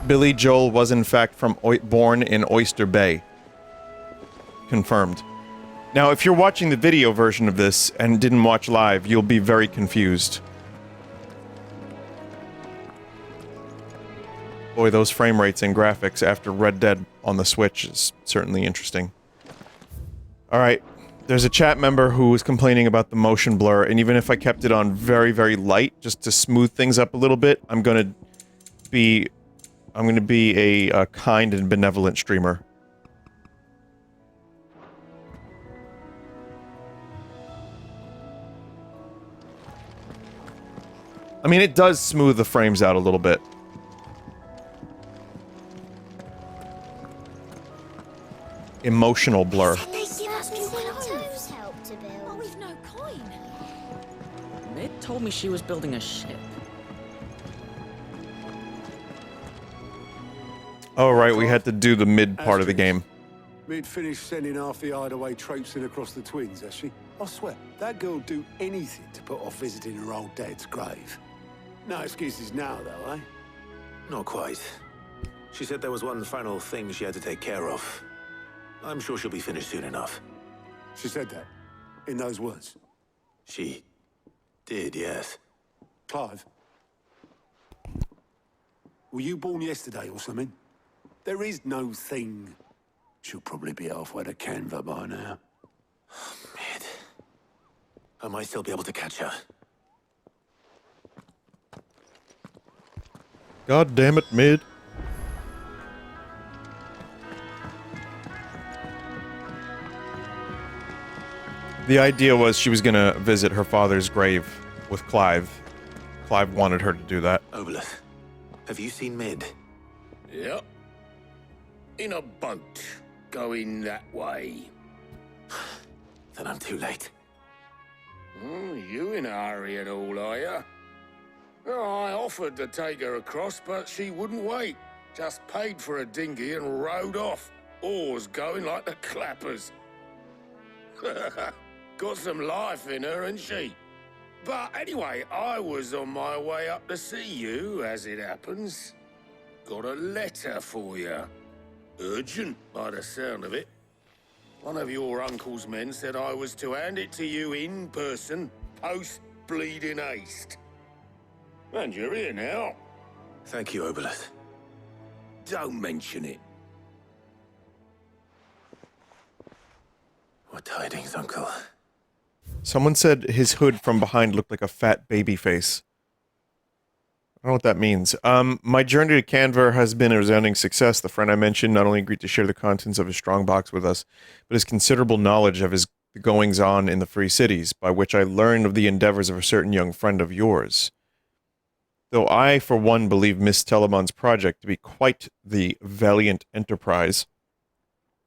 Billy Joel was in fact born in Oyster Bay. Confirmed. Now, if you're watching the video version of this and didn't watch live, you'll be very confused. Boy, those frame rates and graphics after Red Dead on the Switch is certainly interesting. Alright, there's a chat member who was complaining about the motion blur, and even if I kept it on very, very light, just to smooth things up a little bit, I'm gonna be a kind and benevolent streamer. I mean, it does smooth the frames out a little bit. Emotional blur. Mid told me she was building a ship. Oh, right, we had to do the mid part of the game. Mid finished sending half the hideaway traipsing across the Twins, has she? I swear, that girl'd do anything to put off visiting her old dad's grave. No excuses now, though, eh? Not quite. She said there was one final thing she had to take care of. I'm sure she'll be finished soon enough. She said that? In those words? She did, yes. Clive? Were you born yesterday or something? There is no thing. She'll probably be halfway to Canva by now. Mid. I might still be able to catch her. God damn it, Mid. The idea was she was gonna visit her father's grave with Clive. Clive wanted her to do that. Obolus, have you seen Mid? Yep. In a boat, going that way. Then I'm too late. You in a hurry at all, are you? Oh, I offered to take her across, but she wouldn't wait. Just paid for a dinghy and rowed off. Oars going like the clappers. Got some life in her, ain't she? But anyway, I was on my way up to see you, as it happens. Got a letter for you. Urgent, by the sound of it. One of your uncle's men said I was to hand it to you in person, post-bleeding haste. And you're here now. Thank you, Obolus. Don't mention it. What tidings, Uncle? Someone said his hood from behind looked like a fat baby face. I don't know what that means. My journey to Canva has been a resounding success. The friend I mentioned not only agreed to share the contents of his strongbox with us, but his considerable knowledge of his goings-on in the Free Cities, by which I learned of the endeavors of a certain young friend of yours. Though I, for one, believe Miss Telemon's project to be quite the valiant enterprise,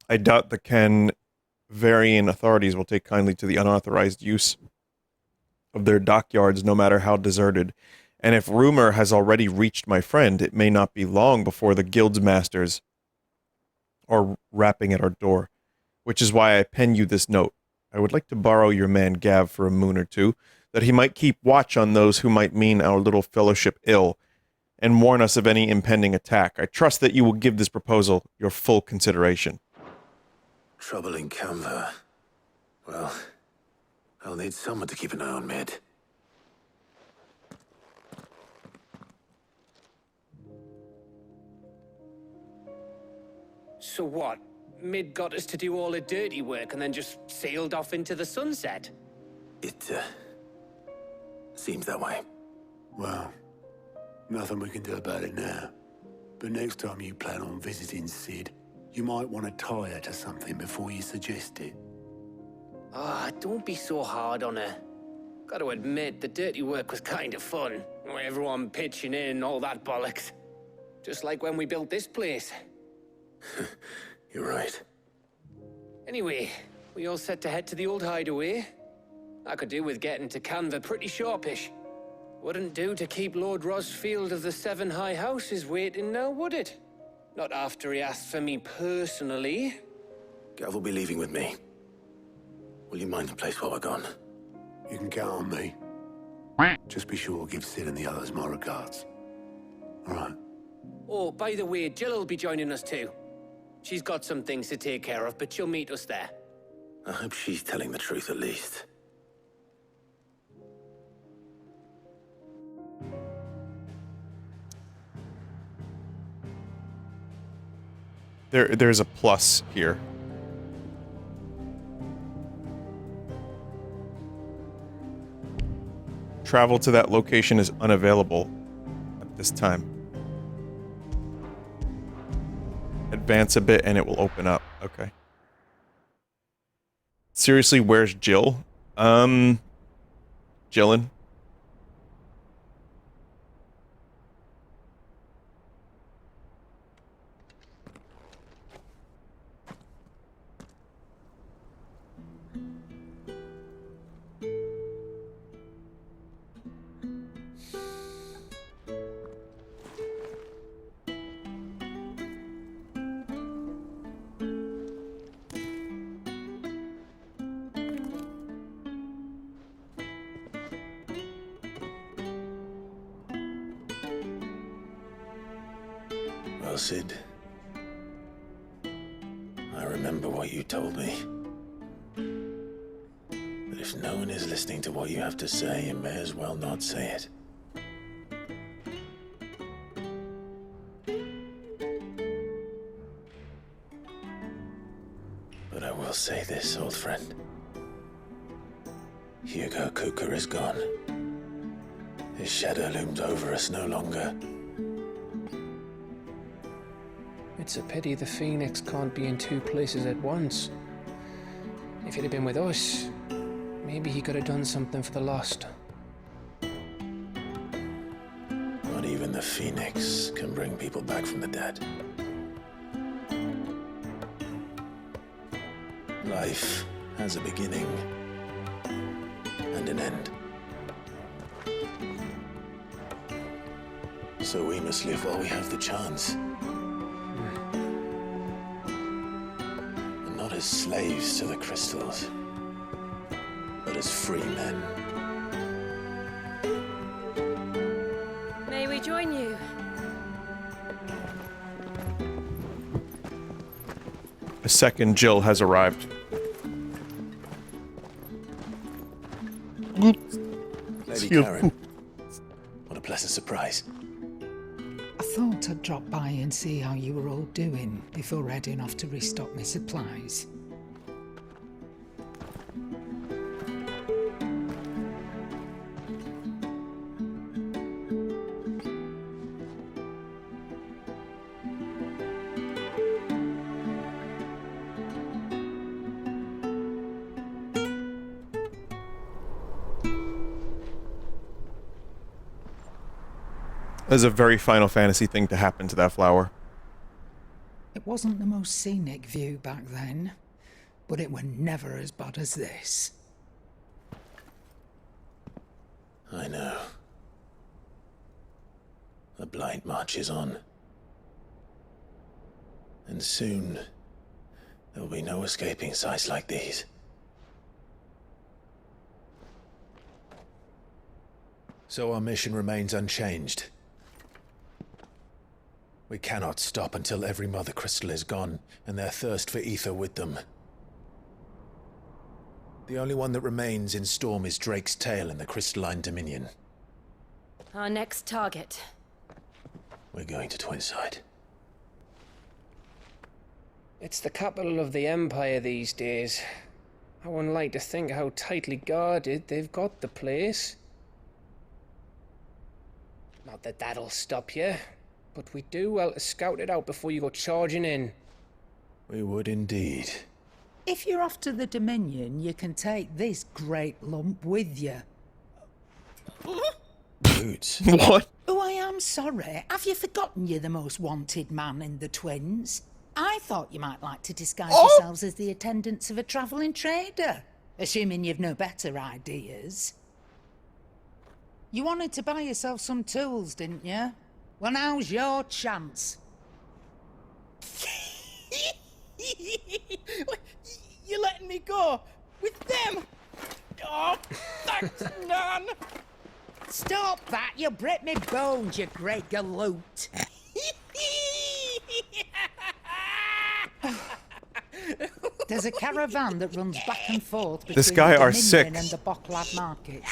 I doubt the Canvarian authorities will take kindly to the unauthorized use of their dockyards, no matter how deserted. And if rumor has already reached my friend, it may not be long before the guild's masters are rapping at our door, which is why I pen you this note. I would like to borrow your man Gav for a moon or two, that he might keep watch on those who might mean our little fellowship ill, and warn us of any impending attack. I trust that you will give this proposal your full consideration. Trouble in Canva. Well, I'll need someone to keep an eye on Mid. So what? Mid got us to do all the dirty work and then just sailed off into the sunset? It, seems that way. Well, nothing we can do about it now. But next time you plan on visiting Sid, you might want to tie her to something before you suggest it. Ah, don't be so hard on her. Got to admit, the dirty work was kind of fun. Everyone pitching in and all that bollocks. Just like when we built this place. You're right. Anyway, we all set to head to the old hideaway. I could do with getting to Canva pretty sharpish. Wouldn't do to keep Lord Rosfield of the Seven High Houses waiting now, would it? Not after he asked for me personally. Gav will be leaving with me. Will you mind the place while we're gone? You can count on me. Just be sure to give Sid and the others my regards. All right. Oh, by the way, Jill'll be joining us too. She's got some things to take care of, but she'll meet us there. I hope she's telling the truth at least. There's a plus here. Travel to that location is unavailable at this time. Advance a bit and it will open up. Okay. Seriously, where's Jill? Jillin? Well, Sid, I remember what you told me. But if no one is listening to what you have to say, you may as well not say it. But I will say this, old friend. Hugo Kuka is gone. His shadow looms over us no longer. It's a pity the Phoenix can't be in two places at once. If he'd have been with us, maybe he could have done something for the lost. Not even the Phoenix can bring people back from the dead. Life has a beginning and an end. So we must live while we have the chance. And not as slaves to the crystals, but as free men. May we join you? A second Jill has arrived. Lady Karen, what a pleasant surprise. I thought I'd drop by and see how you were all doing before heading off to restock my supplies. There's a very Final Fantasy thing to happen to that flower. It wasn't the most scenic view back then, but it were never as bad as this. I know. The blight marches on. And soon, there will be no escaping sights like these. So our mission remains unchanged. We cannot stop until every Mother Crystal is gone, and their thirst for ether with them. The only one that remains in Storm is Drake's Tail in the Crystalline Dominion. Our next target. We're going to Twinside. It's the capital of the Empire these days. I wouldn't like to think how tightly guarded they've got the place. Not that that'll stop you, but we do well to scout it out before you go charging in. We would indeed. If you're off to the Dominion, you can take this great lump with you. Boots. What? Oh, I am sorry. Have you forgotten you're the most wanted man in the Twins? I thought you might like to disguise yourselves as the attendants of a travelling trader, assuming you've no better ideas. You wanted to buy yourself some tools, didn't you? Well, now's your chance. You're letting me go? With them? Oh, thanks, Nan! Stop that! You'll break me bones, you great galoot! There's a caravan that runs back and forth between This guy the are Dominion sick. and the Boklad markets.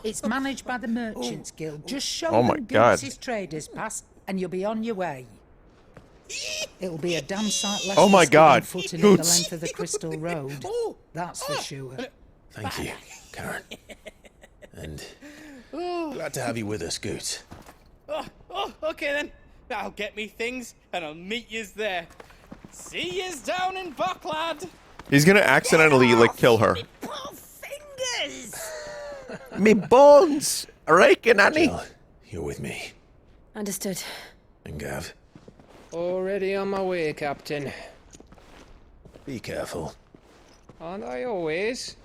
It's managed by the Merchants Guild. Just show Oh my them God. Goose's traders pass, and you'll be on your way. It'll be a damn sight less Oh my risky than God, footing it the Goots. length of the Crystal Road. That's for sure. Thank you, Karen. And glad to have you with us, Goot. Okay then. I'll get me things, and I'll meet yous there. See yous down in Boklad. He's gonna accidentally, like, kill her. Poor fingers! Me bones! I reckon, Annie. Jill, you're with me. Understood. And Gav, Already on my way, Captain. be careful. Aren't I always?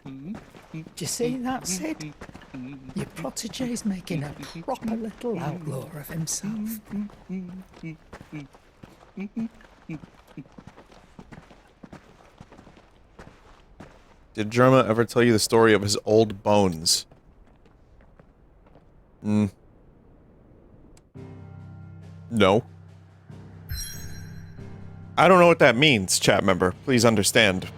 Do you see that, Sid? Your protege's making a proper little outlaw of himself. Did Germa ever tell you the story of his old bones? No. I don't know what that means, chat member. Please understand.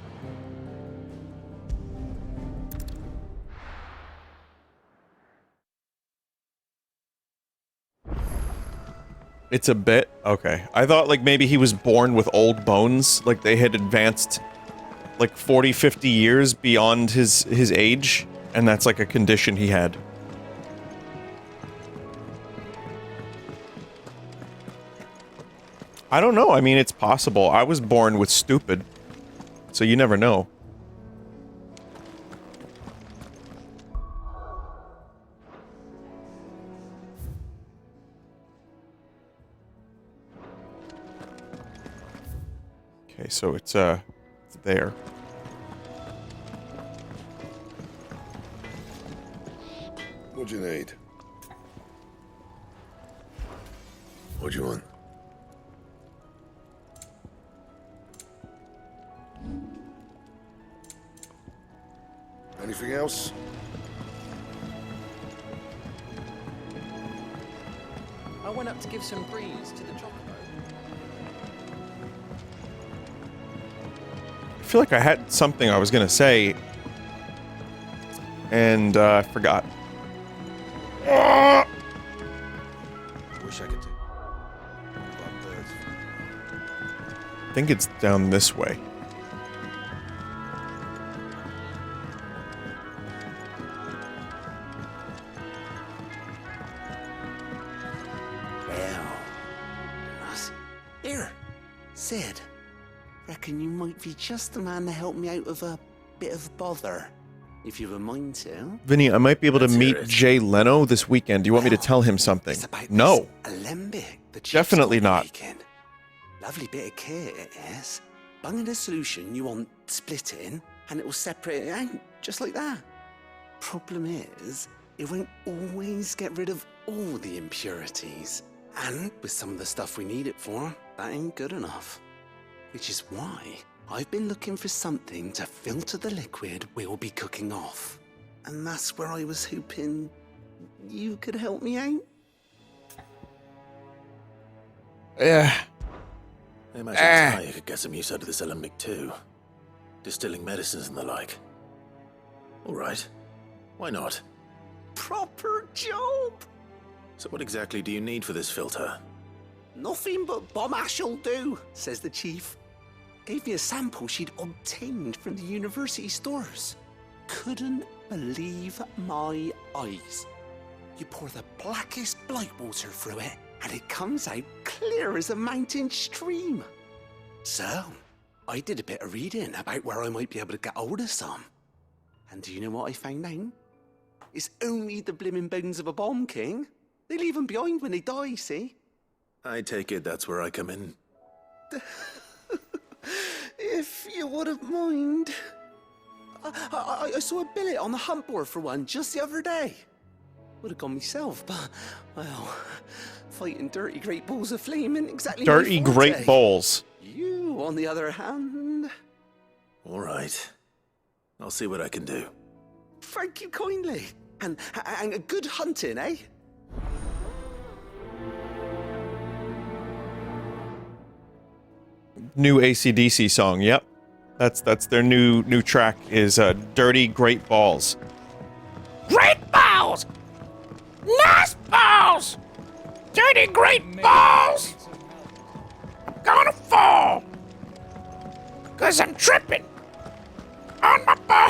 It's a bit? Okay. I thought, like, maybe he was born with old bones. Like, they had advanced, like, 40, 50 years beyond his age. And that's, like, a condition he had. I don't know. I mean, it's possible. I was born with stupid. So you never know. Okay, so it's there. What do you need? What do you want? Anything else? I went up to give some breeze to the chocobo. I feel like I had something I was gonna say, and I forgot. Wish I could take birds. I think it's down this way. Here, Sid. Reckon you might be just the man to help me out of a bit of bother, if you've a mind to. Vinny, I might be able to Let's hear meet it. Jay Leno this weekend. Do you want me to tell him something? It's about No. this alembic the chief's Definitely got not. making. Lovely bit of kit it is. Bunging a solution you want splitting, and it will separate it out, just like that. Problem is, it won't always get rid of all the impurities. And with some of the stuff we need it for, that ain't good enough. Which is why I've been looking for something to filter the liquid we'll be cooking off. And that's where I was hoping you could help me out. Yeah. I imagine Taya could get some use out of this alembic too. Distilling medicines and the like. Alright. Why not? Proper job! So what exactly do you need for this filter? Nothing but bomb ash'll do, says the chief. Gave me a sample she'd obtained from the university stores. Couldn't believe my eyes. You pour the blackest blight water through it, and it comes out clear as a mountain stream. So, I did a bit of reading about where I might be able to get hold of some. And do you know what I found out? It's only the blimmin' bones of a bomb king. They leave them behind when they die, see? I take it that's where I come in. If you wouldn't mind. I saw a billet on the hunt board for one just the other day. Would have gone myself, but, well, fighting dirty great balls of flame ain't exactly my Dirty forte. great balls. You, on the other hand... Alright. I'll see what I can do. Thank you kindly. And good hunting, eh? New AC/DC song. Yep, that's their new track. Is "Dirty Great Balls." Great balls! Nice balls! Dirty great balls! Gonna fall! Cause I'm tripping on my ball!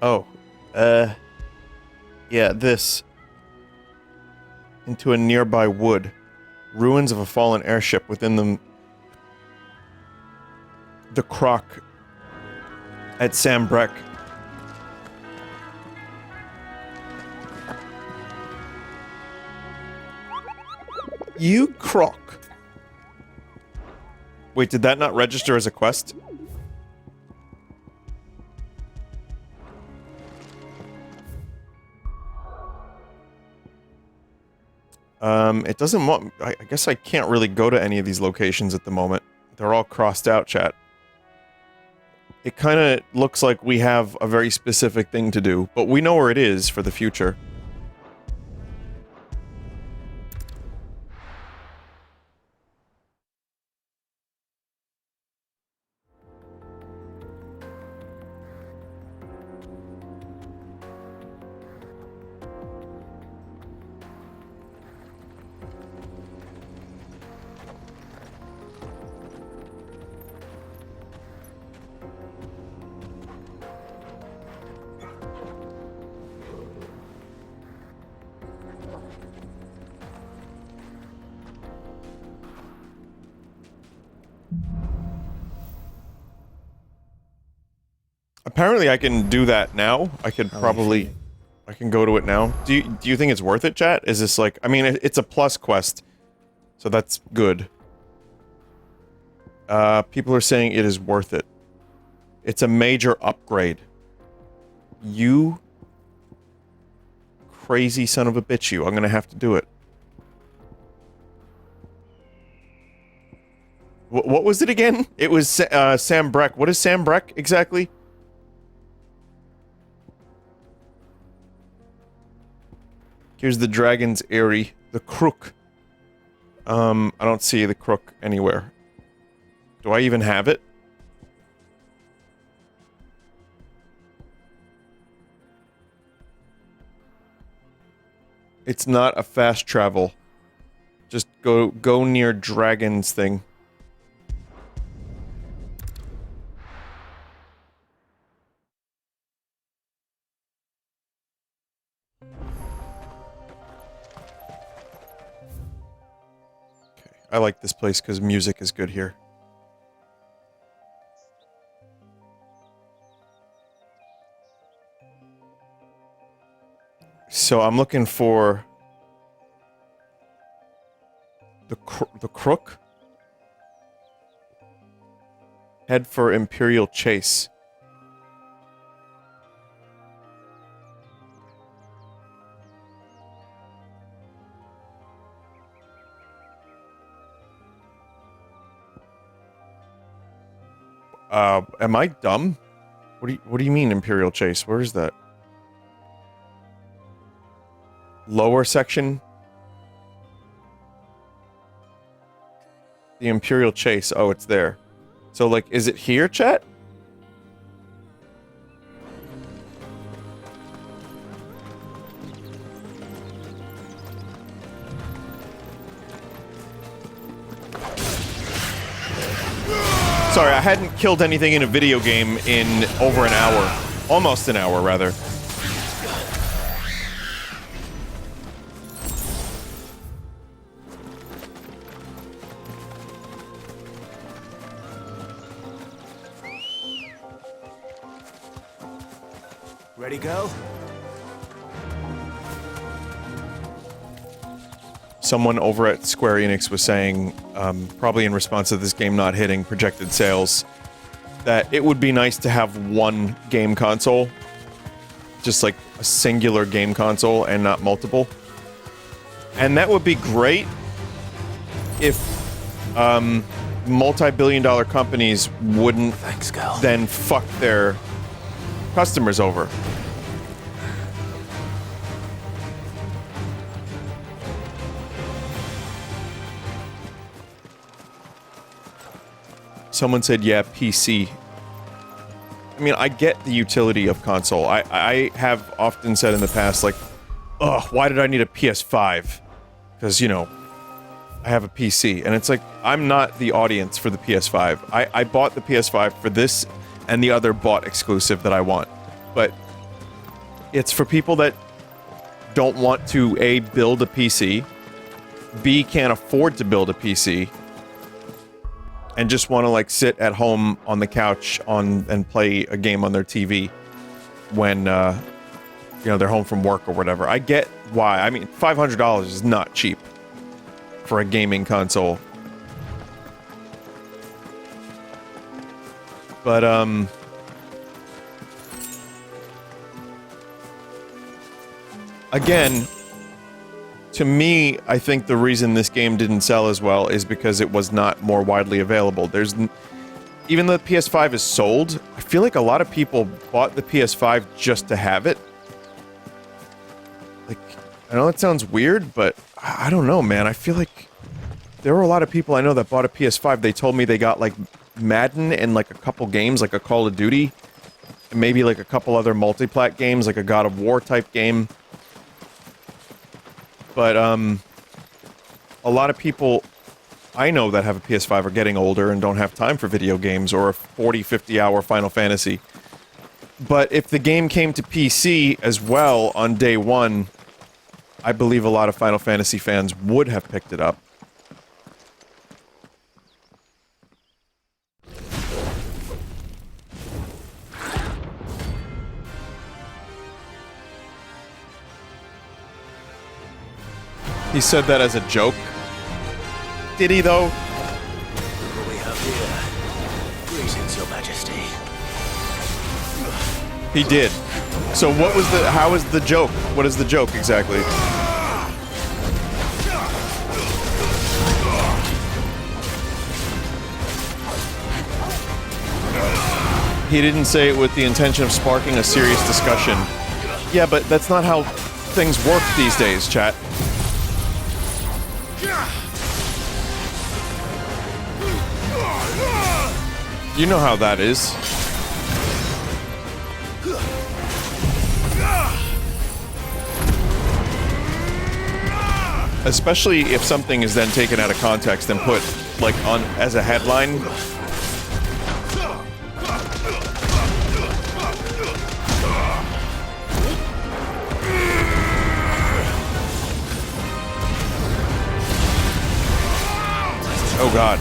Oh, yeah, this. Into a nearby wood. Ruins of a fallen airship within them. The croc at Sambrek. You croc. Wait, did that not register as a quest? It doesn't want... I guess I can't really go to any of these locations at the moment. They're all crossed out, chat. It kind of looks like we have a very specific thing to do, but we know where it is for the future. Apparently I can do that now. I could probably... I can go to it now. Do you think it's worth it, chat? Is this like... I mean, it's a plus quest. So that's good. People are saying it is worth it. It's a major upgrade. You... crazy son of a bitch, you. I'm gonna have to do it. What was it again? It was Sambrek. What is Sambrek exactly? Here's the dragon's eyrie. The crook. I don't see the crook anywhere. Do I even have it? It's not a fast travel. Just go near dragon's thing. I like this place because music is good here. So I'm looking for the crook. Head for Imperial Chase. Am I dumb? What do you mean Imperial Chase? Where is that? Lower section? The Imperial Chase. Oh, it's there. So, like, is it here, chat? Sorry, I hadn't killed anything in a video game in over an hour. Almost an hour, rather. Ready, go? someone over at Square Enix was saying, probably in response to this game not hitting projected sales, that it would be nice to have one game console, just like a singular game console and not multiple. And that would be great if multi-billion-dollar companies wouldn't then fuck their customers over. Someone said, yeah, PC. I mean, I get the utility of console. I have often said in the past, like, ugh, why did I need a PS5? Because, you know, I have a PC. And it's like, I'm not the audience for the PS5. I bought the PS5 for this and the other bought exclusive that I want. But it's for people that don't want to, A, build a PC, B, can't afford to build a PC, and just want to like sit at home on the couch and play a game on their TV when you know, they're home from work or whatever. I get why. I mean, $500 is not cheap for a gaming console. But again, to me, I think the reason this game didn't sell as well is because it was not more widely available. Even though the PS5 is sold, I feel like a lot of people bought the PS5 just to have it. Like, I know that sounds weird, but I don't know, man. I feel like there were a lot of people I know that bought a PS5. They told me they got, like, Madden and, like, a couple games, like a Call of Duty, and maybe, like, a couple other multi-plat games, like a God of War type game. But, a lot of people I know that have a PS5 are getting older and don't have time for video games or a 40, 50-hour Final Fantasy. But if the game came to PC as well on day one, I believe a lot of Final Fantasy fans would have picked it up. He said that as a joke. Did he, though? What we have here. Greetings, Your Majesty. He did. So what was the... How is the joke? What is the joke, exactly? He didn't say it with the intention of sparking a serious discussion. Yeah, but that's not how things work these days, chat. You know how that is. Especially if something is then taken out of context and put, like, on as a headline. Oh God.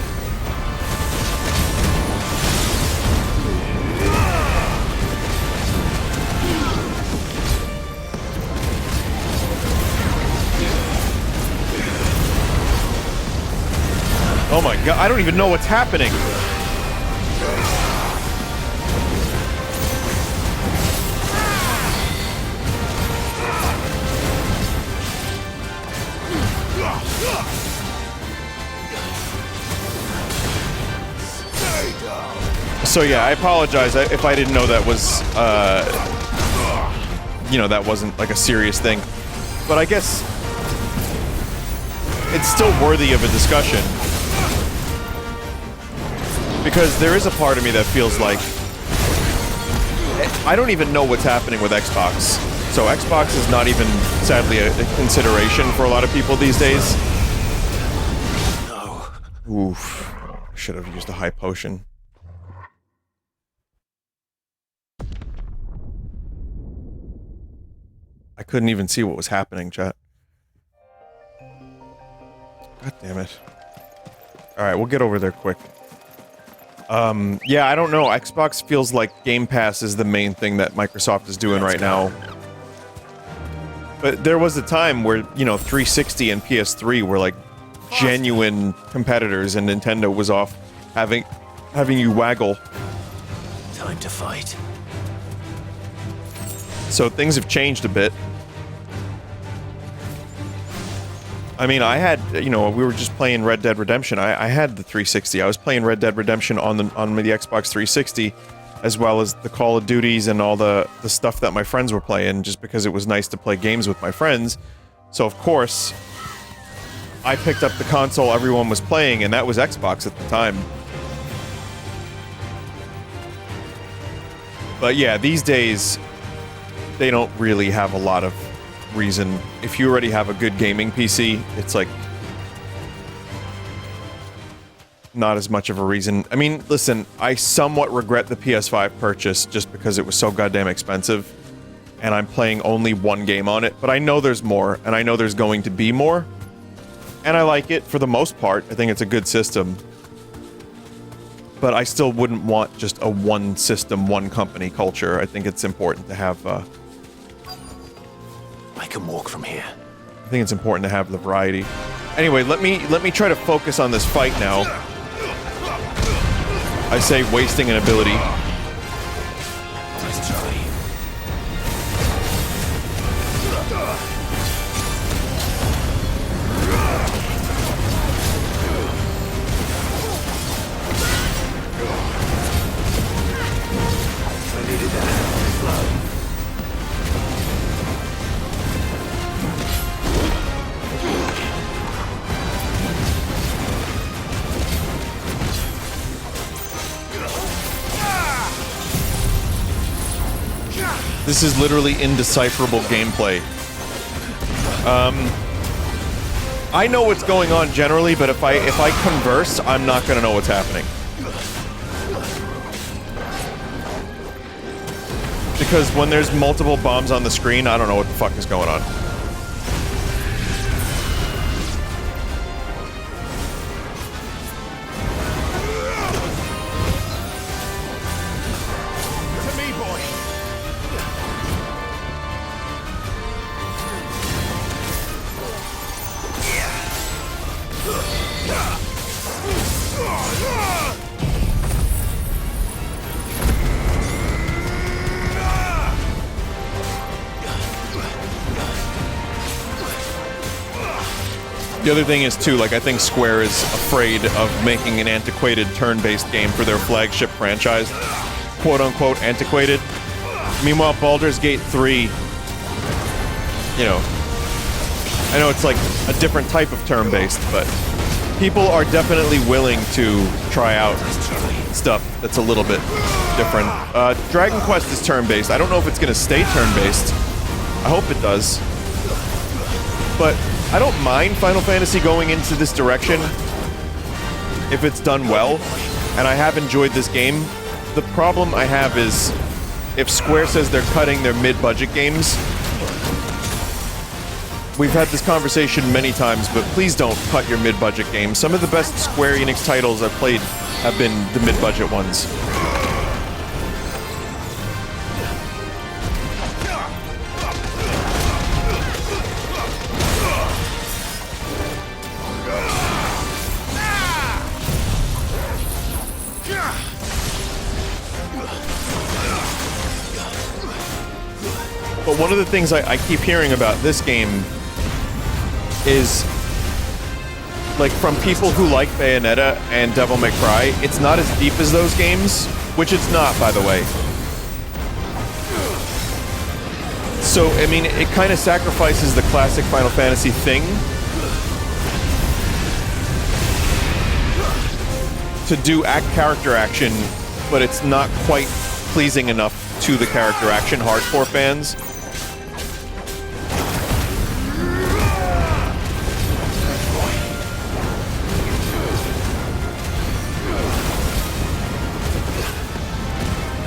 Oh my God, I don't even know what's happening. So yeah, I apologize if I didn't know that was, you know, that wasn't like a serious thing. But I guess it's still worthy of a discussion. Because there is a part of me that feels like I don't even know what's happening with Xbox. So Xbox is not even, sadly, a consideration for a lot of people these days. No. Oof. Should have used a high potion. I couldn't even see what was happening, chat. God damn it. Alright, we'll get over there quick. Yeah, I don't know. Xbox feels like Game Pass is the main thing that Microsoft is doing right now. But there was a time where, you know, 360 and PS3 were like genuine competitors, and Nintendo was off having you waggle. Time to fight. So things have changed a bit. I mean, I had, you know, we were just playing Red Dead Redemption. I had the 360. I was playing Red Dead Redemption on the Xbox 360, as well as the Call of Duties and all the stuff that my friends were playing, just because it was nice to play games with my friends. So, of course, I picked up the console everyone was playing, and that was Xbox at the time. But yeah, these days, they don't really have a lot of reason. If you already have a good gaming PC, it's like not as much of a reason. I mean, listen, I somewhat regret the PS5 purchase just because it was so goddamn expensive, and I'm playing only one game on it, but I know there's more, and I know there's going to be more, and I like it for the most part. I think it's a good system, but I still wouldn't want just a one system, one company culture. I think it's important to have I can walk from here. I think it's important to have the variety. Anyway, let me try to focus on this fight now. I say wasting an ability. Let's try. I needed that flow. This is literally indecipherable gameplay. I know what's going on generally, but if I converse, I'm not gonna know what's happening. Because when there's multiple bombs on the screen, I don't know what the fuck is going on. The other thing is, too, like, I think Square is afraid of making an antiquated turn-based game for their flagship franchise. Quote-unquote antiquated. Meanwhile, Baldur's Gate 3, you know, I know it's like a different type of turn-based, but people are definitely willing to try out stuff that's a little bit different. Dragon Quest is turn-based. I don't know if it's going to stay turn-based. I hope it does. But I don't mind Final Fantasy going into this direction if it's done well, and I have enjoyed this game. The problem I have is if Square says they're cutting their mid-budget games. We've had this conversation many times, but please don't cut your mid-budget games. Some of the best Square Enix titles I've played have been the mid-budget ones. But one of the things I keep hearing about this game is, like, from people who like Bayonetta and Devil May Cry, it's not as deep as those games, which it's not, by the way. So, I mean, it kind of sacrifices the classic Final Fantasy thing to do character action, but it's not quite pleasing enough to the character action hardcore fans.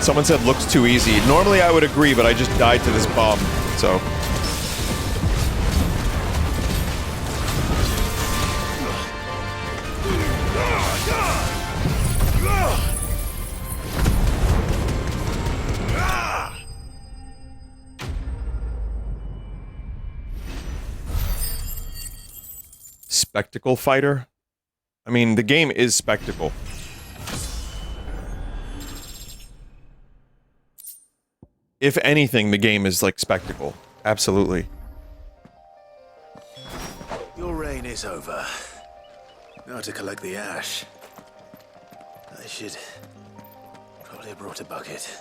Someone said looks too easy. Normally I would agree, but I just died to this bomb, so. spectacle fighter. I mean, the game is spectacle. If anything, the game is like spectacle. Absolutely. Your reign is over. Now to collect the ash. I should probably have brought a bucket.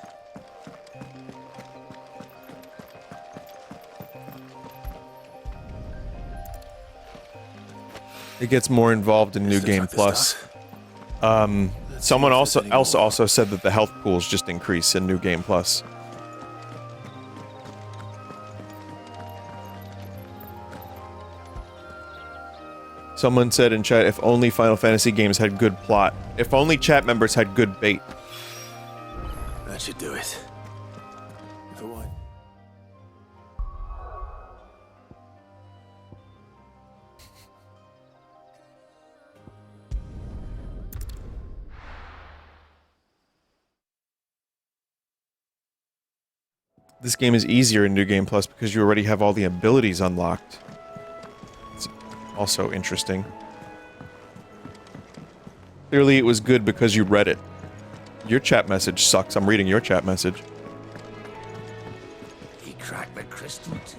It gets more involved in New Game Plus. Someone also said that the health pools just increase in New Game Plus. Someone said in chat, if only Final Fantasy games had good plot. If only chat members had good bait. That should do it. If it won't. This game is easier in New Game Plus because you already have all the abilities unlocked. It's also interesting. Clearly it was good because you read it. Your chat message sucks. I'm reading your chat message. He cracked the crystal too.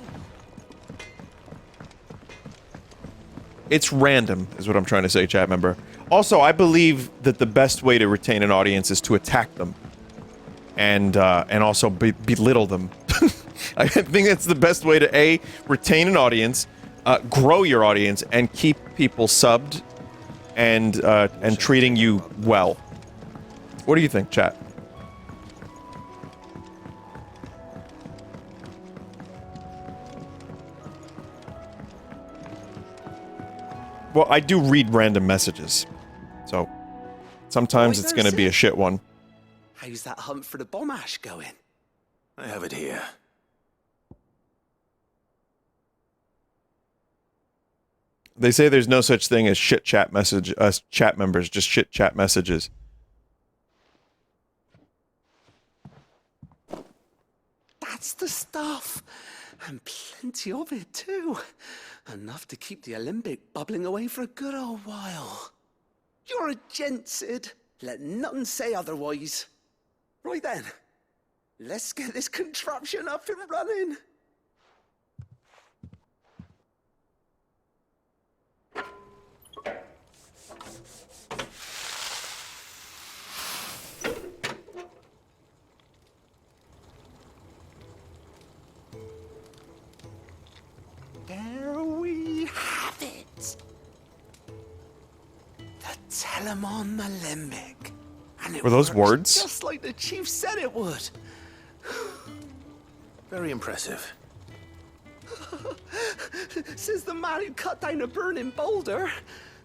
It's random, is what I'm trying to say, chat member. Also, I believe that the best way to retain an audience is to attack them. And also belittle them. I think that's the best way to A, retain an audience, grow your audience, and keep people subbed and treating you well. What do you think, chat? Well, I do read random messages, so sometimes it's gonna be a shit one. How's that hunt for the bomb ash going? I have it here. They say there's no such thing as shit chat message, chat members, just shit chat messages. That's the stuff. And plenty of it, too. Enough to keep the Olympic bubbling away for a good old while. You're a gent, Sid. Let nothing say otherwise. Right then, let's get this contraption up and running. There we have it. The Telemon Alembic. And it Were those works words? just like the chief said it would. Very impressive. Says the man who cut down a burning boulder.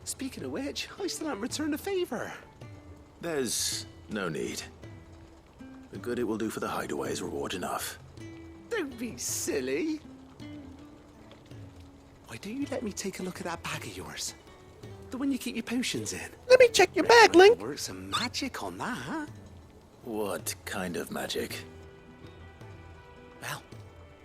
Speaking of which, I still haven't returned the favor. There's no need. The good it will do for the hideaway is reward enough. Don't be silly. Why don't you let me take a look at that bag of yours? The one you keep your potions in. Let me check your bag, Link. Work some magic on that. What kind of magic? Well,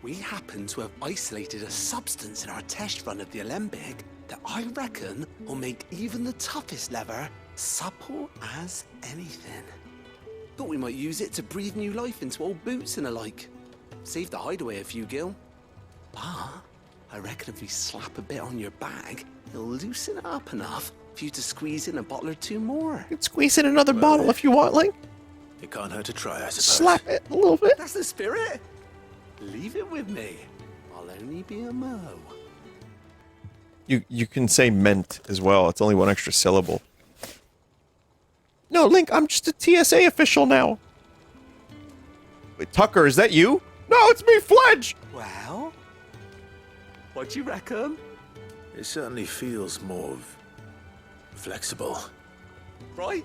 we happen to have isolated a substance in our test run of the Alembic that I reckon will make even the toughest lever supple as anything. Thought we might use it to breathe new life into old boots and the like. Save the hideaway a few gil. But I reckon if we slap a bit on your bag, it'll loosen it up enough for you to squeeze in a bottle or two more. You can squeeze in another bottle if you want, Link. It can't hurt to try, I suppose. Slap it a little bit. That's the spirit. Leave it with me. I'll only be a mo. You can say meant as well. It's only one extra syllable. No, Link, I'm just a TSA official now. Wait, Tucker, is that you? No, it's me, Fledge! Well, what do you reckon? It certainly feels more flexible. Right?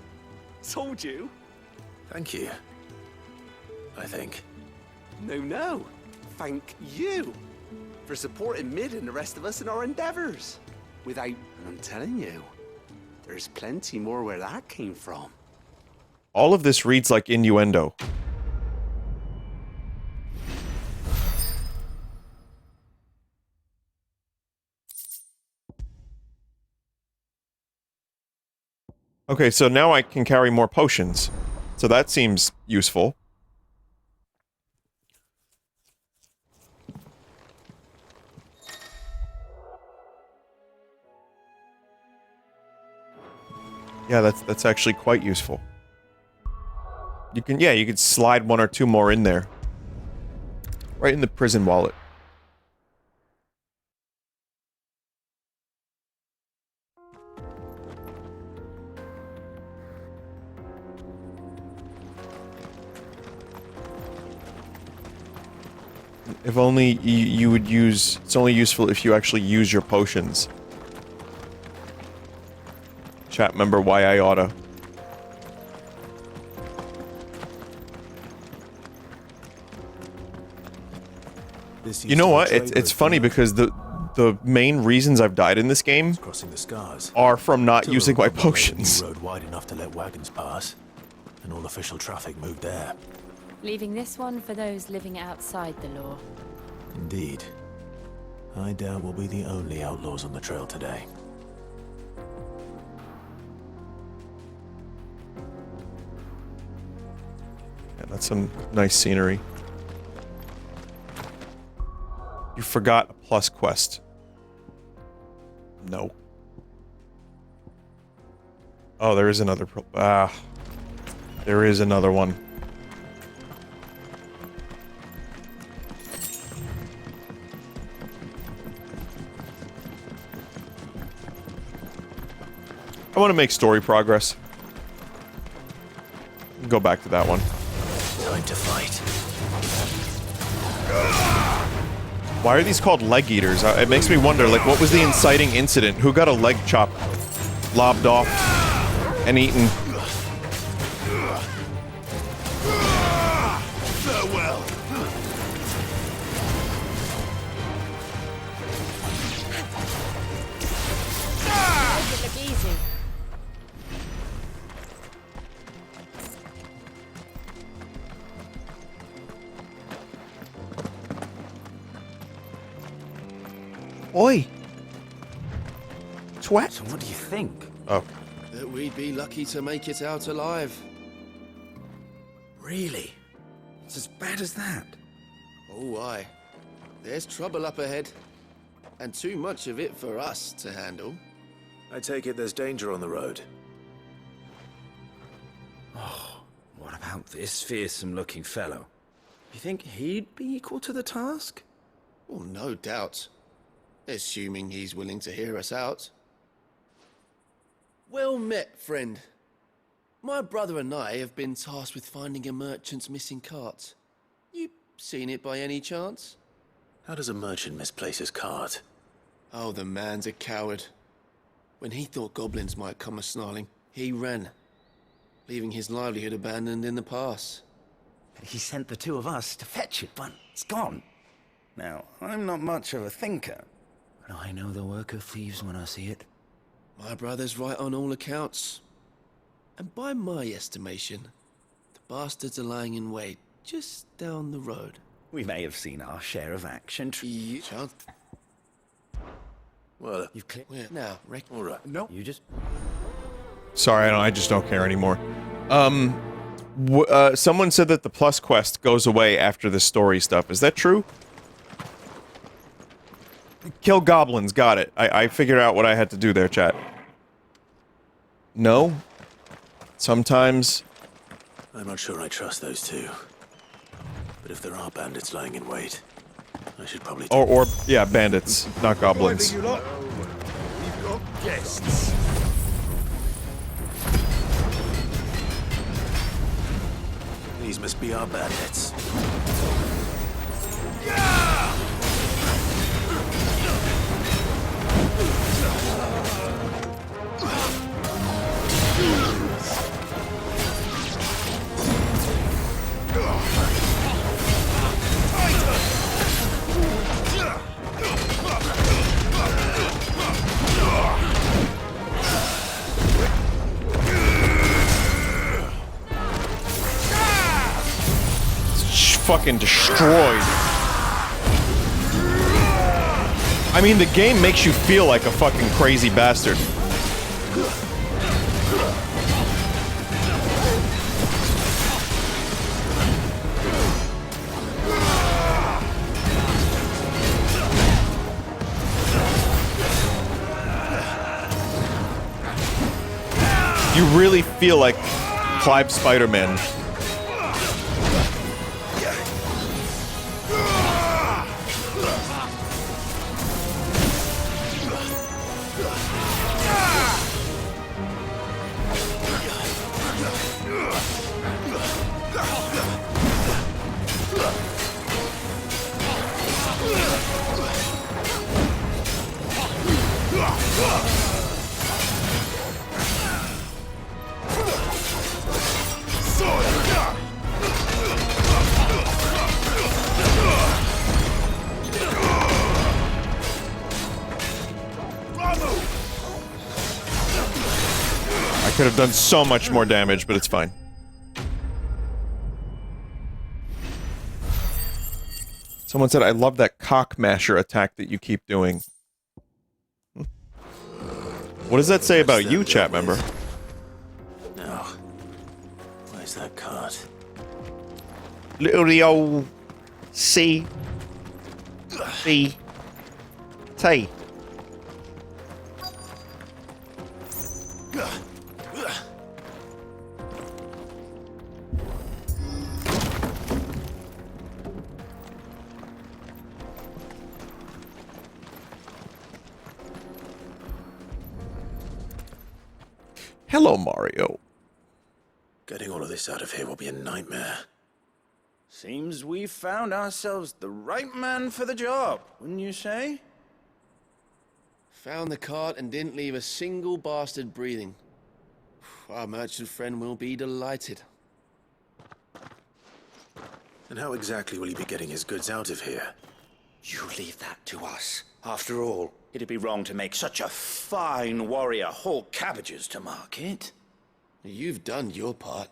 Told you. Thank you. I think. No. Thank you for supporting Mid and the rest of us in our endeavors. Without, I'm telling you, there's plenty more where that came from. All of this reads like innuendo. Okay, so now I can carry more potions. So that seems useful. Yeah, that's actually quite useful. You could slide 1 or 2 more in there. Right in the prison wallet. If only you would use... It's only useful if you actually use your potions. Chat, remember why I oughta. You know what? It's funny because the main reasons I've died in this game Crossing the scars. are from not using my potions. Road wide enough to let wagons pass, and all official traffic moved there. Leaving this one for those living outside the law. Indeed. I doubt we'll be the only outlaws on the trail today. Yeah, that's some nice scenery. You forgot a plus quest. No. Oh, there is another there is another one. I want to make story progress. Go back to that one. Time to fight. Why are these called leg eaters? It makes me wonder, like, what was the inciting incident? Who got a leg chop lobbed off and eaten? Farewell. Make it look easy. Oi! Twat! So what do you think? Oh. That we'd be lucky to make it out alive. Really? It's as bad as that? Oh, aye. There's trouble up ahead. And too much of it for us to handle. I take it there's danger on the road. What about this fearsome-looking fellow? You think he'd be equal to the task? Well, no doubt. Assuming he's willing to hear us out. Well met, friend. My brother and I have been tasked with finding a merchant's missing cart. You seen it by any chance? How does a merchant misplace his cart? Oh, the man's a coward. When he thought goblins might come a-snarling, he ran, leaving his livelihood abandoned in the pass. He sent the two of us to fetch it, but it's gone. Now, I'm not much of a thinker, but I know the work of thieves when I see it. My brother's right on all accounts. And by my estimation, the bastards are lying in wait just down the road. We may have seen our share of action. Well, You've clicked. Now, all right. No. You just... Sorry, I just don't care anymore. Someone said that the plus quest goes away after the story stuff. Is that true? Kill goblins, got it. I figured out what I had to do there, chat. No? Sometimes... I'm not sure I trust those two. But if there are bandits lying in wait, I should probably... yeah, bandits, not goblins. We've got guests. These must be our bandits. Fucking destroyed. I mean, the game makes you feel like a fucking crazy bastard. You really feel like Clive Spider-Man. I could have done so much more damage, but it's fine. Someone said, I love that cock masher attack that you keep doing. What does that say about you, chat member? No. Where's that card? Literally old C. B. T. Hello, Mario. Getting all of this out of here will be a nightmare. Seems we've found ourselves the right man for the job, wouldn't you say? Found the cart and didn't leave a single bastard breathing. Our merchant friend will be delighted. And how exactly will he be getting his goods out of here? You leave that to us. After all, it'd be wrong to make such a fine warrior haul cabbages to market. You've done your part.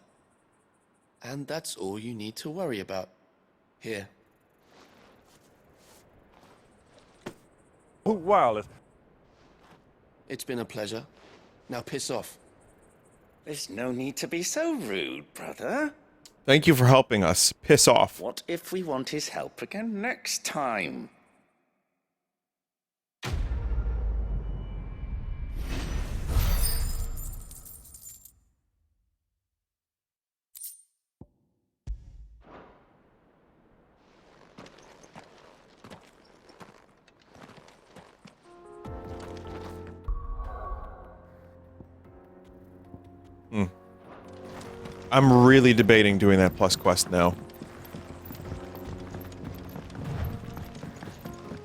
And that's all you need to worry about. Here. Oh, wow. It's been a pleasure. Now piss off. There's no need to be so rude, brother. Thank you for helping us. Piss off. What if we want his help again next time? I'm really debating doing that plus quest now.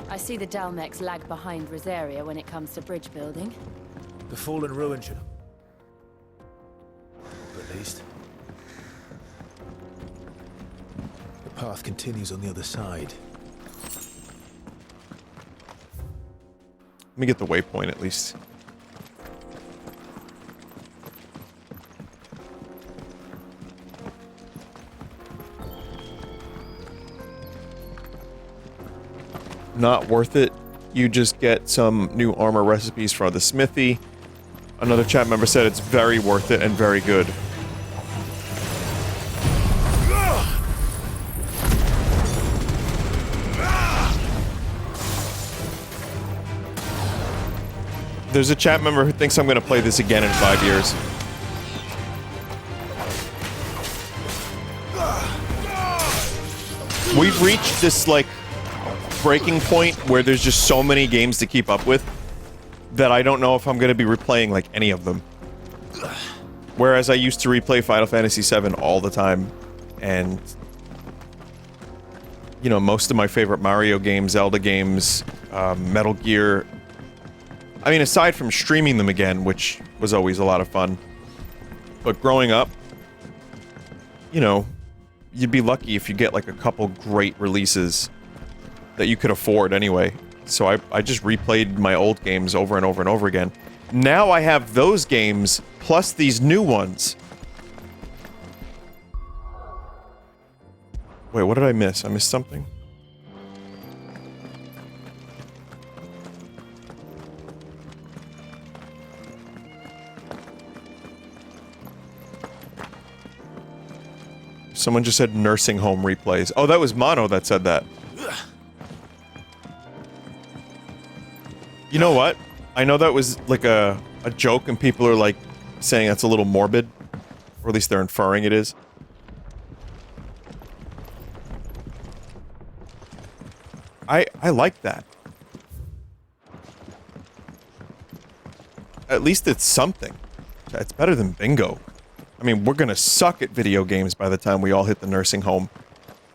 I see the Dalmex lag behind Rosaria when it comes to bridge building. The fallen ruin should... at least. The path continues on the other side. Let me get the waypoint at least. Not worth it. You just get some new armor recipes for the smithy. Another chat member said it's very worth it and very good. There's a chat member who thinks I'm going to play this again in 5 years. We've reached this, like, breaking point where there's just so many games to keep up with that I don't know if I'm going to be replaying, like, any of them. Whereas I used to replay Final Fantasy VII all the time, and... you know, most of my favorite Mario games, Zelda games, Metal Gear... I mean, aside from streaming them again, which was always a lot of fun. But growing up, you know, you'd be lucky if you get, like, a couple great releases that you could afford anyway. So I just replayed my old games over and over and over again. Now I have those games, plus these new ones. Wait, what did I miss? I missed something? Someone just said nursing home replays. Oh, that was Mono that said that. You know what? I know that was like a joke and people are like saying that's a little morbid. Or at least they're inferring it is. I like that. At least it's something. It's better than bingo. I mean, we're gonna suck at video games by the time we all hit the nursing home.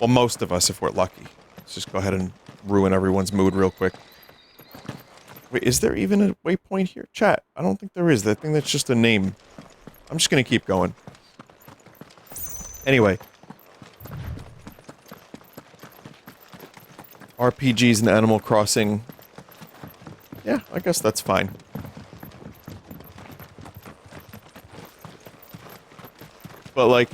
Well, most of us, if we're lucky. Let's just go ahead and ruin everyone's mood real quick. Wait, is there even a waypoint here? Chat, I don't think there is. I think that's just a name. I'm just gonna keep going. Anyway. RPGs and Animal Crossing. Yeah, I guess that's fine. But, like,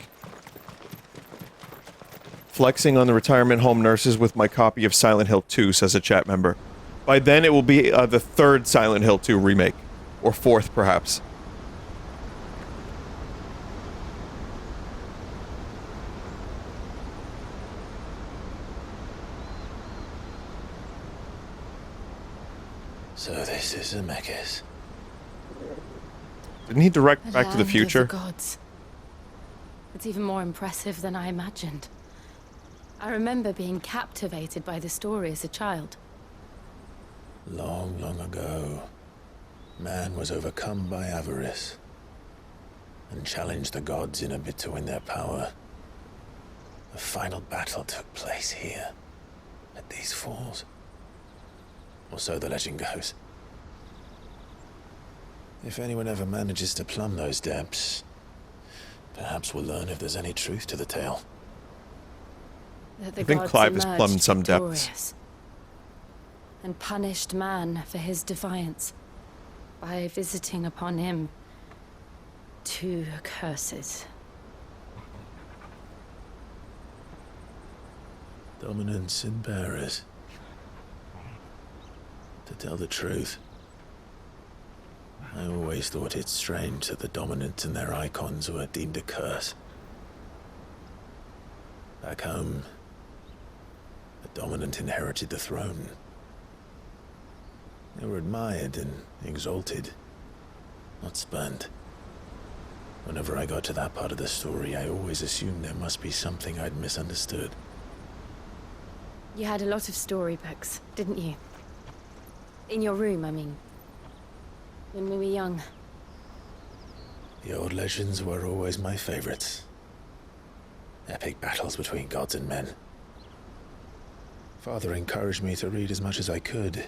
flexing on the retirement home nurses with my copy of Silent Hill 2, says a chat member. By then, it will be the third Silent Hill 2 remake. Or fourth, perhaps. So this is Zemeckis. Didn't he direct Back to the Land of Future? the gods. It's even more impressive than I imagined. I remember being captivated by the story as a child. Long, long ago, man was overcome by avarice and challenged the gods in a bid to win their power. The final battle took place here, at these falls. Or so the legend goes. If anyone ever manages to plumb those depths, perhaps we'll learn if there's any truth to the tale. That the I think gods Clive has emerged plumbed some depths. victorious and punished man for his defiance by visiting upon him 2 curses. Dominance and bearers. To tell the truth, I always thought it strange that the dominant and their icons were deemed a curse. Back home, the dominant inherited the throne. They were admired and exalted, not spurned. Whenever I got to that part of the story, I always assumed there must be something I'd misunderstood. You had a lot of storybooks, didn't you? In your room, I mean. When we were young. The old legends were always my favorites. Epic battles between gods and men. Father encouraged me to read as much as I could.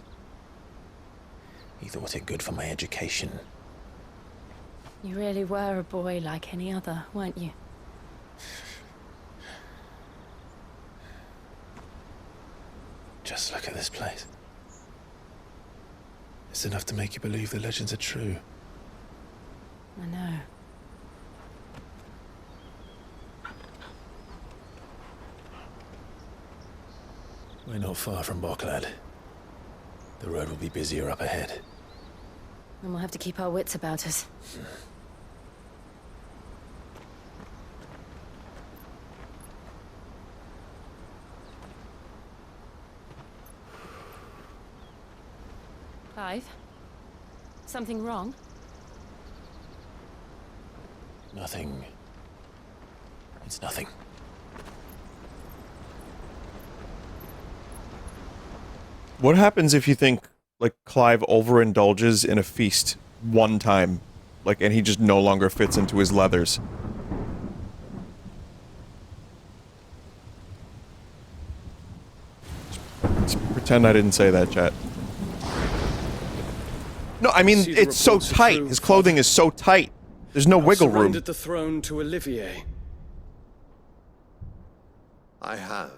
He thought it good for my education. You really were a boy like any other, weren't you? Just look at this place. It's enough to make you believe the legends are true. I know. We're not far from Boklad. The road will be busier up ahead. And we'll have to keep our wits about us. Clive? Something wrong? Nothing. It's nothing. What happens if you think, like, Clive overindulges in a feast one time, like, and he just no longer fits into his leathers? Just pretend I didn't say that, chat. No, I mean, it's so tight. His clothing is so tight. There's no wiggle room. Surrendered the throne to Olivier. I have.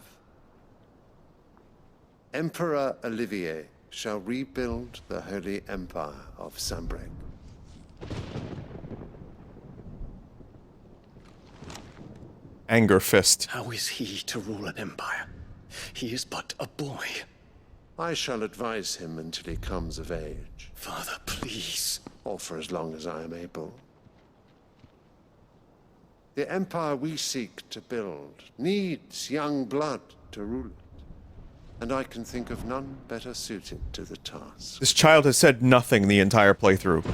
Emperor Olivier shall rebuild the Holy Empire of Sanbreque. Anger fist. How is he to rule an empire? He is but a boy. I shall advise him until he comes of age. Father, please. Or for as long as I am able. The empire we seek to build needs young blood to rule it. And I can think of none better suited to the task. This child has said nothing the entire playthrough.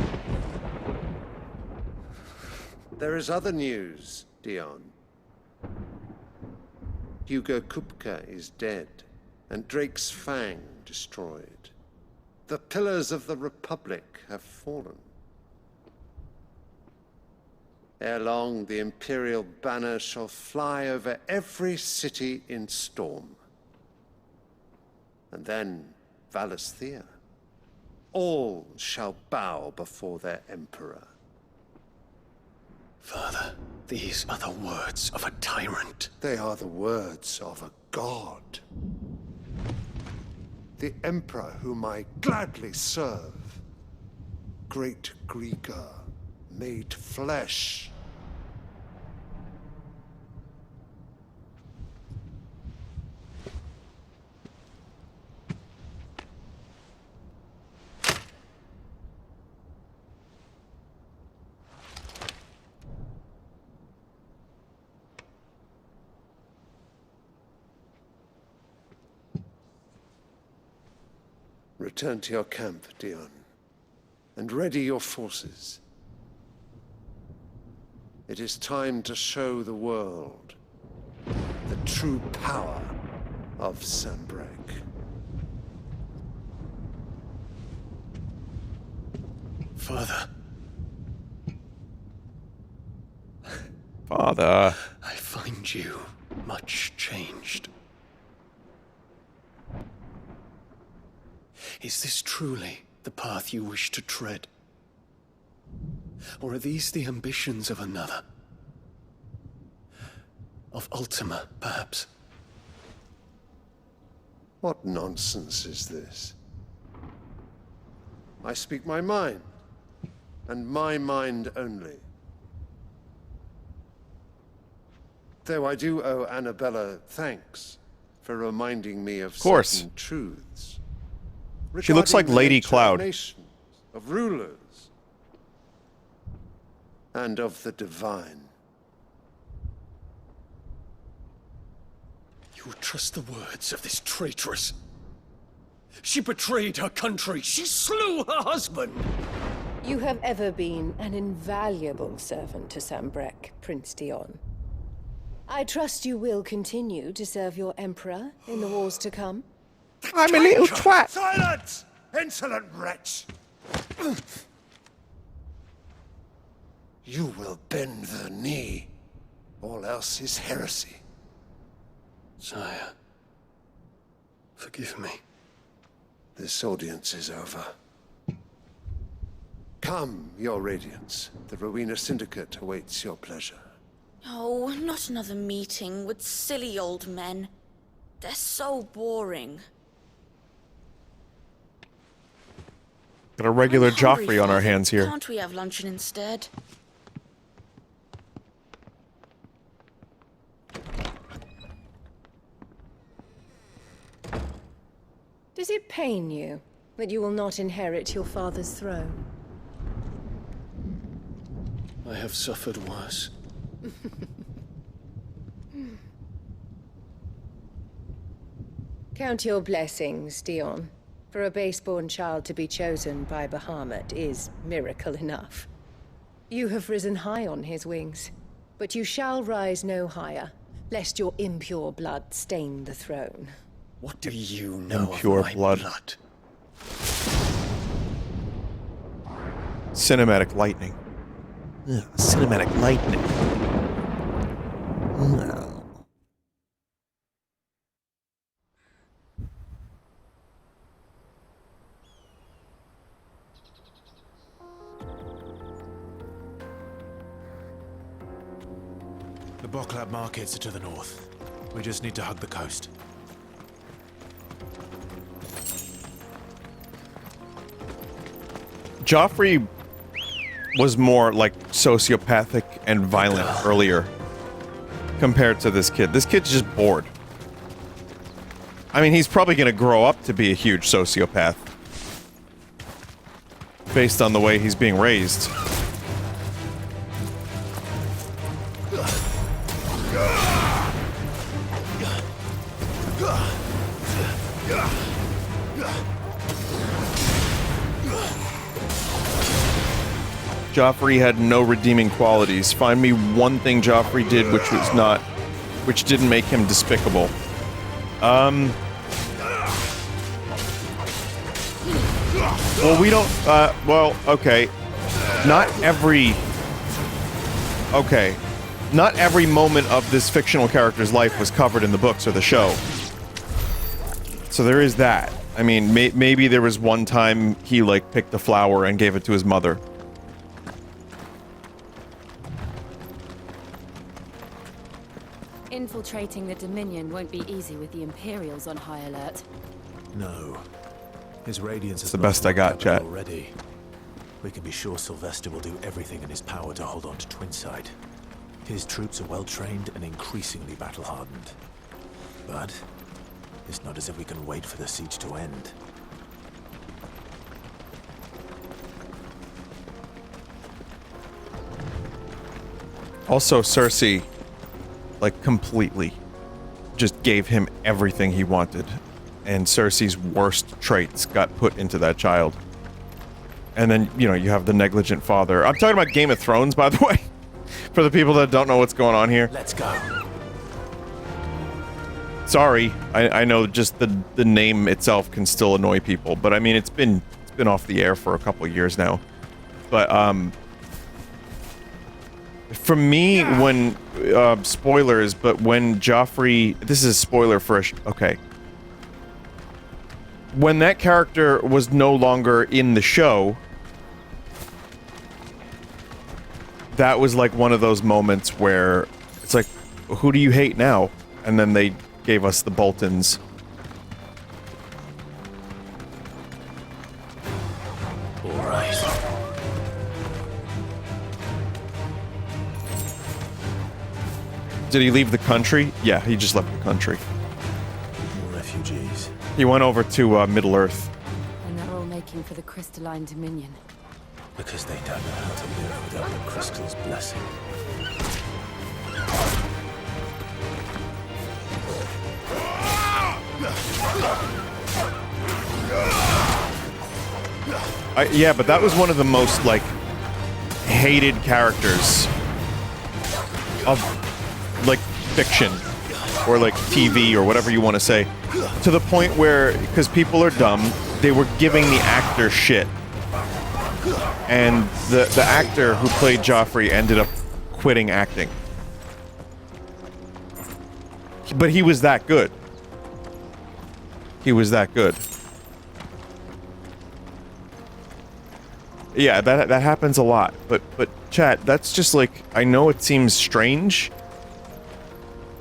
There is other news, Dion. Hugo Kupka is dead, and Drake's Fang destroyed. The pillars of the Republic have fallen. Ere long, the Imperial banner shall fly over every city in Storm. And then Valisthea. All shall bow before their Emperor. Father, these are the words of a tyrant. They are the words of a god. The Emperor whom I gladly serve. Great Grieger, made flesh. Return to your camp, Dion, and ready your forces. It is time to show the world the true power of Sanbreque. Father. Father. I find you much changed. Is this truly the path you wish to tread? Or are these the ambitions of another? Of Ultima, perhaps? What nonsense is this? I speak my mind, and my mind only. Though I do owe Anabella thanks for reminding me of certain truths. She looks like Lady Cloud. Of rulers and of the divine. You would trust the words of this traitress? She betrayed her country. She slew her husband. You have ever been an invaluable servant to Sanbreque, Prince Dion. I trust you will continue to serve your Emperor in the wars to come. I'm a little twat. Silence! Insolent wretch! You will bend the knee. All else is heresy. Sire, forgive me. This audience is over. Come, your radiance. The Rowena Syndicate awaits your pleasure. Oh, not another meeting with silly old men. They're so boring. Got a regular Hungry, Joffrey on our Father. hands here. Can't we have luncheon instead? Does it pain you that you will not inherit your father's throne? I have suffered worse. Count your blessings, Dion. For a base-born child to be chosen by Bahamut is miracle enough. You have risen high on his wings, but you shall rise no higher, lest your impure blood stain the throne. What do you know Impure of my blood. Cinematic lightning. Ugh, cinematic lightning. Ugh. The Boklad markets are to the north. We just need to hug the coast. Joffrey was more like sociopathic and violent earlier compared to this kid. This kid's just bored. I mean, he's probably going to grow up to be a huge sociopath based on the way he's being raised. Joffrey had no redeeming qualities. Find me one thing Joffrey did which didn't make him despicable. Well, we don't, well, okay. Not every moment of this fictional character's life was covered in the books or the show. So there is that. I mean, maybe there was one time he, like, picked a flower and gave it to his mother. Infiltrating the Dominion won't be easy with the Imperials on high alert. No. His radiance is the best I got, chat. Already. We can be sure Sylvestre will do everything in his power to hold on to Twinside. His troops are well trained and increasingly battle-hardened. But it's not as if we can wait for the siege to end. Also, Cersei, like, completely just gave him everything he wanted. And Cersei's worst traits got put into that child. And then, you know, you have the negligent father. I'm talking about Game of Thrones, by the way. For the people that don't know what's going on here. Let's go. Sorry, I know just the name itself can still annoy people, but I mean it's been off the air for a couple of years now. But for me, when spoilers, but when Joffrey, this is a spoiler for okay. When that character was no longer in the show, that was like one of those moments where it's like, who do you hate now? And then they gave us the Boltons. All right. Did he leave the country? Yeah, he just left the country. More refugees. He went over to Middle-earth. And they're all making for the Crystalline Dominion. Because they don't know how to live without the crystal's blessing. Yeah, but that was one of the most, like, hated characters of, like, fiction. Or, like, TV, or whatever you want to say. To the point where, because people are dumb, they were giving the actor shit. And the actor who played Joffrey ended up quitting acting. But he was that good. He was that good. Yeah, that happens a lot. But chat, that's just like, I know it seems strange,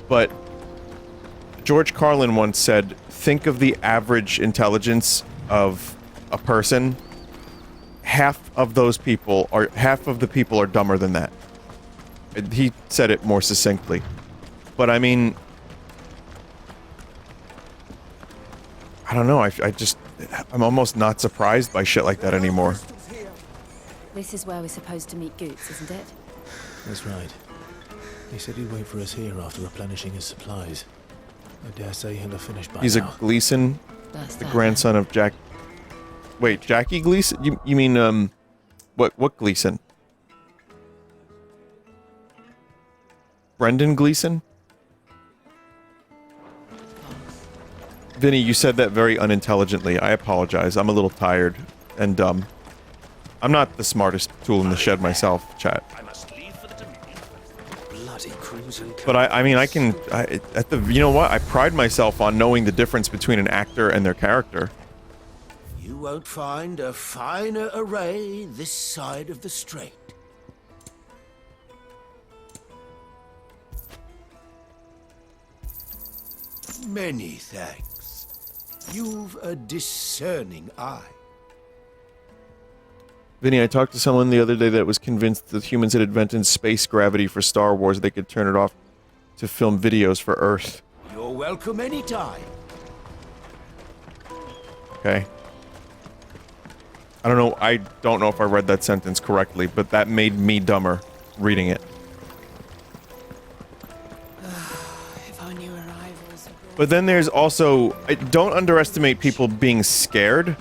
but George Carlin once said, think of the average intelligence of a person. Half of the people are dumber than that. He said it more succinctly. But I mean, I don't know, I'm almost not surprised by shit like that anymore. This is where we're supposed to meet Goots, isn't it? That's right. He said he'd wait for us here after replenishing his supplies. I dare say he'll have finished by now. He's a Gleason, the grandson of Jack... Wait, Jackie Gleason? You mean, what Gleason? Brendan Gleason? Vinny, you said that very unintelligently. I apologize. I'm a little tired and dumb. I'm not the smartest tool in the shed myself, chat. Bloody crimson. But I mean, you know what? I pride myself on knowing the difference between an actor and their character. You won't find a finer array this side of the strait. Many thanks. You've a discerning eye. Vinny, I talked to someone the other day that was convinced that humans had invented space gravity for Star Wars. They could turn it off to film videos for Earth. You're welcome anytime. Okay. I don't know if I read that sentence correctly, but that made me dumber reading it. If I knew arrivals. But then there's also, don't underestimate people being scared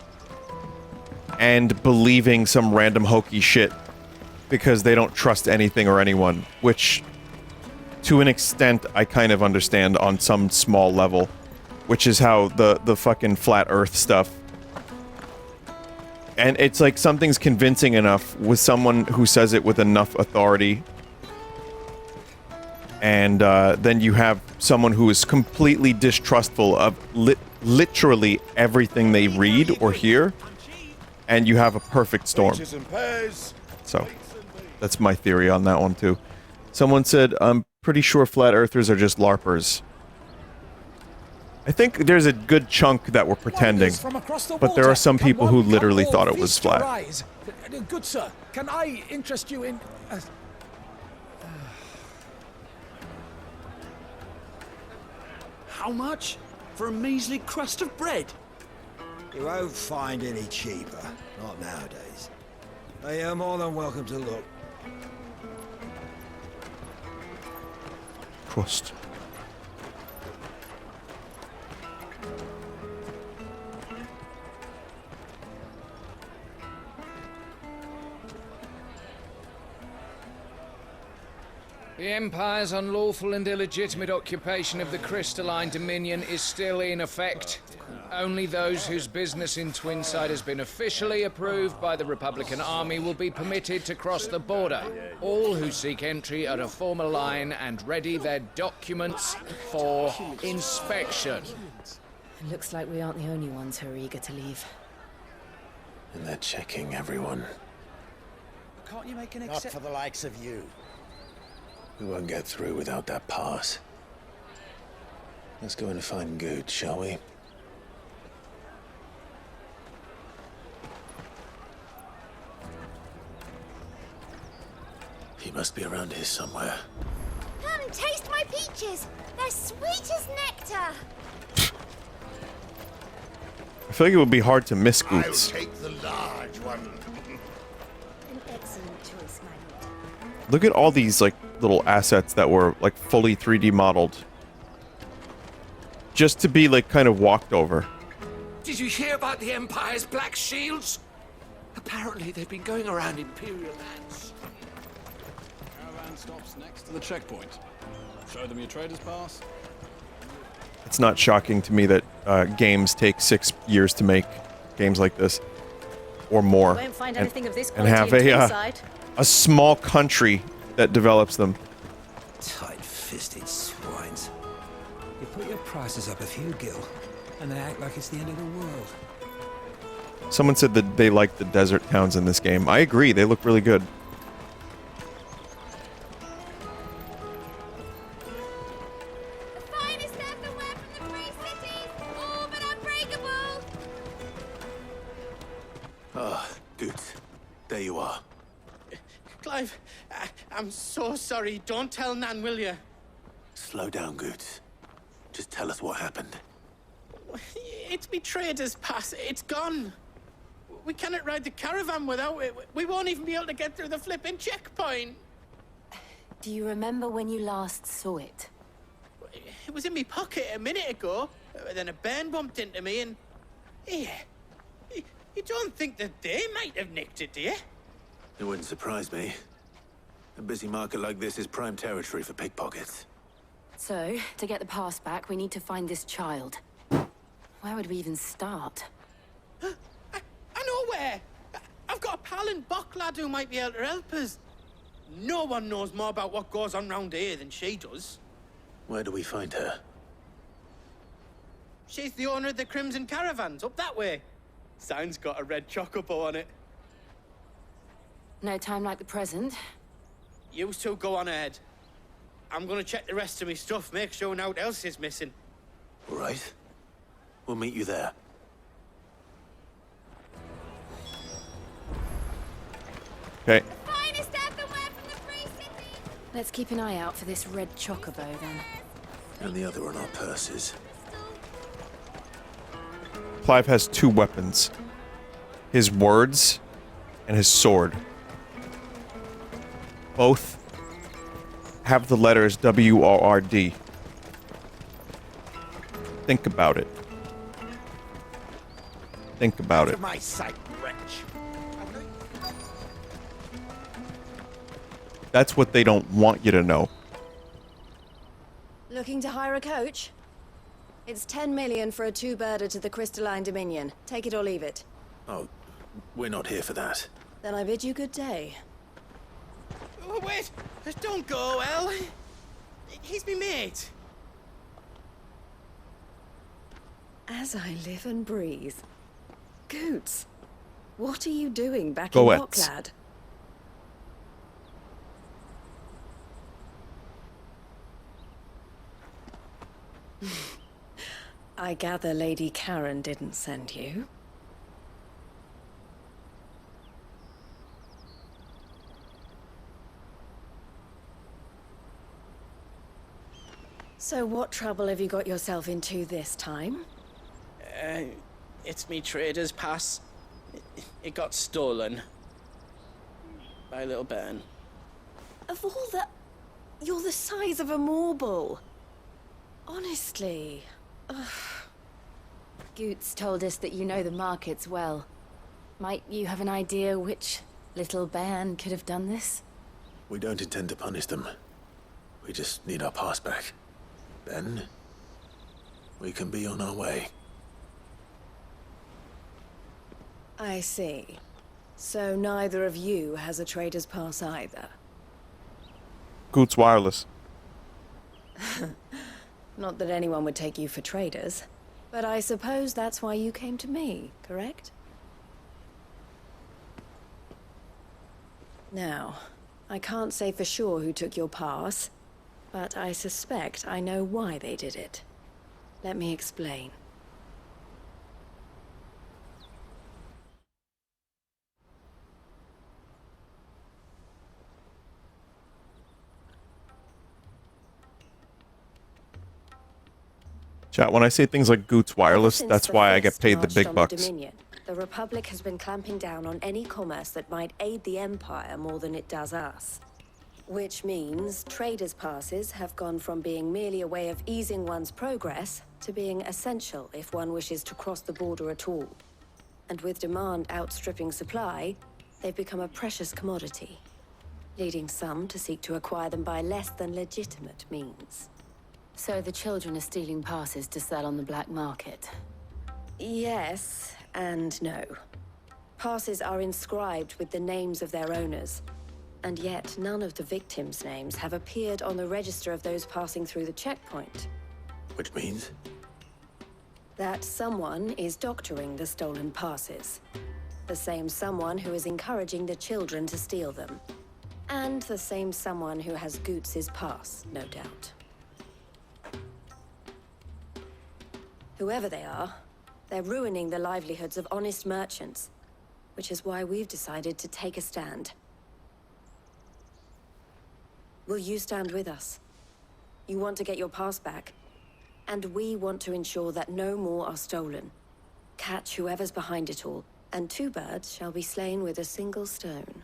and believing some random hokey shit because they don't trust anything or anyone, which to an extent I kind of understand on some small level, which is how the fucking flat earth stuff. And it's like something's convincing enough with someone who says it with enough authority, and then you have someone who is completely distrustful of literally everything they read or hear, and you have a perfect storm. So, that's my theory on that one too. Someone said, I'm pretty sure flat earthers are just LARPers. I think there's a good chunk that were pretending, but there are some people who literally thought it was flat. Good sir, can I interest you in... How much? For a measly crust of bread? You won't find any cheaper. Not nowadays. But you're more than welcome to look. Crust. The Empire's unlawful and illegitimate occupation of the crystalline dominion is still in effect. Only those whose business in Twinside has been officially approved by the Republican Army will be permitted to cross the border. All who seek entry are to form a line and ready their documents for inspection. It looks like we aren't the only ones who are eager to leave. And they're checking everyone. Can't you make an Not for the likes of you. We won't get through without that pass. Let's go in and find Good, shall we? He must be around here somewhere. Come, taste my peaches. They're sweet as nectar. I feel like it would be hard to miss Goots. I'll take the large one. An excellent choice, my lord. Look at all these, like, little assets that were, like, fully 3D modeled. Just to be, like, kind of walked over. Did you hear about the Empire's black shields? Apparently they've been going around Imperial lands. Caravan stops next to the checkpoint. Show them your trader's pass. It's not shocking to me that games take 6 years to make games like this. Or more. Won't find anything of this and have quality in Twinside. a small country that develops them. Tight-fisted swines. You put your prices up a few gil, and they act like it's the end of the world. Someone said that they like the desert towns in this game. I agree, they look really good. Ah, good. There you are. Clive, I'm so sorry. Don't tell Nan, will you? Slow down, Goots. Just tell us what happened. It's me trader's pass. It's gone. We cannot ride the caravan without it. We won't even be able to get through the flipping checkpoint. Do you remember when you last saw it? It was in my pocket a minute ago. Then a bairn bumped into me and... Yeah. You don't think that they might have nicked it, do you? It wouldn't surprise me. A busy market like this is prime territory for pickpockets. So, to get the pass back, we need to find this child. Where would we even start? I know where! I've got a pal in Boklad who might be able to help us. No one knows more about what goes on round here than she does. Where do we find her? She's the owner of the Crimson Caravans, up that way. Sign's got a red chocobo on it. No time like the present. You two go on ahead. I'm gonna check the rest of my stuff, make sure naught else is missing. All right. We'll meet you there. Okay. Let's keep an eye out for this red chocobo, then. And the other on our purses. Clive has 2 weapons. His words and his sword. Both have the letters W-O-R-D. Think about it. Think about it. My sight, wretch. That's what they don't want you to know. Looking to hire a coach? It's 10 million for a two-birder to the Crystalline Dominion. Take it or leave it. Oh, we're not here for that. Then I bid you good day. Oh, wait! Don't go, El. He's me mate. As I live and breathe. Goots, what are you doing back Go in Ets. Boklad? I gather Lady Karen didn't send you. So what trouble have you got yourself into this time? It's me trader's pass. It got stolen. By a little bairn. Of all the... You're the size of a marble. Honestly. Ugh. Goots told us that you know the markets well. Might you have an idea which little bairn could have done this? We don't intend to punish them. We just need our pass back. Then, we can be on our way. I see. So neither of you has a trader's pass either. Goots Wireless. Not that anyone would take you for traders, but I suppose that's why you came to me, correct? Now, I can't say for sure who took your pass, but I suspect I know why they did it. Let me explain. Chat, when I say things like Goots Wireless, that's why I get paid the big bucks. Dominion, the Republic has been clamping down on any commerce that might aid the Empire more than it does us. Which means traders' passes have gone from being merely a way of easing one's progress to being essential if one wishes to cross the border at all. And with demand outstripping supply, they've become a precious commodity, leading some to seek to acquire them by less than legitimate means. So the children are stealing passes to sell on the black market? Yes and no. Passes are inscribed with the names of their owners, and yet none of the victims' names have appeared on the register of those passing through the checkpoint. Which means? That someone is doctoring the stolen passes. The same someone who is encouraging the children to steal them. And the same someone who has Goots' pass, no doubt. Whoever they are, they're ruining the livelihoods of honest merchants, which is why we've decided to take a stand. Will you stand with us? You want to get your pass back, and we want to ensure that no more are stolen. Catch whoever's behind it all, and two birds shall be slain with a single stone.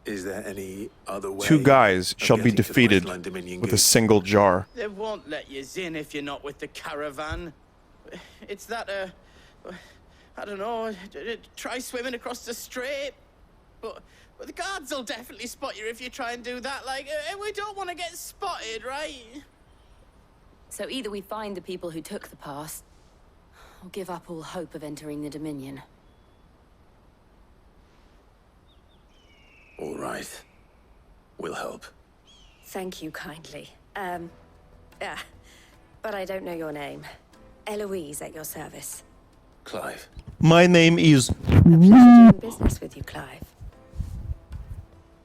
Is there any other way? 2 guys shall be getting to the defeated Crystalline Dominion with a Gate? single jar. They won't let you in if you're not with the caravan. It's that, I don't know, try swimming across the strait. But the guards will definitely spot you if you try and do that. Like, we don't want to get spotted, right? So either we find the people who took the pass, or give up all hope of entering the Dominion. All right. We'll help. Thank you kindly. But I don't know your name. Eloise at your service. Clive. My name is... Doing business with you, Clive.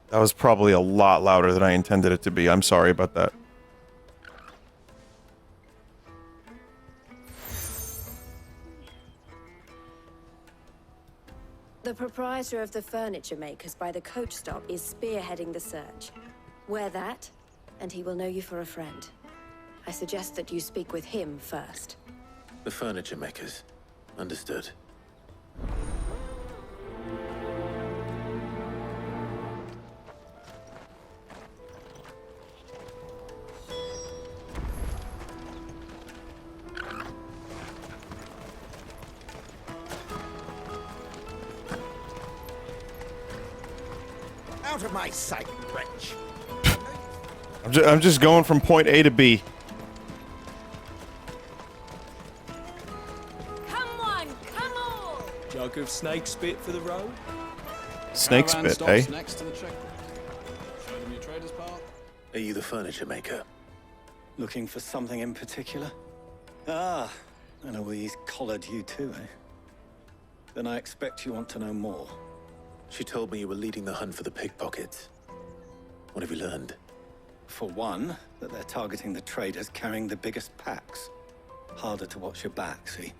That was probably a lot louder than I intended it to be. I'm sorry about that. The proprietor of the furniture makers by the coach stop is spearheading the search. Wear that, and he will know you for a friend. I suggest that you speak with him first. The furniture makers. Understood. Out of my sight, wretch. I'm just going from point A to B. Come on, come on! Jug of snake spit for the road? Snake Caravan spit, eh? stops next to the checkpoint. Show them your trader's path. Are you the furniture maker? Looking for something in particular? Ah, and Eloise collared you too, eh? Then I expect you want to know more. She told me you were leading the hunt for the pickpockets. What have you learned? For one, that they're targeting the traders carrying the biggest packs. Harder to watch your back, see?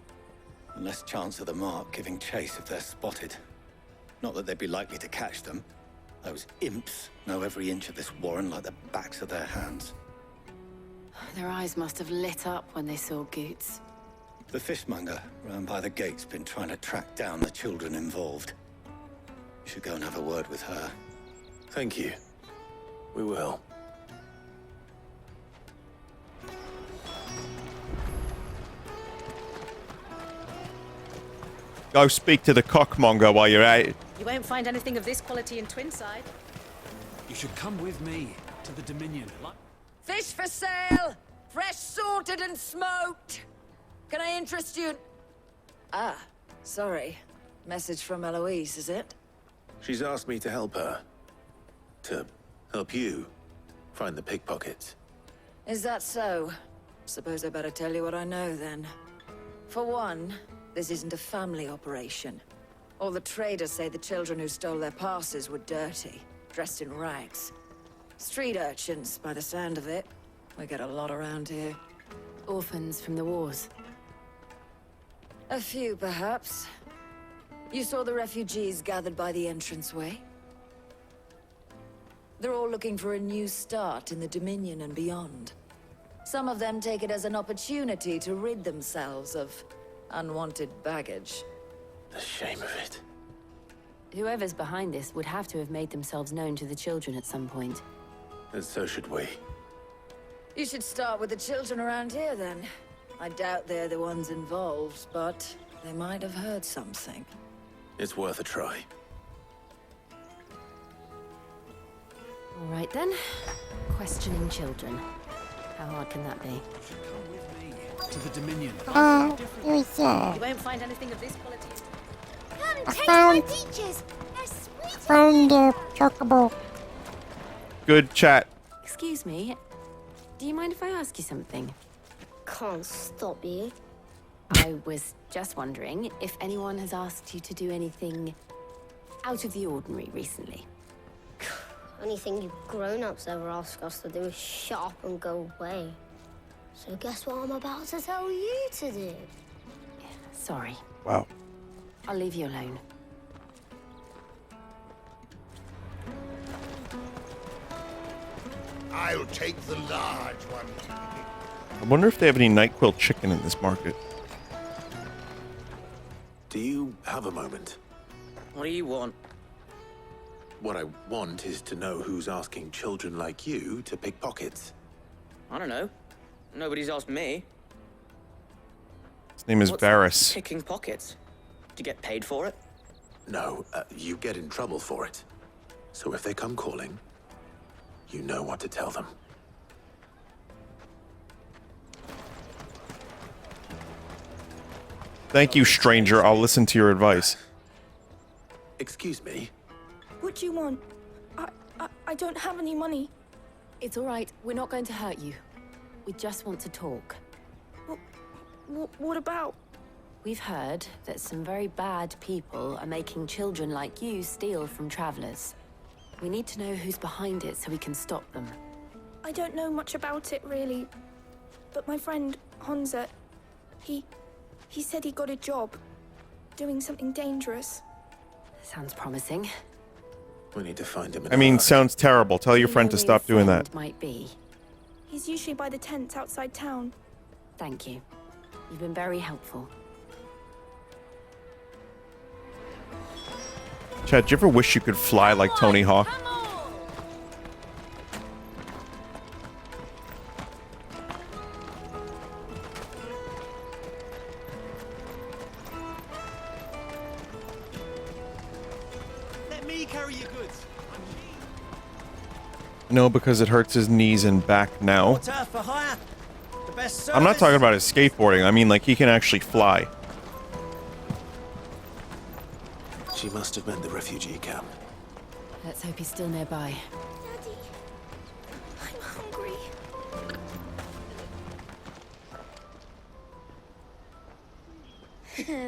And less chance of the mark giving chase if they're spotted. Not that they'd be likely to catch them. Those imps know every inch of this warren like the backs of their hands. Their eyes must have lit up when they saw Goots. The fishmonger round by the gate's been trying to track down the children involved. You should go and have a word with her. Thank you. We will. Go speak to the cockmonger while you're at it. You won't find anything of this quality in Twinside. You should come with me to the Dominion. Fish for sale! Fresh sorted and smoked! Can I interest you? Ah, sorry. Message from Eloise, is it? She's asked me to help her. To help you find the pickpockets. Is that so? Suppose I better tell you what I know then. For one, this isn't a family operation. All the traders say the children who stole their passes were dirty, dressed in rags. Street urchins, by the sound of it. We get a lot around here. Orphans from the wars. A few, perhaps. You saw the refugees gathered by the entranceway? They're all looking for a new start in the Dominion and beyond. Some of them take it as an opportunity to rid themselves of unwanted baggage. The shame of it. Whoever's behind this would have to have made themselves known to the children at some point. And so should we. You should start with the children around here, then. I doubt they're the ones involved, but they might have heard something. It's worth a try. All right then. Questioning children. How hard can that be? To the Dominion. You won't find anything of this quality. Come, I taste found- my peaches! They're sweet as Found a chocobo. Good chat. Excuse me. Do you mind if I ask you something? Can't stop you. I was just wondering if anyone has asked you to do anything out of the ordinary recently. Anything you grown-ups ever ask us to do is shut up and go away. So guess what I'm about to tell you to do? Sorry. Wow. I'll leave you alone. I'll take the large one. I wonder if they have any NyQuil chicken in this market. Do you have a moment? What do you want? What I want is to know who's asking children like you to pick pockets. I don't know. Nobody's asked me. His name is What's Varys. picking pockets? Do you get paid for it? No, you get in trouble for it. So if they come calling, you know what to tell them. Thank you, stranger. I'll listen to your advice. Excuse me? What do you want? I don't have any money. It's all right. We're not going to hurt you. We just want to talk. What about? We've heard that some very bad people are making children like you steal from travelers. We need to know who's behind it so we can stop them. I don't know much about it, really. But my friend, Honza, he said he got a job. Doing something dangerous. Sounds promising. We need to find him. I mean, sounds terrible. Tell your friend to stop doing that. Might be. He's usually by the tents outside town. Thank you. You've been very helpful. Chad, do you ever wish you could fly like Tony Hawk? Let me carry your goods. No, because it hurts his knees and back now. Water for hire. The best service. I'm not talking about his skateboarding. I mean, like, he can actually fly. She must have meant the refugee camp. Let's hope he's still nearby. Daddy, I'm hungry.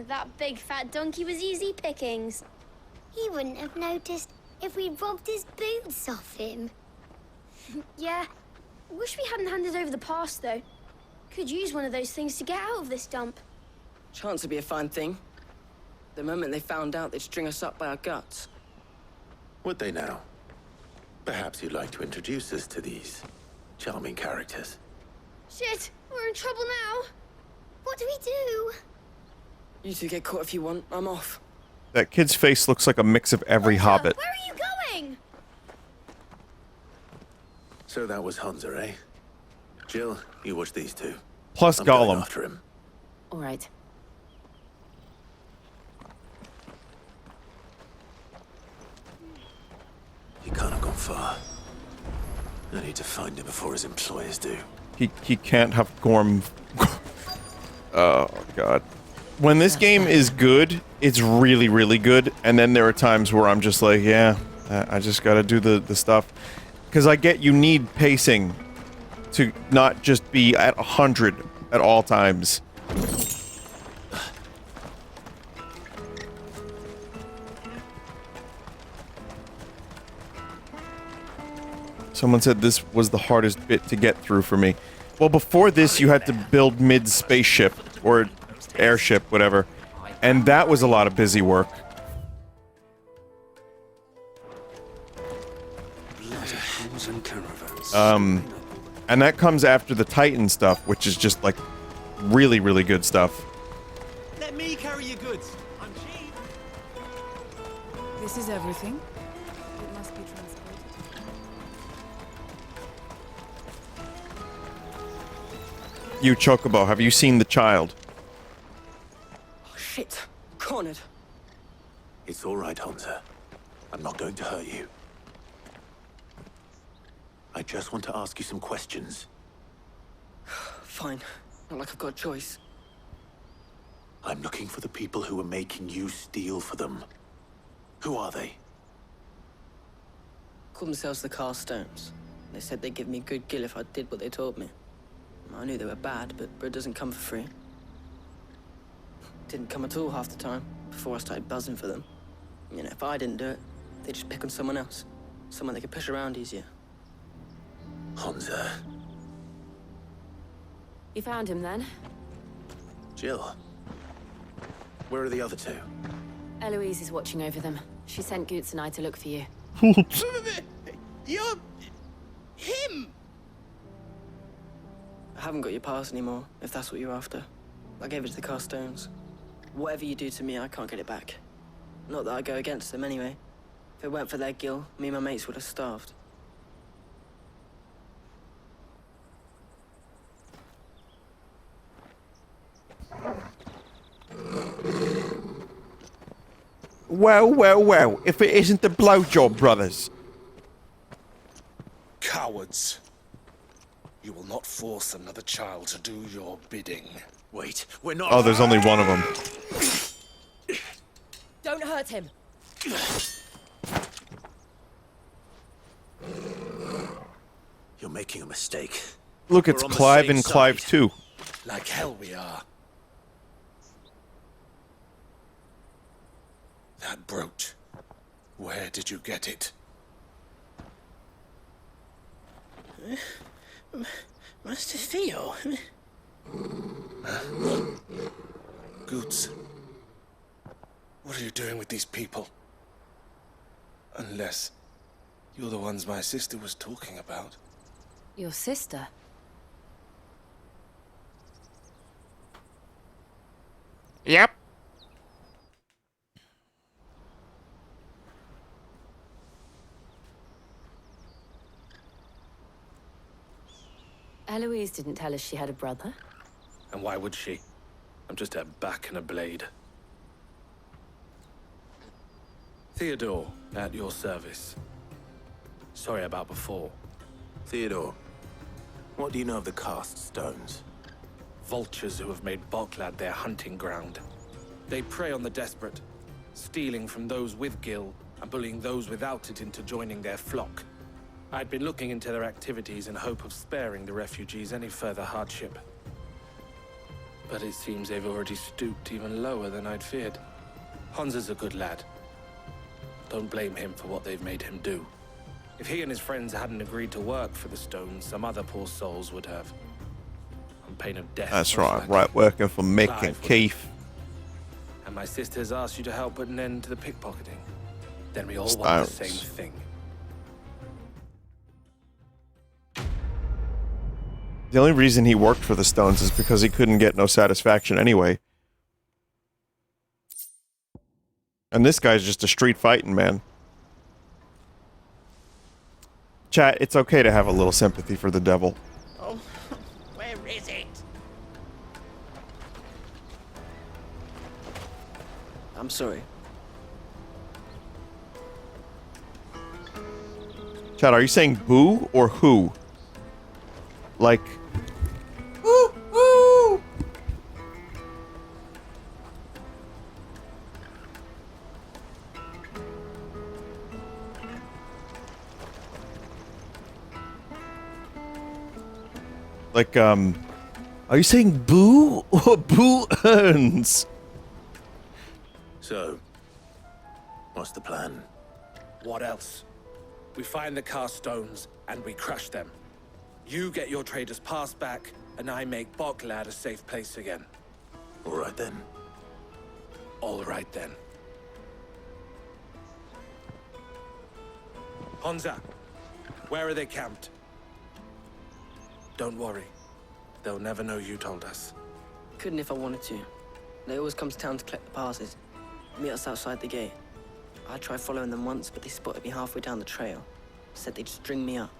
That big fat donkey was easy pickings. He wouldn't have noticed if we'd robbed his boots off him. Yeah. Wish we hadn't handed over the pass, though. Could use one of those things to get out of this dump. Chance would be a fine thing. The moment they found out, they'd string us up by our guts. Would they now? Perhaps you'd like to introduce us to these charming characters. Shit, we're in trouble now. What do we do? You two get caught if you want. I'm off. That kid's face looks like a mix of every Hobbit. Where are you going? So that was Hunter, eh? Jill, you watch these two. Plus I'm going Gollum. after him. All right. He can't have gone far. I need to find him before his employers do. He can't have Gorm. Oh, God. When this game is good, it's really, really good. And then there are times where I'm just like, yeah, I just gotta do the stuff. Because I get you need pacing to not just be at 100 at all times. Someone said this was the hardest bit to get through for me. Well, before this, you had to build mid-spaceship, or airship, whatever. And that was a lot of busy work. And that comes after the Titan stuff, which is just, like, really, really good stuff. Let me carry your goods. I'm cheap. This is everything. It must be transported. You, Chocobo, have you seen the child? Oh, shit. Cornered. It's all right, Hunter. I'm not going to hurt you. I just want to ask you some questions. Fine. Not like I've got a choice. I'm looking for the people who are making you steal for them. Who are they? Called themselves the Carstones. They said they'd give me good gill if I did what they told me. I knew they were bad, but bread doesn't come for free. Didn't come at all half the time, before I started buzzing for them. You know, if I didn't do it, they'd just pick on someone else. Someone they could push around easier. Hunter. You found him then? Jill. Where are the other two? Eloise is watching over them. She sent Goots and I to look for you. You're... him! I haven't got your pass anymore, if that's what you're after. I gave it to the Carstones. Whatever you do to me, I can't get it back. Not that I go against them anyway. If it weren't for their gill, me and my mates would have starved. Well, well, well, if it isn't the Blowjob Brothers. Cowards. You will not force another child to do your bidding. Wait, we're not... Oh, there's only one of them. Don't hurt him. You're making a mistake. Look, it's We're on the Clive same and Clive side. 2. Like hell we are. That brooch. Where did you get it? Master Theo. Goots. What are you doing with these people? Unless you're the ones my sister was talking about. Your sister? Yep. Eloise didn't tell us she had a brother. And why would she? I'm just a back and a blade. Theodore, at your service. Sorry about before. Theodore, what do you know of the cast stones? Vultures who have made Boklad their hunting ground. They prey on the desperate, stealing from those with gil and bullying those without it into joining their flock. I'd been looking into their activities in hope of sparing the refugees any further hardship. But it seems they've already stooped even lower than I'd feared. Honza's a good lad. Don't blame him for what they've made him do. If he and his friends hadn't agreed to work for the stones, some other poor souls would have. On pain of death. That's right, right, working for Mick and Keith. And my sisters asked you to help put an end to the pickpocketing. Then we all want the same thing. The only reason he worked for the stones is because he couldn't get no satisfaction anyway. And this guy's just a street fighting man. Chat, it's okay to have a little sympathy for the devil. Oh, where is it? I'm sorry. Chat, are you saying boo or who? Like... Woo! Woo! Like, are you saying boo or boo earns? So, what's the plan? What else? We find the cast stones and we crush them. You get your trader's pass back, and I make Boklad a safe place again. All right then. All right then. Honza, where are they camped? Don't worry. They'll never know you told us. Couldn't if I wanted to. They always come to town to collect the passes. Meet us outside the gate. I tried following them once, but they spotted me halfway down the trail. Said they'd string me up.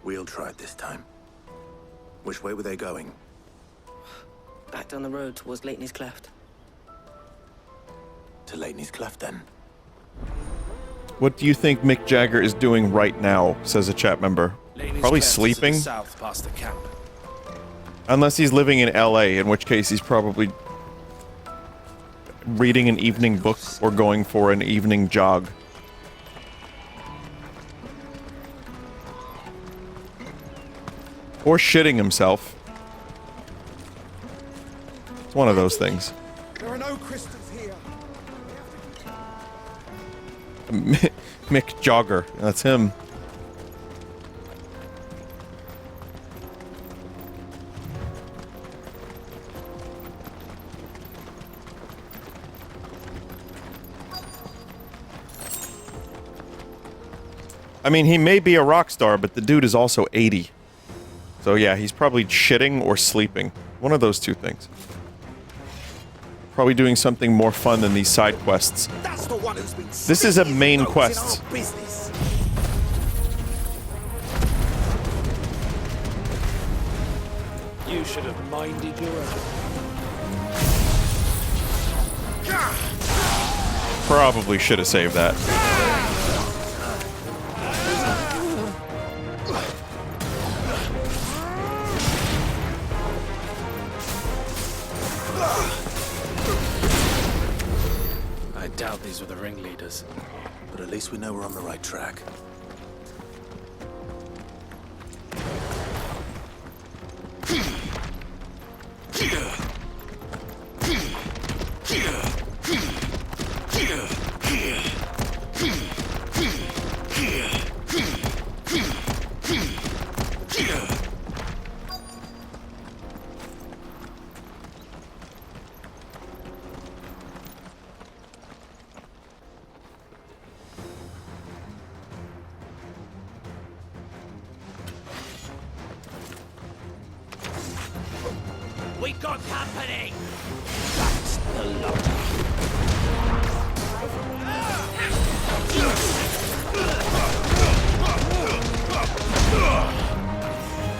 We'll try it this time. Which way were they going? Back down the road towards Lateney's Cleft. To Lateney's Cleft, then? What do you think Mick Jagger is doing right now, says a chat member. Lateney's Probably Cleft is to sleeping. the south past the camp. Unless he's living in LA, in which case he's probably reading an evening book or going for an evening jog. Or shitting himself. It's one of those things. There are no crystals here. Mick Jogger. That's him. I mean, he may be a rock star, but the dude is also 80. So yeah, he's probably shitting or sleeping. One of those two things. Probably doing something more fun than these side quests. That's the one who's been This is a main quest. in our business. You should have minded your own. Probably should have saved that. I doubt these were the ringleaders. But at least we know we're on the right track. We got company! That's the lot.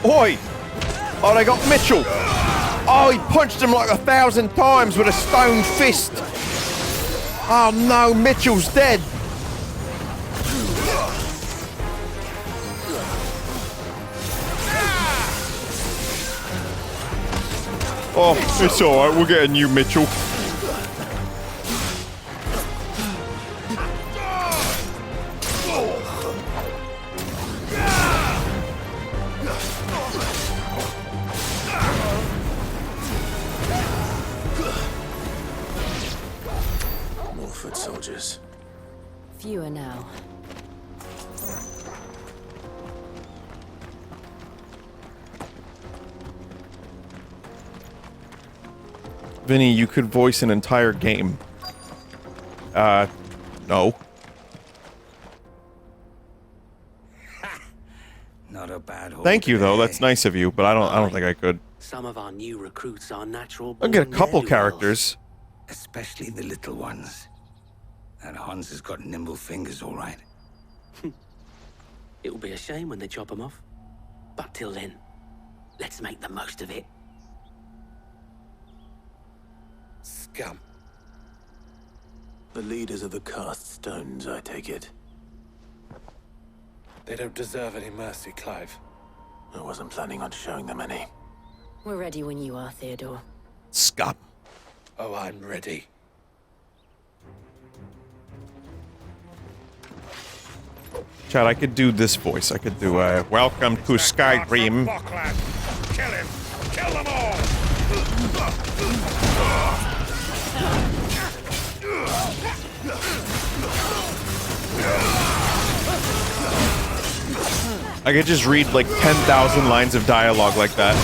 Oi! Oh, they got Mitchell! Oh, he punched him like 1,000 times with a stone fist! Oh no, Mitchell's dead! Oh, it's alright, we're getting you, Mitchell. More foot soldiers. Fewer now. Vinny, you could voice an entire game. No. Not a bad haul. Thank you, though. today. That's nice of you, but I don't think I could. Some of our new recruits are natural. I'll get a born couple ne'er-do-wells. characters. Especially the little ones. That Hans has got nimble fingers, all right. It'll be a shame when they chop him off. But till then, let's make the most of it. Scum. The leaders of the cast stones, I take it. They don't deserve any mercy, Clive. I wasn't planning on showing them any. We're ready when you are, Theodore. Scum. Oh, I'm ready. Chad, I could do this voice. I could do, welcome to Skyrim. Boklad! Kill him! Kill them all! I could just read like 10,000 lines of dialogue like that.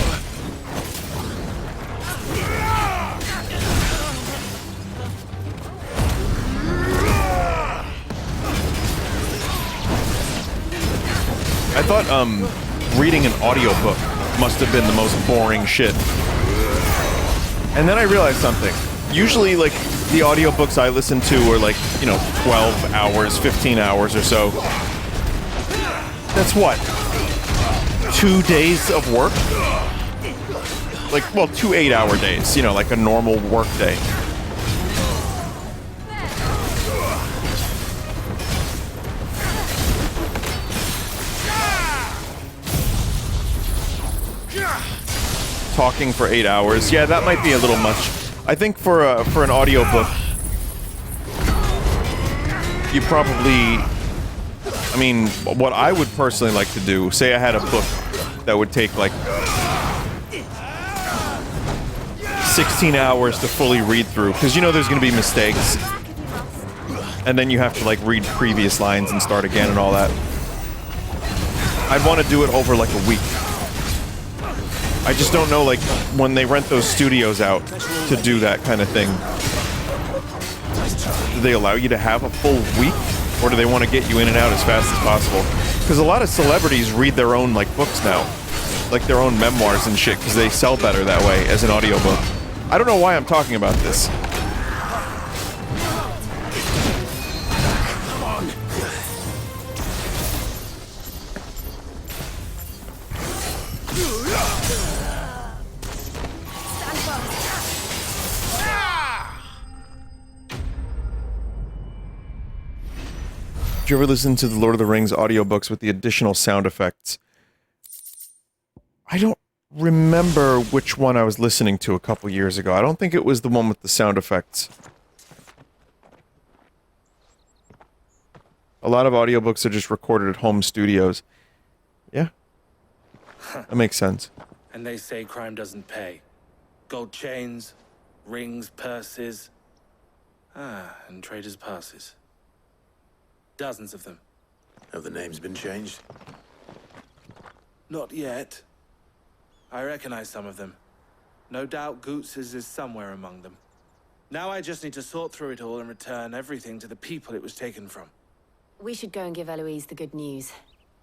I thought, reading an audiobook must have been the most boring shit. And then I realized something. Usually, like, the audiobooks I listen to are like, 12 hours, 15 hours or so. That's what? 2 days of work? Like, well, 2 8-hour days, like a normal work day. Talking for 8 hours. Yeah, that might be a little much. I think for an audiobook, you probably... I mean, what I would personally like to do, say I had a book that would take like 16 hours to fully read through, because there's going to be mistakes. And then you have to like read previous lines and start again and all that. I'd want to do it over like a week. I just don't know, like, when they rent those studios out to do that kind of thing. Do they allow you to have a full week? Or do they want to get you in and out as fast as possible? Because a lot of celebrities read their own, like, books now. Like, their own memoirs and shit, because they sell better that way as an audiobook. I don't know why I'm talking about this. Did you ever listen to the Lord of the Rings audiobooks with the additional sound effects? I don't remember which one I was listening to a couple years ago. I don't think it was the one with the sound effects. A lot of audiobooks are just recorded at home studios. Yeah. That makes sense. And they say crime doesn't pay. Gold chains, rings, purses. And traders' passes. Dozens of them. Have the names been changed? Not yet. I recognize some of them. No doubt Goots's is somewhere among them. Now I just need to sort through it all and return everything to the people it was taken from. We should go and give Eloise the good news.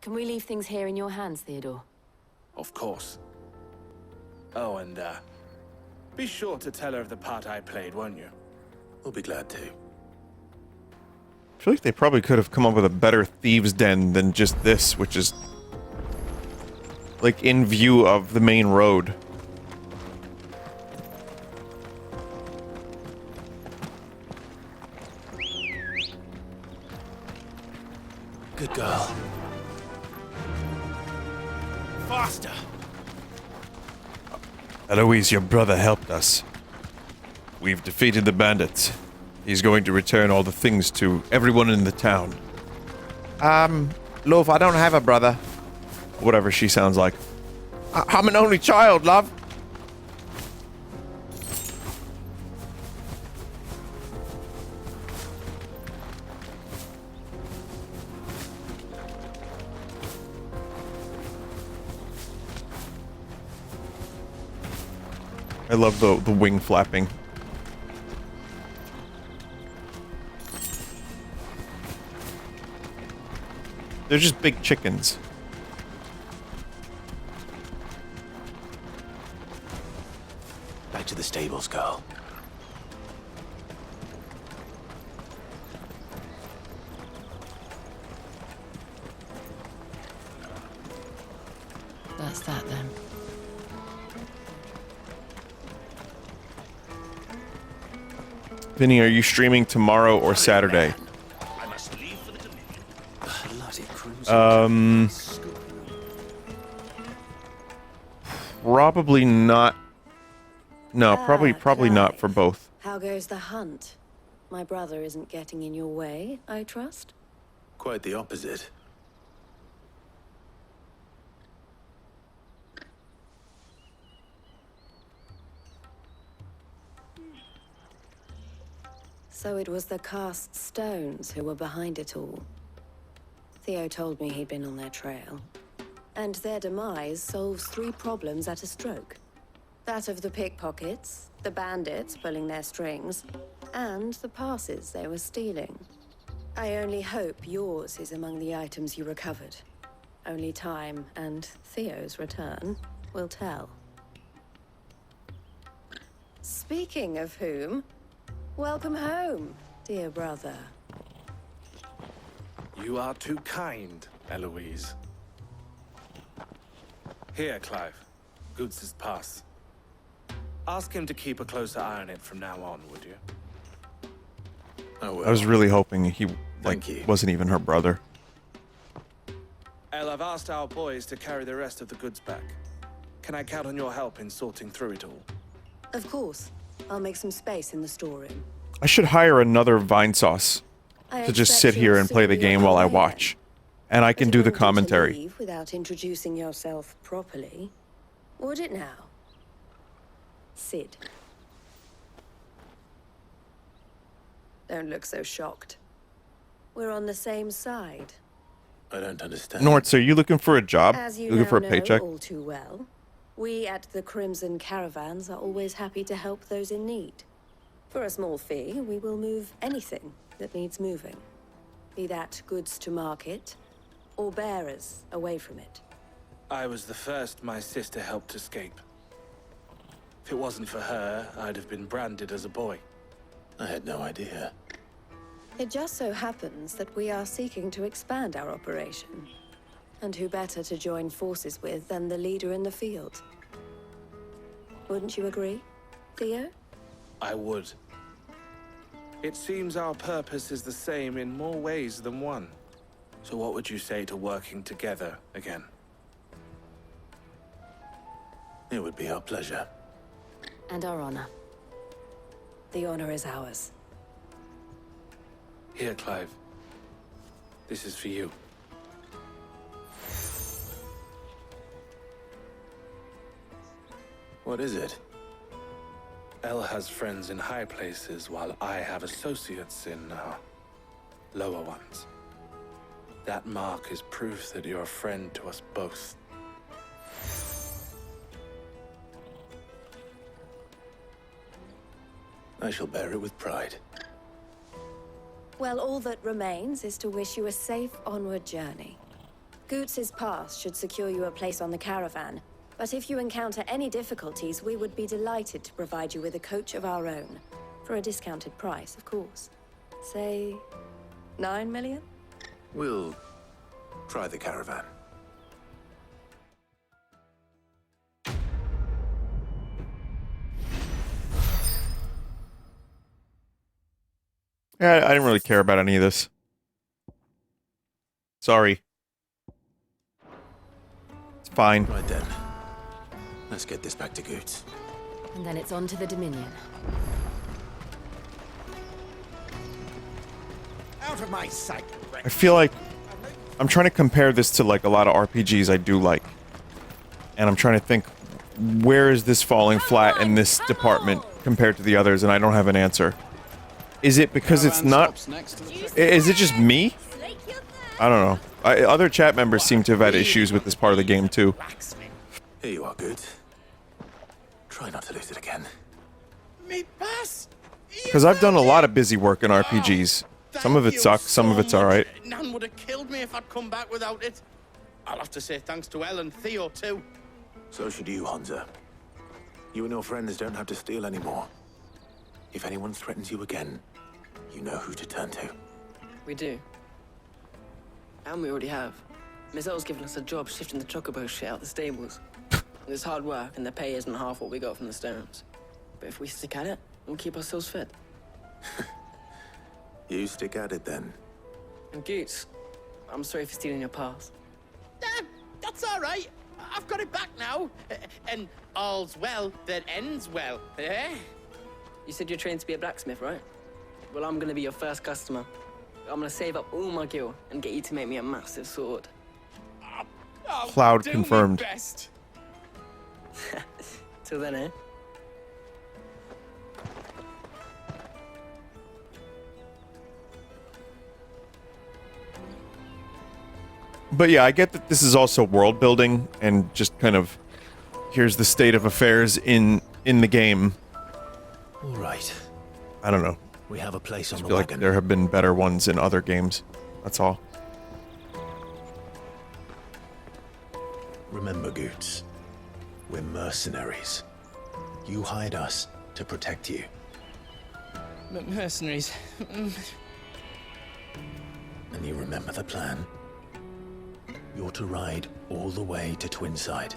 Can we leave things here in your hands, Theodore? Of course. Oh, and, be sure to tell her of the part I played, won't you? We'll be glad to. I feel like they probably could have come up with a better thieves' den than just this, which is like in view of the main road. Good girl. Faster! Eloise, your brother helped us. We've defeated the bandits. He's going to return all the things to everyone in the town. Love, I don't have a brother. Whatever she sounds like. I'm an only child, love. I love the wing flapping. They're just big chickens. Back to the stables, girl. That's that then. Vinny, are you streaming tomorrow or Saturday? Probably not. No, probably not for both. How goes the hunt? My brother isn't getting in your way, I trust? Quite the opposite. So it was the cast stones who were behind it all. Theo told me he'd been on their trail. And their demise solves 3 problems at a stroke. That of the pickpockets, the bandits pulling their strings, and the passes they were stealing. I only hope yours is among the items you recovered. Only time and Theo's return will tell. Speaking of whom, welcome home, dear brother. You are too kind, Eloise. Here, Clive. Goods' pass. Ask him to keep a closer eye on it from now on, would you? I was really hoping he wasn't even her brother. El, I've asked our boys to carry the rest of the goods back. Can I count on your help in sorting through it all? Of course. I'll make some space in the storeroom. I should hire another Vinesauce to just sit here and play the game while I watch. And I can do the commentary. Leave without introducing yourself properly. Would it now? Sid. Don't look so shocked. We're on the same side. I don't understand. Nortz, are you looking for a job? As you looking now for a know paycheck? all too well, we at the Crimson Caravans are always happy to help those in need. For a small fee, we will move anything that needs moving. Be that goods to market, or bearers away from it. I was the first my sister helped escape. If it wasn't for her, I'd have been branded as a boy. I had no idea. It just so happens that we are seeking to expand our operation. And who better to join forces with than the leader in the field? Wouldn't you agree, Theo? I would. It seems our purpose is the same in more ways than one. So what would you say to working together again? It would be our pleasure. And our honor. The honor is ours. Here, Clive. This is for you. What is it? El has friends in high places, while I have associates in, lower ones. That mark is proof that you're a friend to us both. I shall bear it with pride. Well, all that remains is to wish you a safe onward journey. Goots' pass should secure you a place on the caravan, but if you encounter any difficulties, we would be delighted to provide you with a coach of our own. For a discounted price, of course. Say, 9 million? We'll try the caravan. Yeah, I didn't really care about any of this. Sorry. It's fine. Right then. Let's get this back to Goots. And then it's on to the Dominion. Out of my sight. I feel like I'm trying to compare this to like a lot of RPGs I do like. And I'm trying to think, where is this falling flat in this department compared to the others, and I don't have an answer. Is it because it's not... Is it just me? I don't know. Other chat members seem to have had issues with this part of the game too. Here you are, Goots. Try not to lose it again. Because I've done a lot of busy work in RPGs. Some of it sucks, some of it's alright. Nan would have killed me if I'd come back without it. I'll have to say thanks to Elle and Theo too. So should you, Hansa. You and your friends don't have to steal anymore. If anyone threatens you again, you know who to turn to. We do. And we already have. Miss L's given us a job shifting the chocobo shit out the stables. It's hard work, and the pay isn't half what we got from the stones. But if we stick at it, we'll keep ourselves fit. You stick at it then. And Goots, I'm sorry for stealing your pass. That's all right. I've got it back now. And all's well that ends well, eh? You said you're trained to be a blacksmith, right? Well, I'm gonna be your first customer. I'm gonna save up all my gil and get you to make me a massive sword. Cloud confirmed. Best. Till then, eh? But yeah, I get that this is also world building and just kind of here's the state of affairs in the game. All right. I don't know. We have a place on I the feel like wagon. there have been better ones in other games. That's all. Remember, Goots, we're mercenaries. You hired us to protect you. Mercenaries. And you remember the plan? You're to ride all the way to Twinside.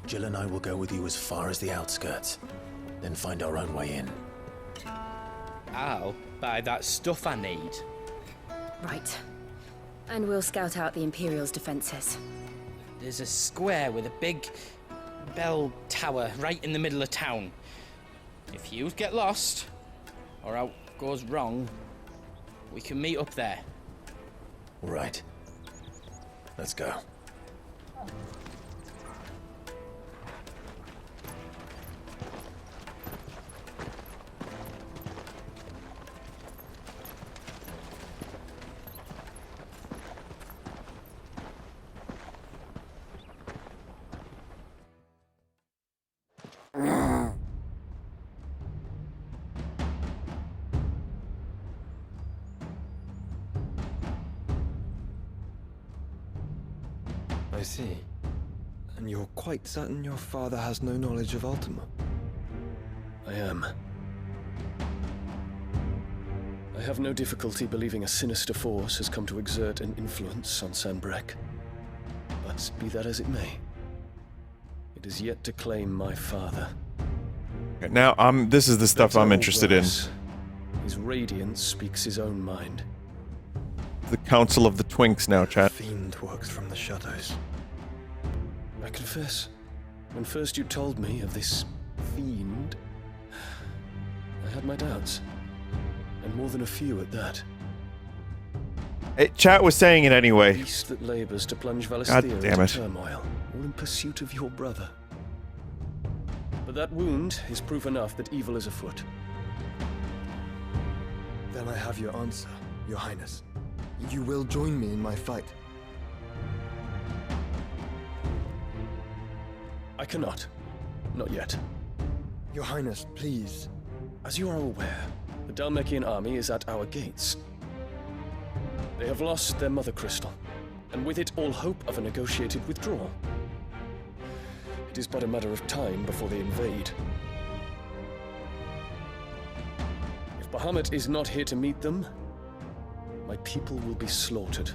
Jill and I will go with you as far as the outskirts, then find our own way in. I'll buy that stuff I need. Right. And we'll scout out the Imperial's defenses. There's a square with a big bell tower right in the middle of town. If you get lost, or out goes wrong, we can meet up there. All right. Let's go. I see. And you're quite certain your father has no knowledge of Ultima? I am. I have no difficulty believing a sinister force has come to exert an influence on Sanbreque. But be that as it may, it is yet to claim my father. Okay, now, this is the stuff I'm interested in. His radiance speaks his own mind. The Council of the Twinks now, chat. Fiend works from the shadows. I confess, when first you told me of this fiend, I had my doubts. And more than a few at that. Chat was saying it anyway. Beast that labors to plunge God Valestia damn into it. turmoil, all in pursuit of your brother. But that wound is proof enough that evil is afoot. Then I have your answer, Your Highness. You will join me in my fight. I cannot. Not yet. Your Highness, please. As you are aware, the Dhalmekian army is at our gates. They have lost their Mothercrytal, and with it all hope of a negotiated withdrawal. It is but a matter of time before they invade. If Bahamut is not here to meet them, my people will be slaughtered.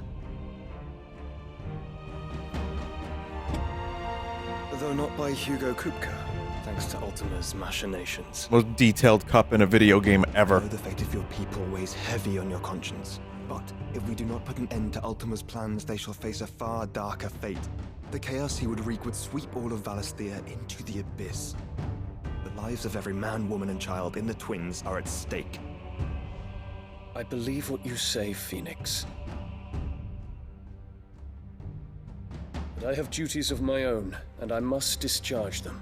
Though not by Hugo Kupka, thanks to Ultima's machinations. Most detailed cup in a video game ever. The fate of your people weighs heavy on your conscience. But if we do not put an end to Ultima's plans, they shall face a far darker fate. The chaos he would wreak would sweep all of Valisthea into the abyss. The lives of every man, woman, and child in the Twins are at stake. I believe what you say, Phoenix. But I have duties of my own, and I must discharge them.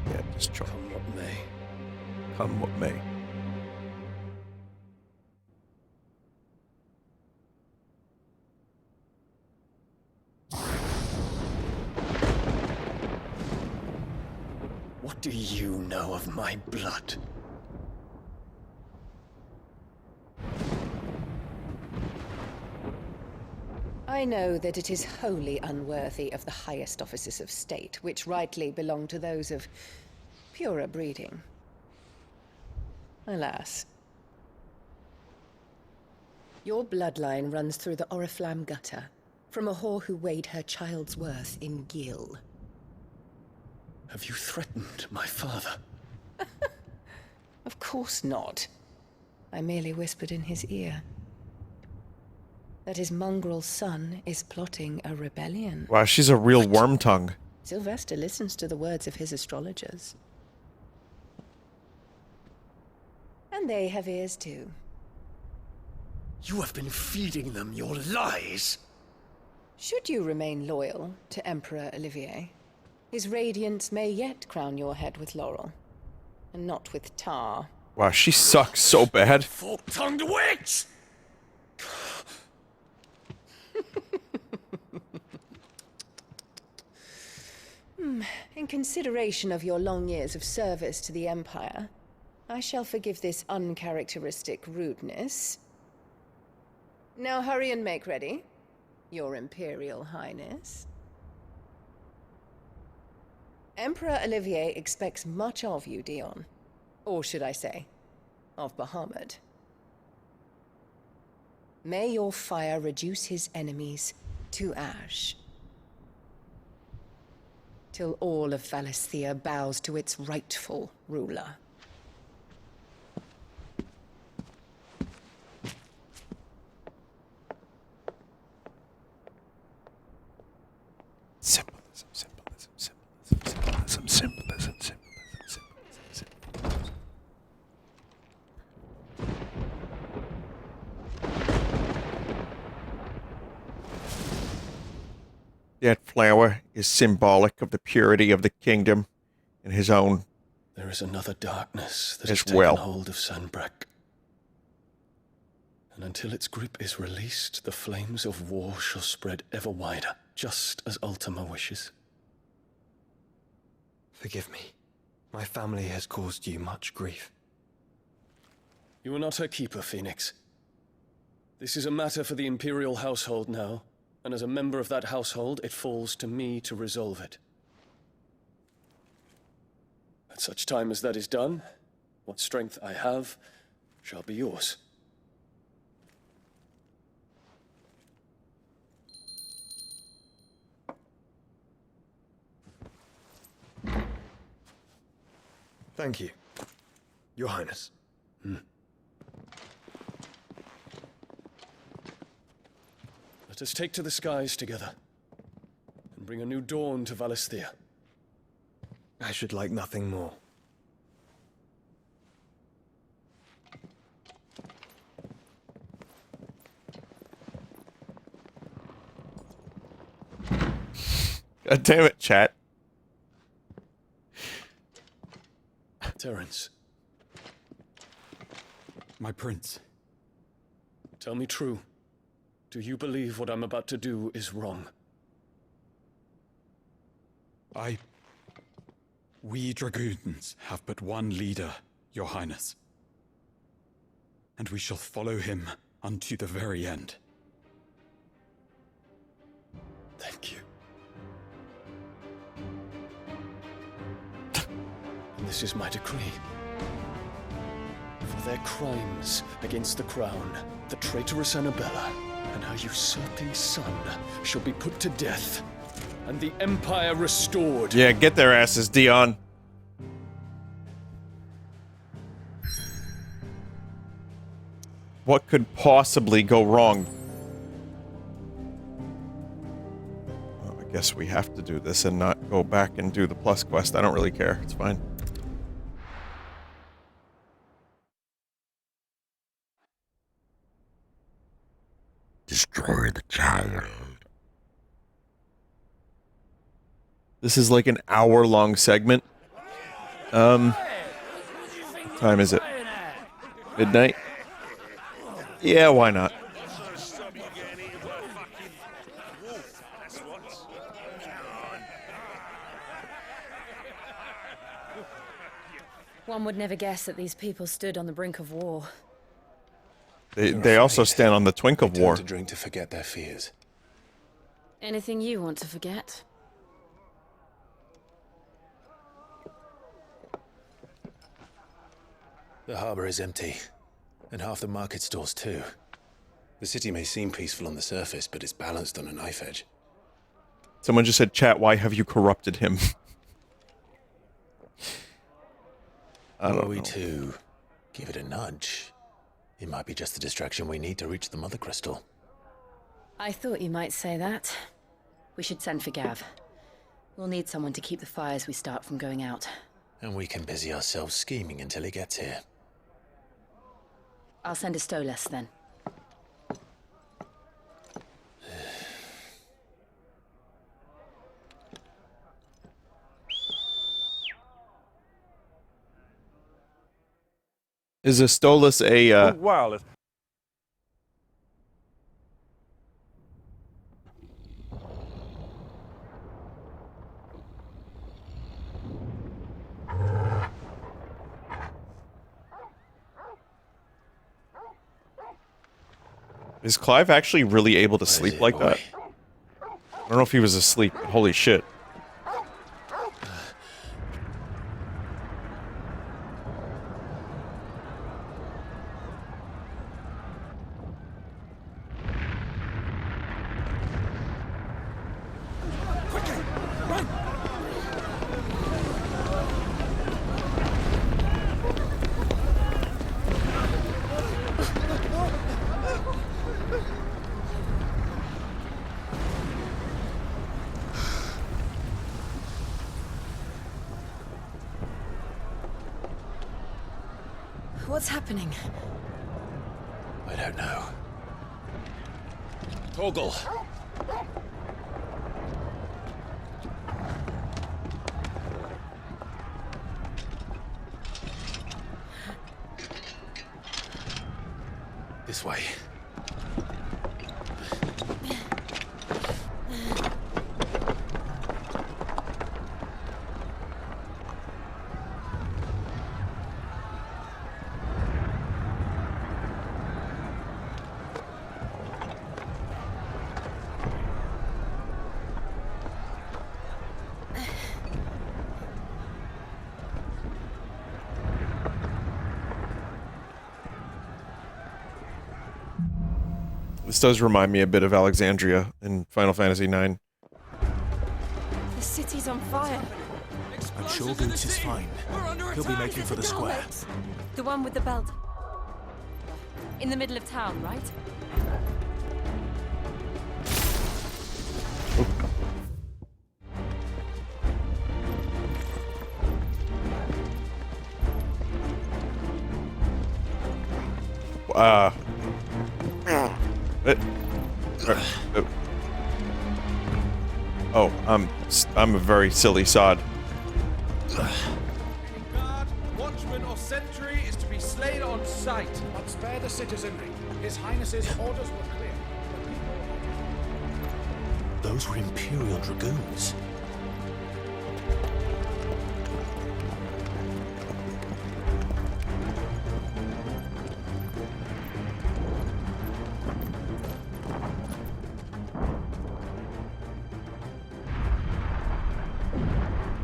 Yeah, discharge. Come what may. Come what may. What do you know of my blood? I know that it is wholly unworthy of the highest offices of state, which rightly belong to those of purer breeding. Alas. Your bloodline runs through the Oriflamme gutter, from a whore who weighed her child's worth in gil. Have you threatened my father? Of course not. I merely whispered in his ear that his mongrel son is plotting a rebellion. Wow, she's a real worm tongue. Sylvestre listens to the words of his astrologers. And they have ears too. You have been feeding them your lies! Should you remain loyal to Emperor Olivier, his radiance may yet crown your head with laurel, and not with tar. Wow, she sucks so bad. Fork-tongued witch! In consideration of your long years of service to the Empire, I shall forgive this uncharacteristic rudeness. Now hurry and make ready, Your Imperial Highness. Emperor Olivier expects much of you, Dion. Or should I say, of Bahamut. May your fire reduce his enemies to ash, till all of Valisthea bows to its rightful ruler. Symbolism, symbolism, symbolism, symbolism, symbolism, symbolism, symbolism. That flower is symbolic of the purity of the kingdom and his own. There is another darkness that as has taken well. hold of Sanbreque. And until its grip is released, the flames of war shall spread ever wider, just as Ultima wishes. Forgive me. My family has caused you much grief. You are not her keeper, Phoenix. This is a matter for the Imperial household now, and as a member of that household, it falls to me to resolve it. At such time as that is done, what strength I have shall be yours. Thank you, Your Highness. Let us take to the skies together, and bring a new dawn to Valisthea. I should like nothing more. God damn it, chat. Terence. My prince. Tell me true. Do you believe what I'm about to do is wrong? We dragoons have but one leader, Your Highness. And we shall follow him unto the very end. Thank you. And this is my decree. For their crimes against the crown, the traitorous Anabella and her usurping son shall be put to death, and the Empire restored. Yeah, get their asses, Dion. What could possibly go wrong? Well, I guess we have to do this and not go back and do the plus quest. I don't really care. It's fine. Destroy the child. This is like an hour-long segment. What time is it? Midnight? Yeah, why not? One would never guess that these people stood on the brink of war. They also stand on the twink of war. To drink to forget their fears. Anything you want to forget? The harbor is empty, and half the market stalls too. The city may seem peaceful on the surface, but it's balanced on a knife edge. Someone just said, chat, why have you corrupted him? I don't know. We too give it a nudge. It might be just the distraction we need to reach the Mothercrytal. I thought you might say that. We should send for Gav. We'll need someone to keep the fires we start from going out. And we can busy ourselves scheming until he gets here. I'll send a Stolas then. Is a Stolas a, Wow. Is Clive actually really able to sleep like that? I don't know if he was asleep, but holy shit. What's happening? I don't know. Torgal! This way. This does remind me a bit of Alexandria in Final Fantasy IX. The city's on fire. I'm sure Boots is fine. He'll be making for the square. The one with the belt. In the middle of town, right? Oh, I'm a very silly sod. Guard, watchman, or sentry is to be slain on sight. But spare the citizenry. His Highness's orders were clear. Those were Imperial Dragoons.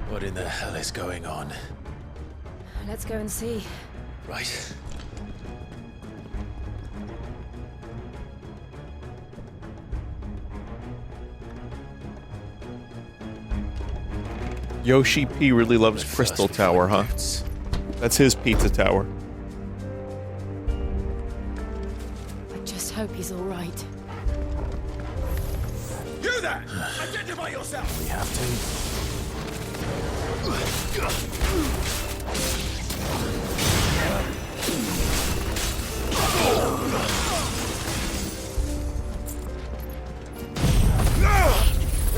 What in the hell is going on? Let's go and see. Right. Yoshi P really loves Crystal Tower, huh? That's his pizza tower. hope he's all right. You there! Identify yourself! We have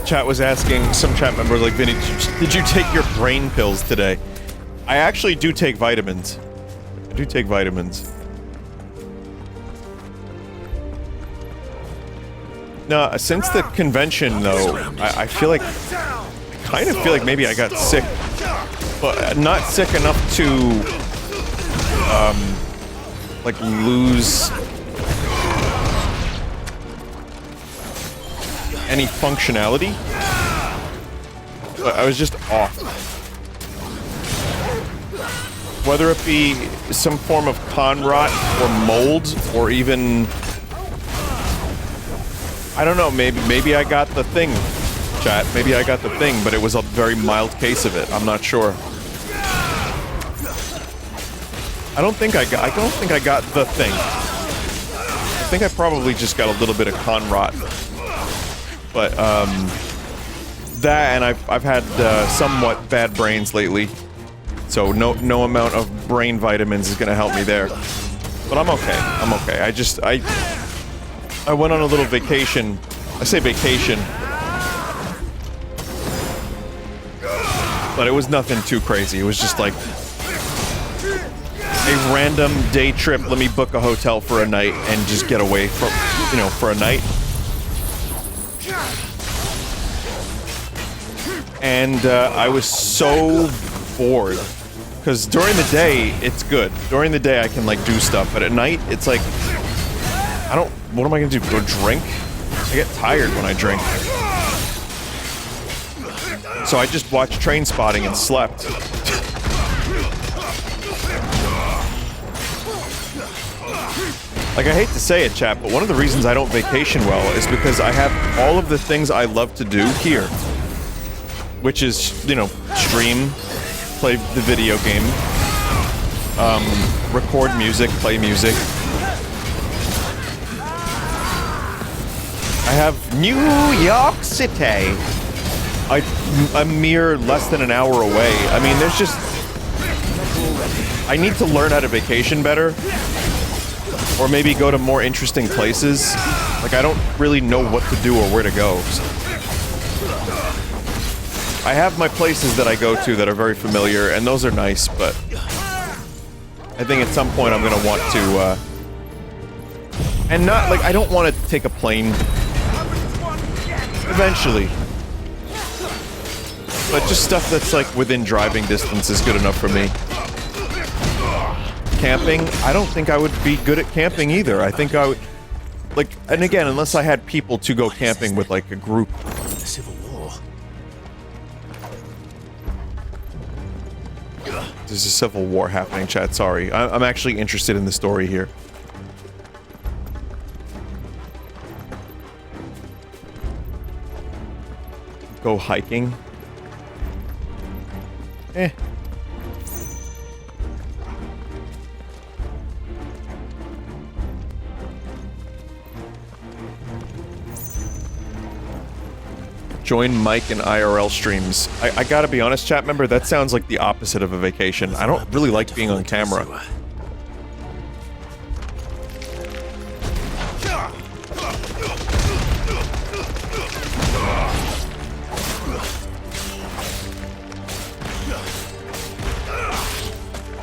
Chat was asking, some chat members like, Vinny, did you take your brain pills today? I actually do take vitamins. I do take vitamins. No, since the convention, though, I feel like... I kind of feel like maybe I got sick. But not sick enough to... like, lose... any functionality. But I was just off. Whether it be some form of con rot or mold or even... I don't know, maybe I got the thing, chat. Maybe I got the thing, but it was a very mild case of it. I'm not sure. I don't think I got the thing. I think I probably just got a little bit of con rot. But that, and I've had somewhat bad brains lately, so no amount of brain vitamins is gonna help me there. But I'm okay. I'm okay. I went on a little vacation. I say vacation, but it was nothing too crazy. It was just like a random day trip. Let me book a hotel for a night and just get away from, you know, for a night. And I was so bored. Because during the day, it's good. During the day, I can, like, do stuff. But at night, it's like... what am I gonna do? Go drink? I get tired when I drink. So I just watched Train Spotting and slept. Like, I hate to say it, chat, but one of the reasons I don't vacation well is because I have all of the things I love to do here. Which is, you know, stream, play the video game, record music, play music. I have New York City. A mere less than an hour away. I mean, there's just... I need to learn how to vacation better. Or maybe go to more interesting places. Like, I don't really know what to do or where to go. So. I have my places that I go to that are very familiar, and those are nice, but... I think at some point I'm gonna want to, and not, like, I don't want to take a plane. Eventually. But just stuff that's, like, within driving distance is good enough for me. Camping, I don't think I would be good at camping either. I think I would... Like, and again, unless I had people to go camping with, like, a group. The Civil War. There's a civil war happening, chat. Sorry. I'm actually interested in the story here. Go hiking. Eh. Join Mike in IRL streams. I gotta be honest, chat member, that sounds like the opposite of a vacation. I don't really like being on camera.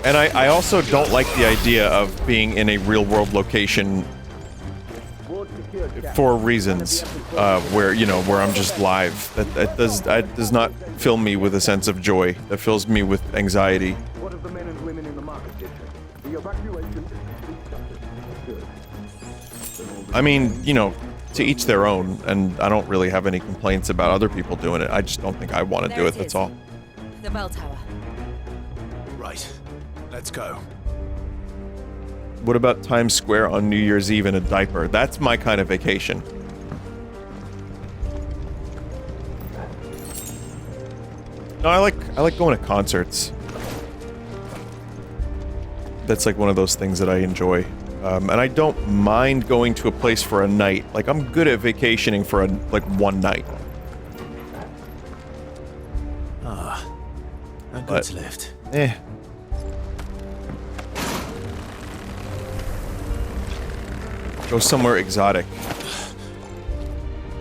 And I also don't like the idea of being in a real-world location for reasons, where, you know, where I'm just live. That does not fill me with a sense of joy. That fills me with anxiety. What of the men and women in the market district? The evacuation is... I mean, you know, to each their own, and I don't really have any complaints about other people doing it. I just don't think I want to do it, that's all. The bell tower. Right. Let's go. What about Times Square on New Year's Eve in a diaper? That's my kind of vacation. No, I like going to concerts. That's like one of those things that I enjoy. And I don't mind going to a place for a night. Like, I'm good at vacationing for, like, one night. Ah, a goods lift. Eh. Go somewhere exotic.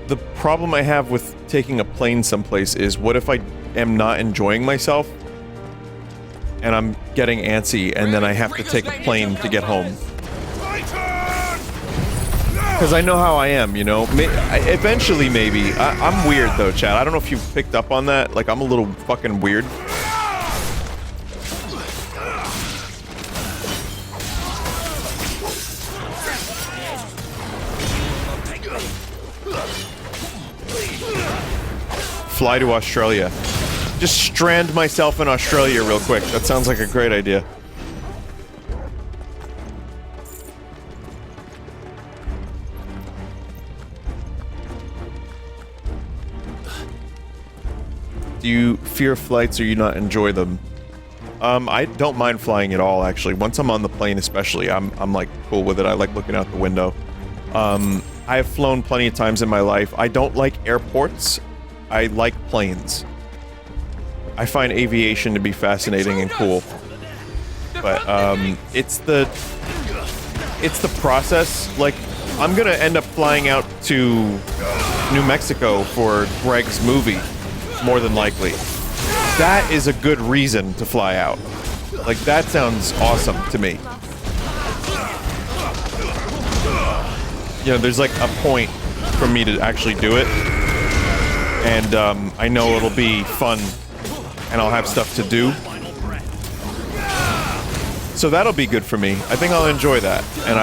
The problem I have with taking a plane someplace is, what if I am not enjoying myself? And I'm getting antsy, and then I have to take a plane to get home. Because I know how I am, you know? Eventually, maybe. I'm weird, though, Chad. I don't know if you've picked up on that. Like, I'm a little fucking weird. Fly to Australia. Just strand myself in Australia real quick. That sounds like a great idea. Do you fear flights or you not enjoy them? I don't mind flying at all, actually. Once I'm on the plane especially, I'm like cool with it. I like looking out the window. I have flown plenty of times in my life. I don't like airports. I like planes. I find aviation to be fascinating and cool. But it's the process. Like, I'm gonna end up flying out to New Mexico for Greg's movie, more than likely. That is a good reason to fly out. Like, that sounds awesome to me. You know, there's like a point for me to actually do it. And I know it'll be fun, and I'll have stuff to do. So that'll be good for me. I think I'll enjoy that, and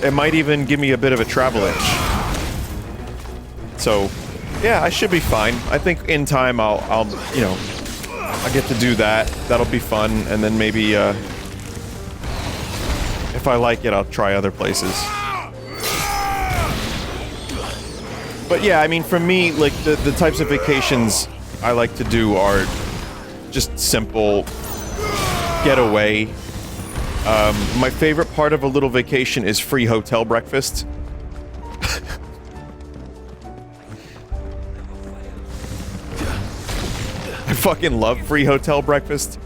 it might even give me a bit of a travel itch. So, yeah, I should be fine. I think in time I'll you know, I get to do that. That'll be fun, and then maybe if I like it, I'll try other places. But yeah, I mean, for me, like, the types of vacations I like to do are just simple, get away. My favorite part of a little vacation is free hotel breakfast. I fucking love free hotel breakfast.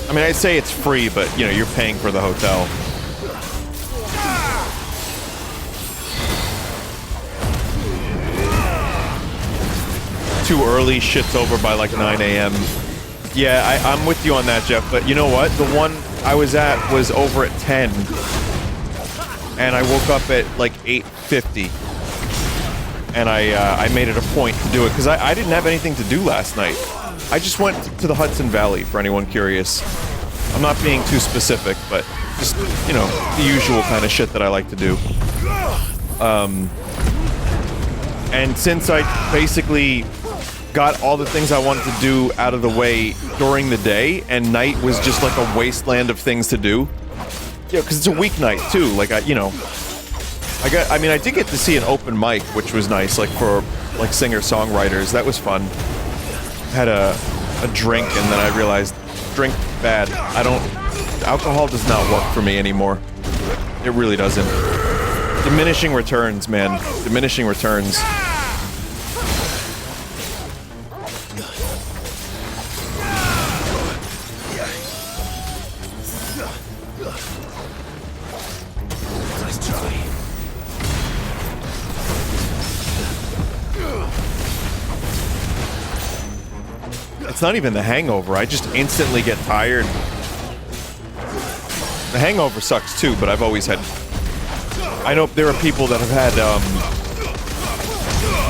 I mean, I'd say it's free, but, you know, you're paying for the hotel. Too early, shit's over by like 9 a.m. Yeah, I'm with you on that, Jeff, but you know what? The one I was at was over at 10. And I woke up at like 8:50. And I made it a point to do it, because I didn't have anything to do last night. I just went to the Hudson Valley, for anyone curious. I'm not being too specific, but just, you know, the usual kind of shit that I like to do. And since I basically got all the things I wanted to do out of the way during the day, and night was just like a wasteland of things to do. Yeah, because it's a weeknight too. Like, I mean, I did get to see an open mic, which was nice, like for like singer-songwriters. That was fun. Had a drink, and then I realized, drink bad. Alcohol does not work for me anymore. It really doesn't. Diminishing returns, man. Diminishing returns. It's not even the hangover. I just instantly get tired. The hangover sucks too, but I've always had... I know there are people that have had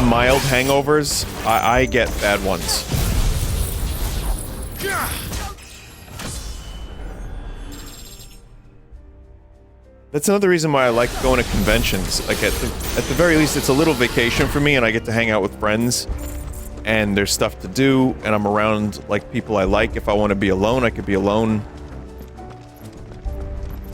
mild hangovers. I get bad ones. That's another reason why I like going to conventions. Like, at the very least, it's a little vacation for me, and I get to hang out with friends. And there's stuff to do, and I'm around, like, people I like. If I want to be alone, I could be alone.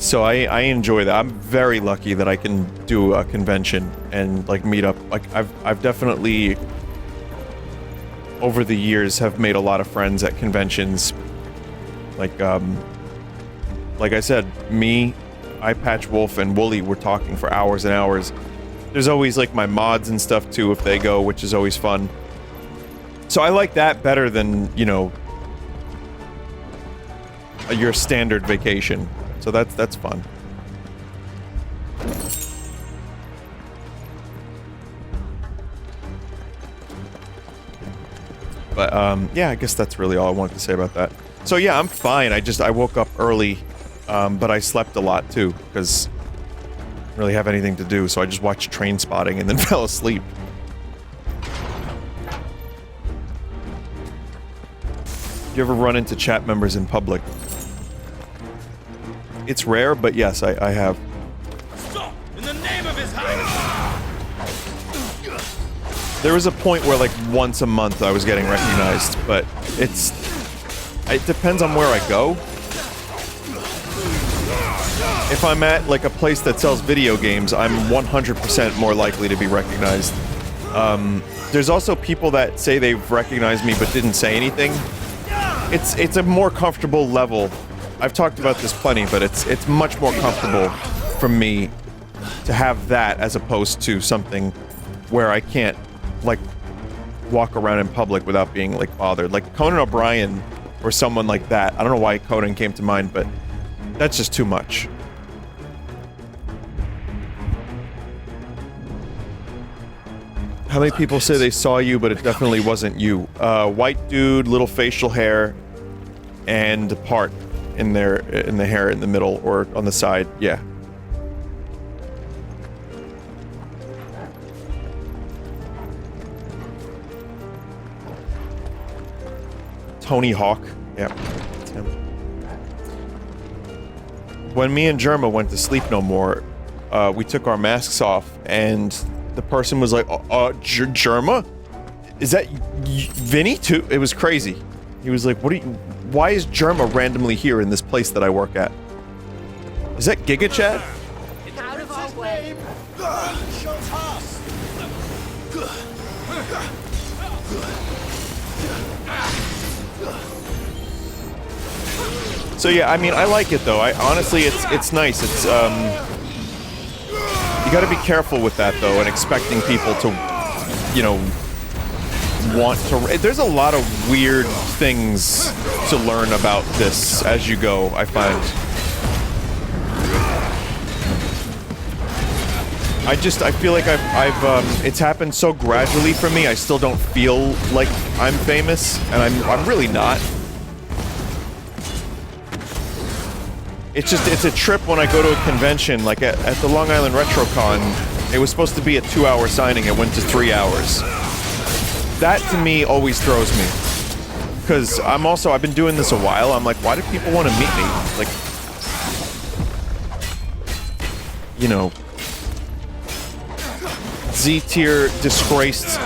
So I enjoy that. I'm very lucky that I can do a convention and like meet up. Like I've definitely over the years have made a lot of friends at conventions. Like I said, me, Eye Patch Wolf, and Wooly were talking for hours and hours. There's always like my mods and stuff too if they go, which is always fun. So I like that better than, you know, your standard vacation. So that's fun. But yeah, I guess that's really all I wanted to say about that. So yeah, I'm fine. I woke up early, but I slept a lot too because I didn't really have anything to do. So I just watched Train Spotting and then fell asleep. You ever run into chat members in public? It's rare, but yes, I have. Stop! In the name of His Highness! There was a point where like once a month I was getting recognized, but it depends on where I go. If I'm at like a place that sells video games, I'm 100% more likely to be recognized. There's also people that say they've recognized me but didn't say anything. It's a more comfortable level. I've talked about this plenty, but it's much more comfortable for me to have that as opposed to something where I can't like walk around in public without being like bothered. Like Conan O'Brien or someone like that. I don't know why Conan came to mind, but that's just too much. How many people say they saw you, but it definitely wasn't you? White dude, little facial hair, and a part in the hair in the middle or on the side. Yeah. Tony Hawk. Yeah. That's him. When me and Germa went to Sleep No More, we took our masks off and the person was like, Germa? Is that Vinny too? It was crazy. He was like, why is Germa randomly here in this place that I work at? Is that Giga Chad? Out of our way! So yeah, I mean, I like it though. Honestly, it's nice. It's you got to be careful with that though, and expecting people to, you know, want to. There's a lot of weird things to learn about this as you go, I find. I feel like I've it's happened so gradually for me. I still don't feel like I'm famous, and I'm really not. It's a trip when I go to a convention, like at the Long Island RetroCon. It was supposed to be a 2-hour signing. It went to 3 hours. That to me always throws me, because I've been doing this a while. I'm like, why do people want to meet me? Like, you know, Z-tier disgraced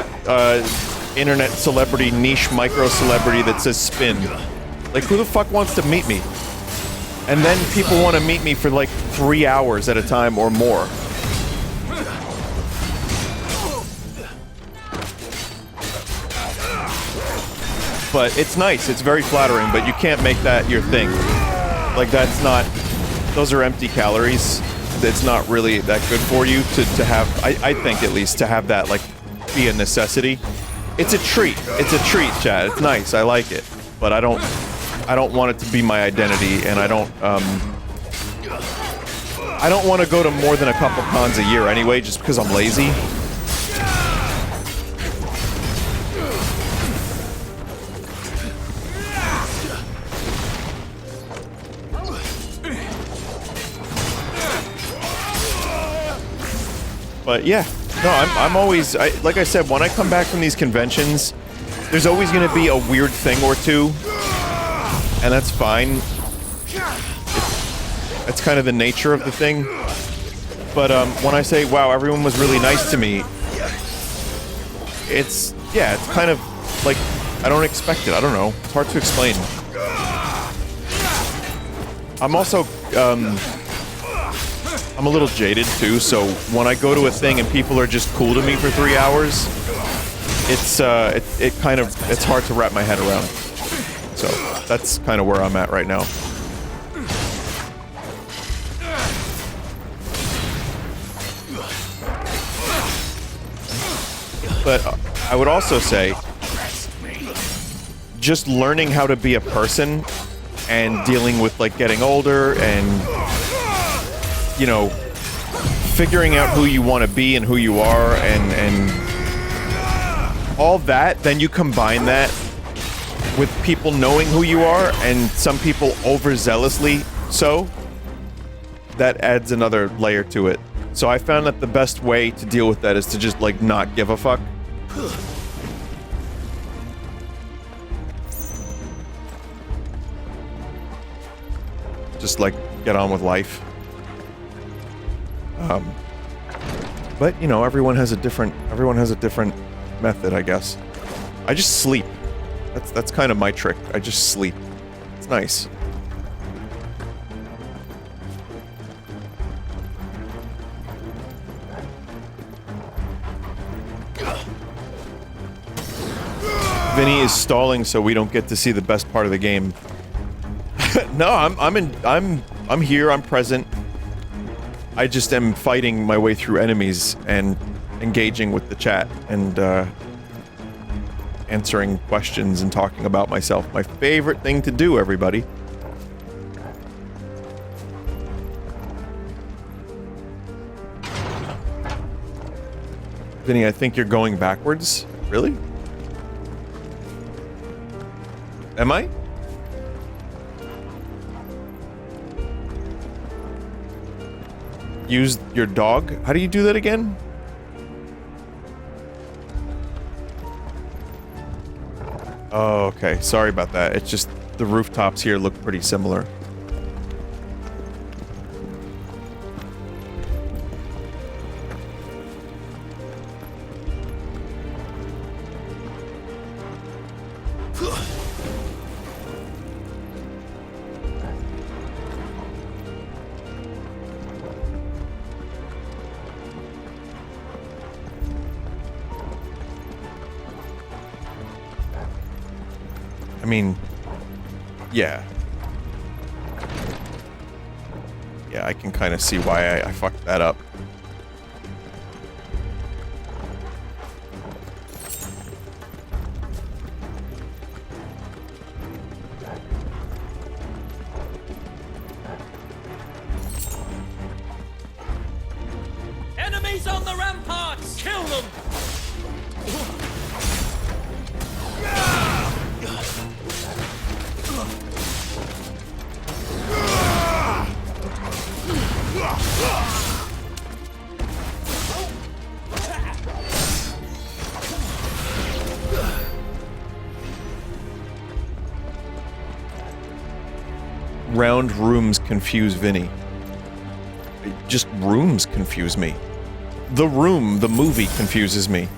internet celebrity, niche micro celebrity that says spin. Like, who the fuck wants to meet me? And then people want to meet me for like 3 hours at a time or more. But it's nice, it's very flattering, but you can't make that your thing. Like, that's not, those are empty calories. It's not really that good for you to have, I think at least, to have that, like, be a necessity. It's a treat, Chad. It's nice, I like it. But I don't want it to be my identity, and I don't want to go to more than a couple cons a year anyway, just because I'm lazy. But yeah, no, I'm always, like I said, when I come back from these conventions, there's always going to be a weird thing or two. And that's fine. That's kind of the nature of the thing. But when I say, wow, everyone was really nice to me, it's kind of like, I don't expect it. I don't know. It's hard to explain. I'm also I'm a little jaded too, so when I go to a thing and people are just cool to me for 3 hours, it's it's hard to wrap my head around. So that's kind of where I'm at right now. But I would also say, just learning how to be a person and dealing with like getting older and, you know, figuring out who you want to be and who you are and all that, then you combine that with people knowing who you are and some people overzealously so, that adds another layer to it. So I found that the best way to deal with that is to just like not give a fuck. Just like get on with life. But you know, everyone has a different method, I guess. I just sleep. That's kind of my trick. I just sleep. It's nice. Vinny is stalling so we don't get to see the best part of the game. No, I'm here, I'm present. I just am fighting my way through enemies and engaging with the chat and answering questions and talking about myself. My favorite thing to do, everybody. Vinny, I think you're going backwards. Really? Am I? Use your dog? How do you do that again? Oh, okay. Sorry about that. It's just the rooftops here look pretty similar. I mean, yeah. Yeah, I can kind of see why I fucked that up. Enemies on the ramparts! Kill them! Round rooms confuse Vinny. Just rooms confuse me. The Room, the movie, confuses me.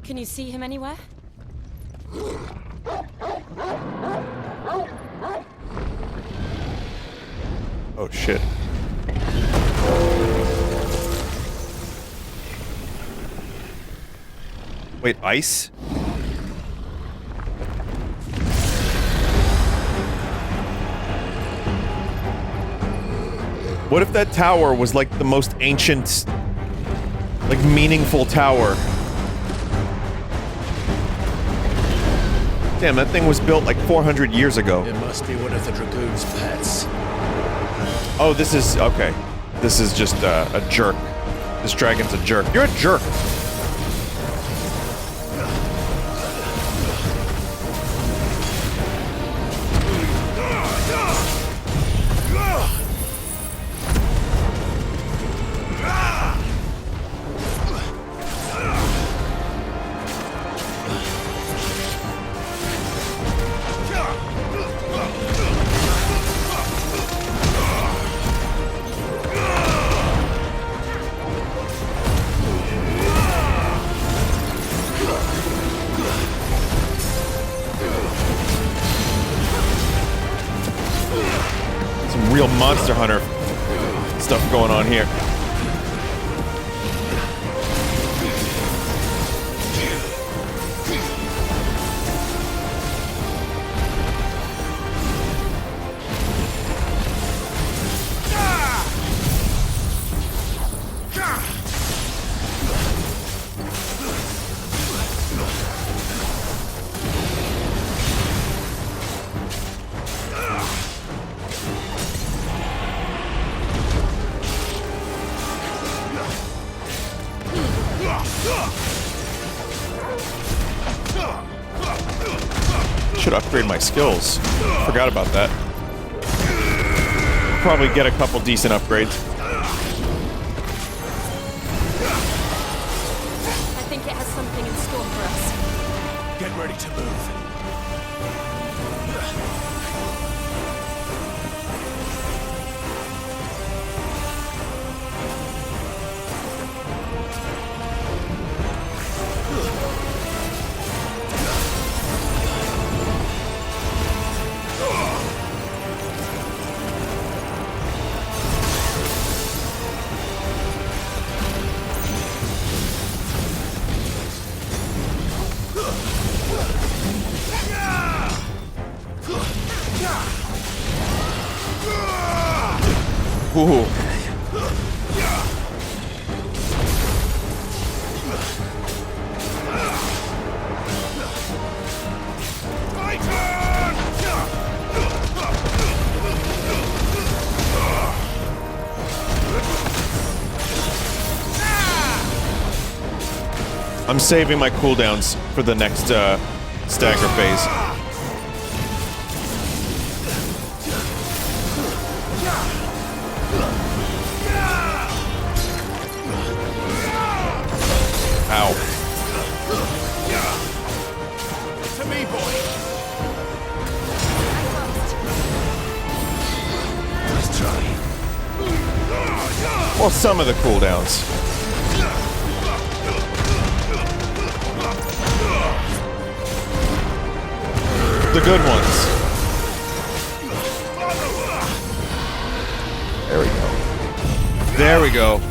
Can you see him anywhere? Oh shit. Wait, ice? What if that tower was like the most ancient, like meaningful tower? Damn, that thing was built like 400 years ago. It must be one of the Dragoon's pets. Oh, this is... okay. This is just a jerk. This dragon's a jerk. You're a jerk! Some real Monster Hunter stuff going on here. Should upgrade my skills. Forgot about that. Probably get a couple decent upgrades. I think it has something in store for us. Get ready to move. Ooh. I'm saving my cooldowns for the next stagger phase. Ow. To me, boy. Let's try. Well, some of the cooldowns. The good ones. There we go. There we go.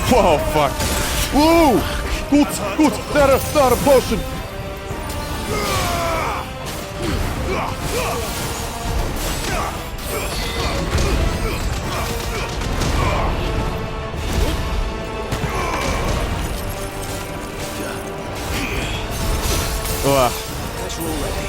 Whoa, fuck. Woo! Gut, not a potion. Guess we're ready.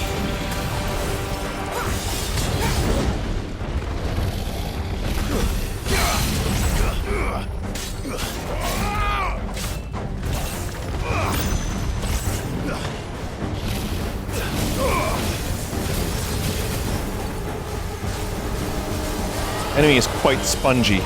Enemy is quite spongy.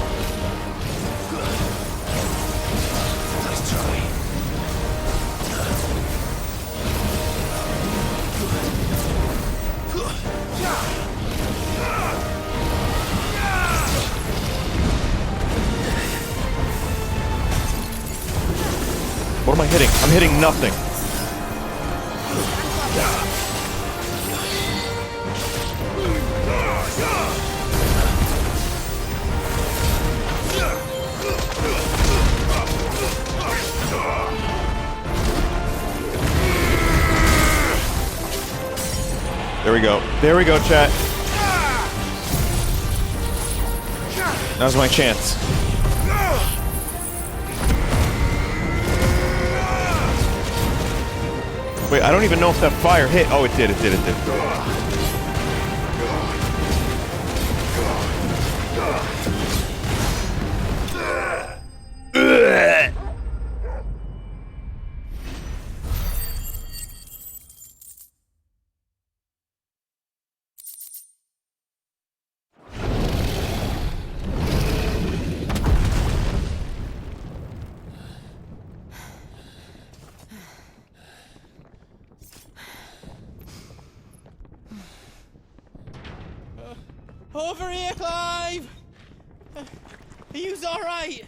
What am I hitting? I'm hitting nothing. There we go. There we go, chat. Now's my chance. Wait, I don't even know if that fire hit. Oh, it did, it did, it did. Over here, Clive! Are yous alright?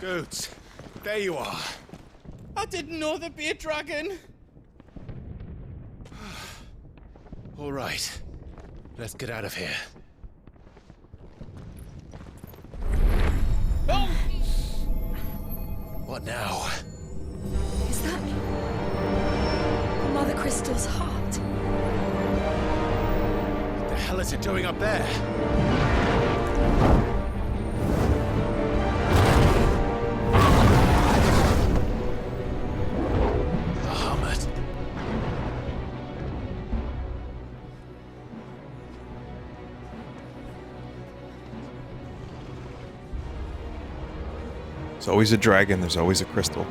Goots, there you are. I didn't know there'd be a dragon. All right, let's get out of here. Oh! What now? Is that Mother Crystal's heart? What the hell is it doing up there? Bahamut. There's always a dragon, there's always a crystal.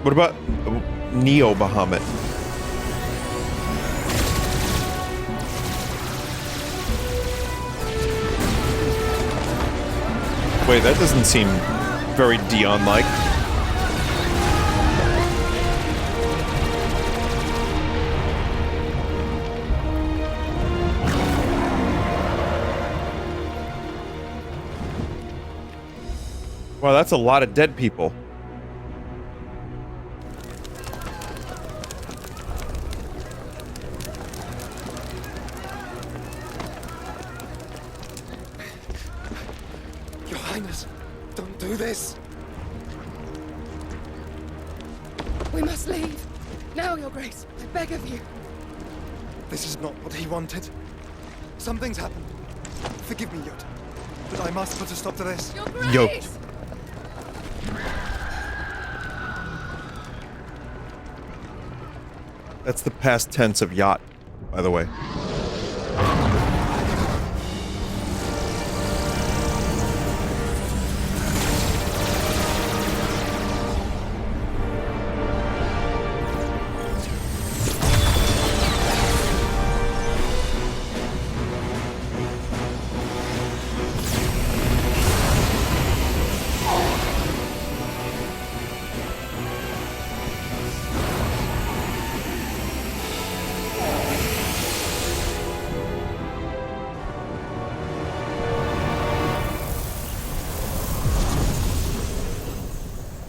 What about Neo Bahamut? Wait, that doesn't seem very Dion-like. Wow, that's a lot of dead people. Your Highness, don't do this. We must leave. Now, Your Grace. I beg of you. This is not what he wanted. Something's happened. Forgive me, Yod, but I must put a stop to this. Your Grace! Yoked. That's the past tense of yacht, by the way.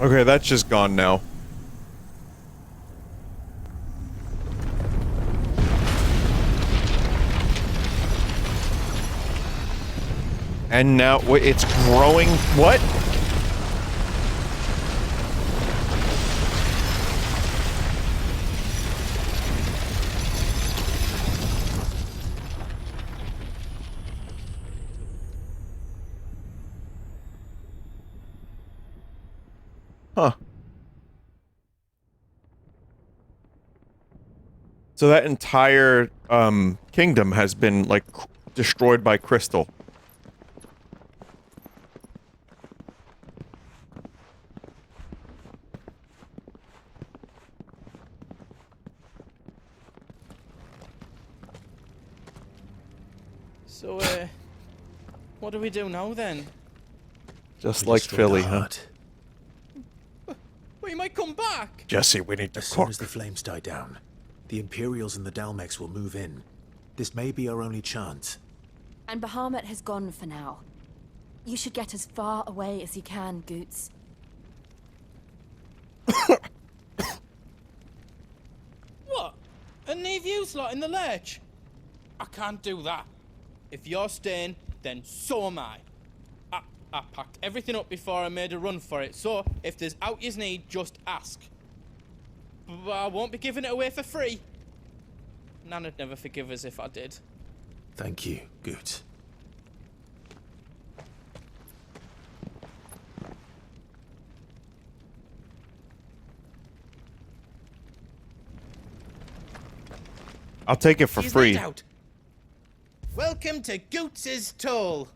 Okay, that's just gone now. And now, wait, it's growing. What? Huh. So that entire kingdom has been like destroyed by crystal. So, what do we do now then? Just like Philly, huh? Well, you might come back. Jesse, we need to As cook. soon as the flames die down, the Imperials and the Dalmex will move in. This may be our only chance. And Bahamut has gone for now. You should get as far away as you can, Goots. What? And leave you lot in the lurch? I can't do that. If you're staying, then so am I. I packed everything up before I made a run for it, so if there's out yous need, just ask. But I won't be giving it away for free. Nana'd never forgive us if I did. Thank you, Goots. I'll take it for She's free. let out. Welcome to Goots's Toll.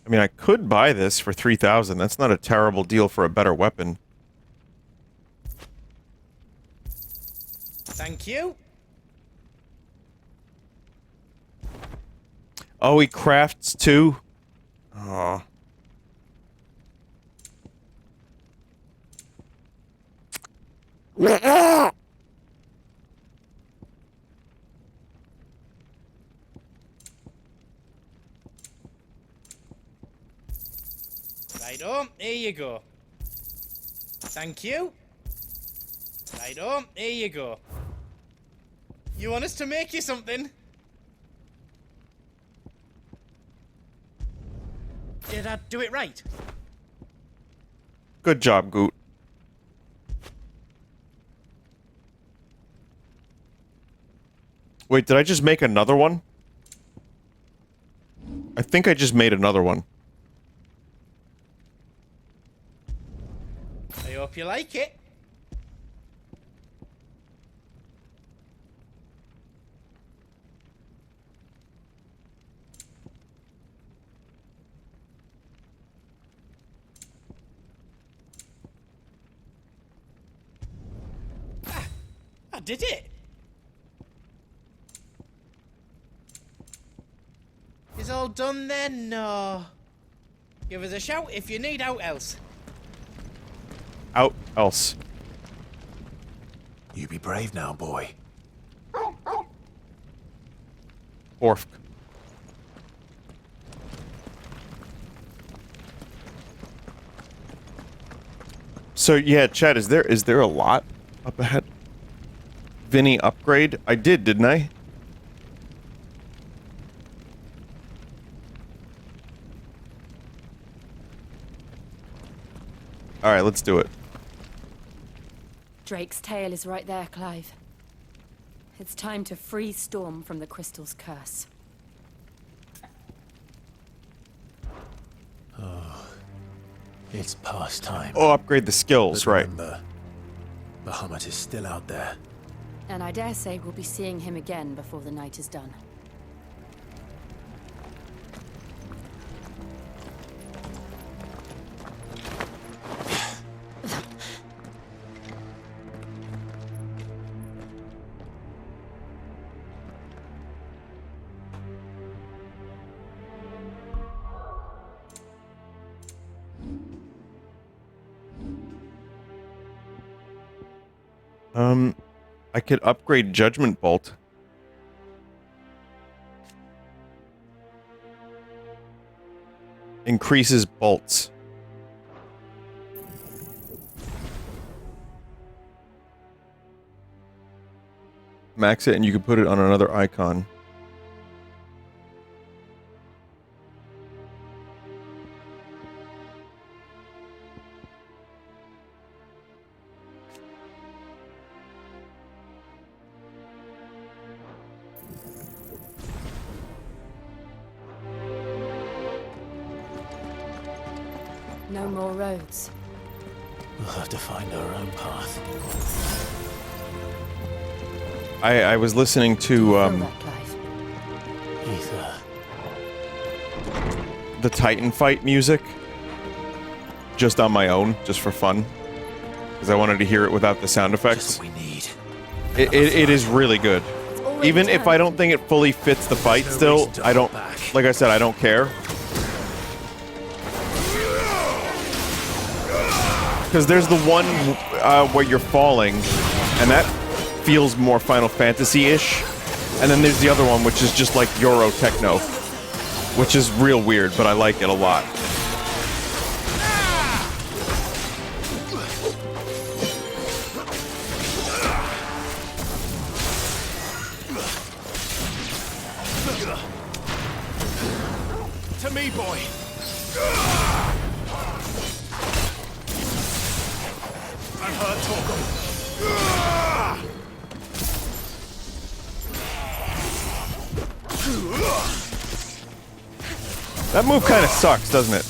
I mean, I could buy this for 3,000. That's not a terrible deal for a better weapon. Thank you. Oh, he crafts too? Aw. Righto, here you go. Thank you. Righto, here you go. You want us to make you something? Did I do it right? Good job, Goot. Wait, did I just make another one? I think I just made another one. I hope you like it. I did it! Is all done then? No. Give us a shout if you need out else. Out else. You be brave now, boy. Orf. So yeah, Chad, is there a lot up ahead? Vinny upgrade? I did, didn't I? Alright, let's do it. Drake's tail is right there, Clive. It's time to free Storm from the crystal's curse. Oh, it's past time. Oh, upgrade the skills, But right. remember, Bahamut is still out there. And I dare say we'll be seeing him again before the night is done. I could upgrade Judgment Bolt. Increases bolts. Max it and you can put it on another icon. No more roads. We'll have to find our own path. I was listening to Aether. the Titan fight music just on my own, just for fun, because I wanted to hear it without the sound effects. Just what we need. It is really good. Even if I don't think it fully fits the fight, still, I don't. Like I said, I don't care. Because there's the one where you're falling, and that feels more Final Fantasy-ish. And then there's the other one, which is just like Euro Techno, which is real weird, but I like it a lot. To me, boy. I'm hurt, Torgal. That move kind of sucks, doesn't it?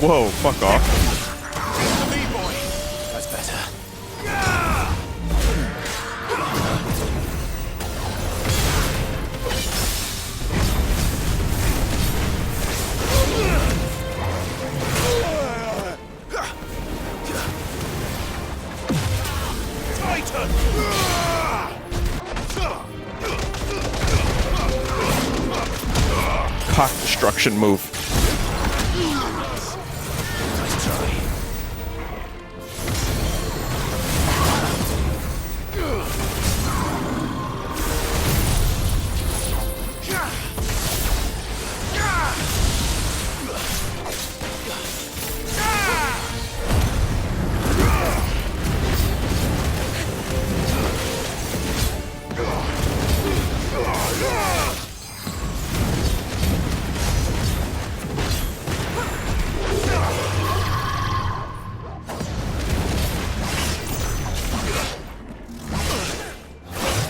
Whoa, fuck off. That's better. Cock destruction move.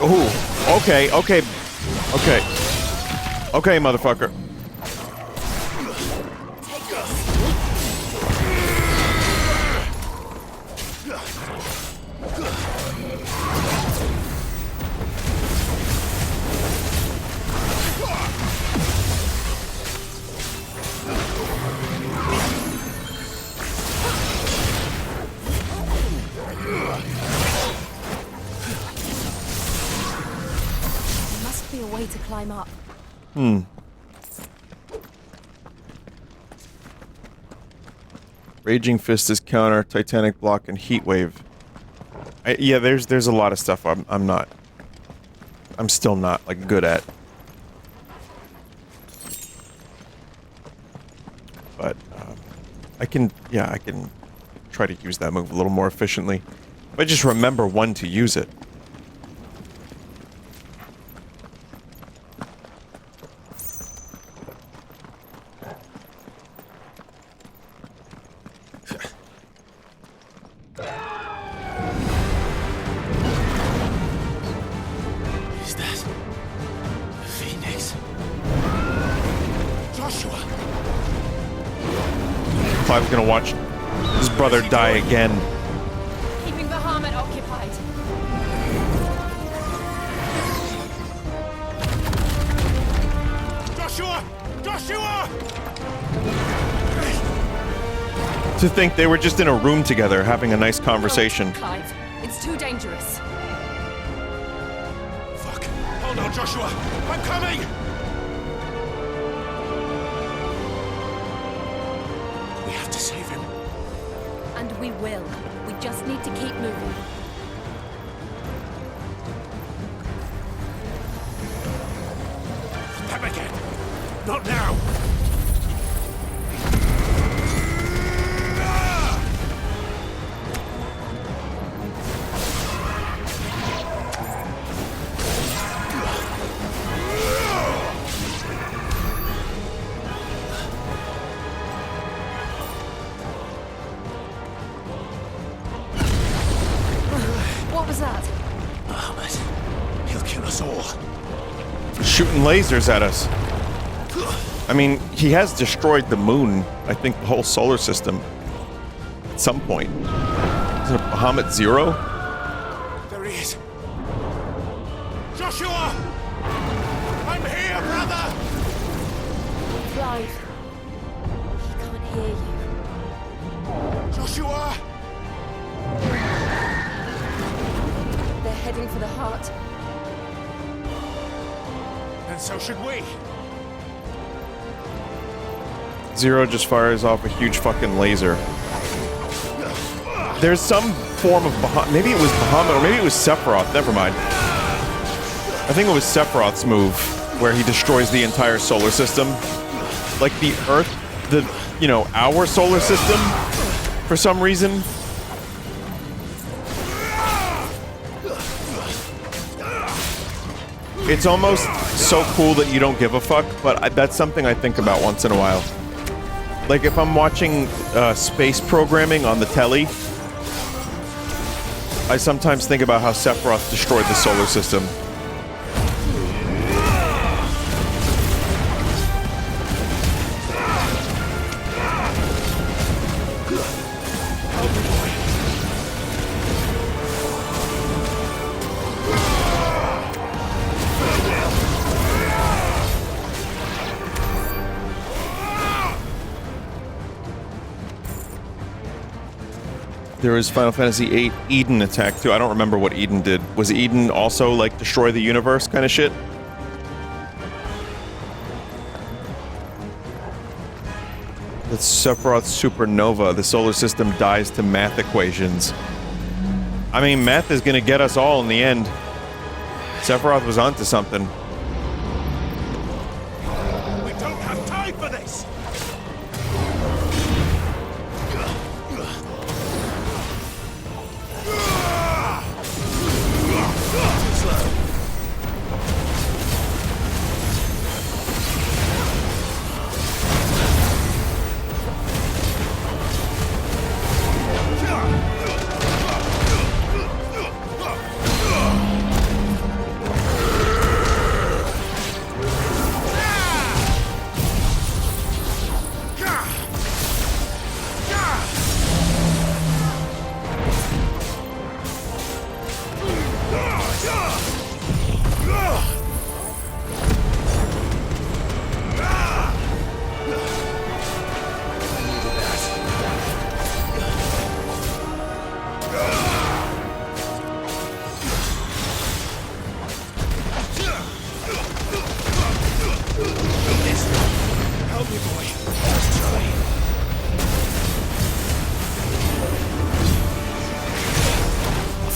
Oh, okay, okay, motherfucker. To climb up. Raging Fist is counter, Titanic block, and Heat Wave. Yeah, there's a lot of stuff I'm still not like good at. But I can try to use that move a little more efficiently. If I just remember when to use it. Clive's gonna watch his brother die again. Keeping Bahamut occupied. Joshua! Joshua! To think they were just in a room together having a nice conversation. No, Clive, it's too dangerous. Fuck. Hold on, Joshua. I'm coming! We have to save him. And we will. We just need to keep moving. Them again. Not now. What was that? Bahamut. He'll kill us all. Shooting lasers at us. I mean, he has destroyed the moon, I think the whole solar system, at some point. Is it a Bahamut Zero? There he is. Joshua! I'm here, brother! Clive. He can't hear you. Joshua! They're heading for the heart. And so should we. Zero just fires off a huge fucking laser. There's some form of Bahamut. Maybe it was Bahamut, or maybe it was Sephiroth. Never mind. I think it was Sephiroth's move, where he destroys the entire solar system. Like the Earth, our solar system, for some reason. It's almost so cool that you don't give a fuck, but that's something I think about once in a while. Like if I'm watching space programming on the telly, I sometimes think about how Sephiroth destroyed the solar system. There was Final Fantasy VIII Eden attack too. I don't remember what Eden did. Was Eden also like destroy the universe kind of shit? That's Sephiroth Supernova. The solar system dies to math equations. I mean, math is gonna get us all in the end. Sephiroth was onto something. We don't have time for this!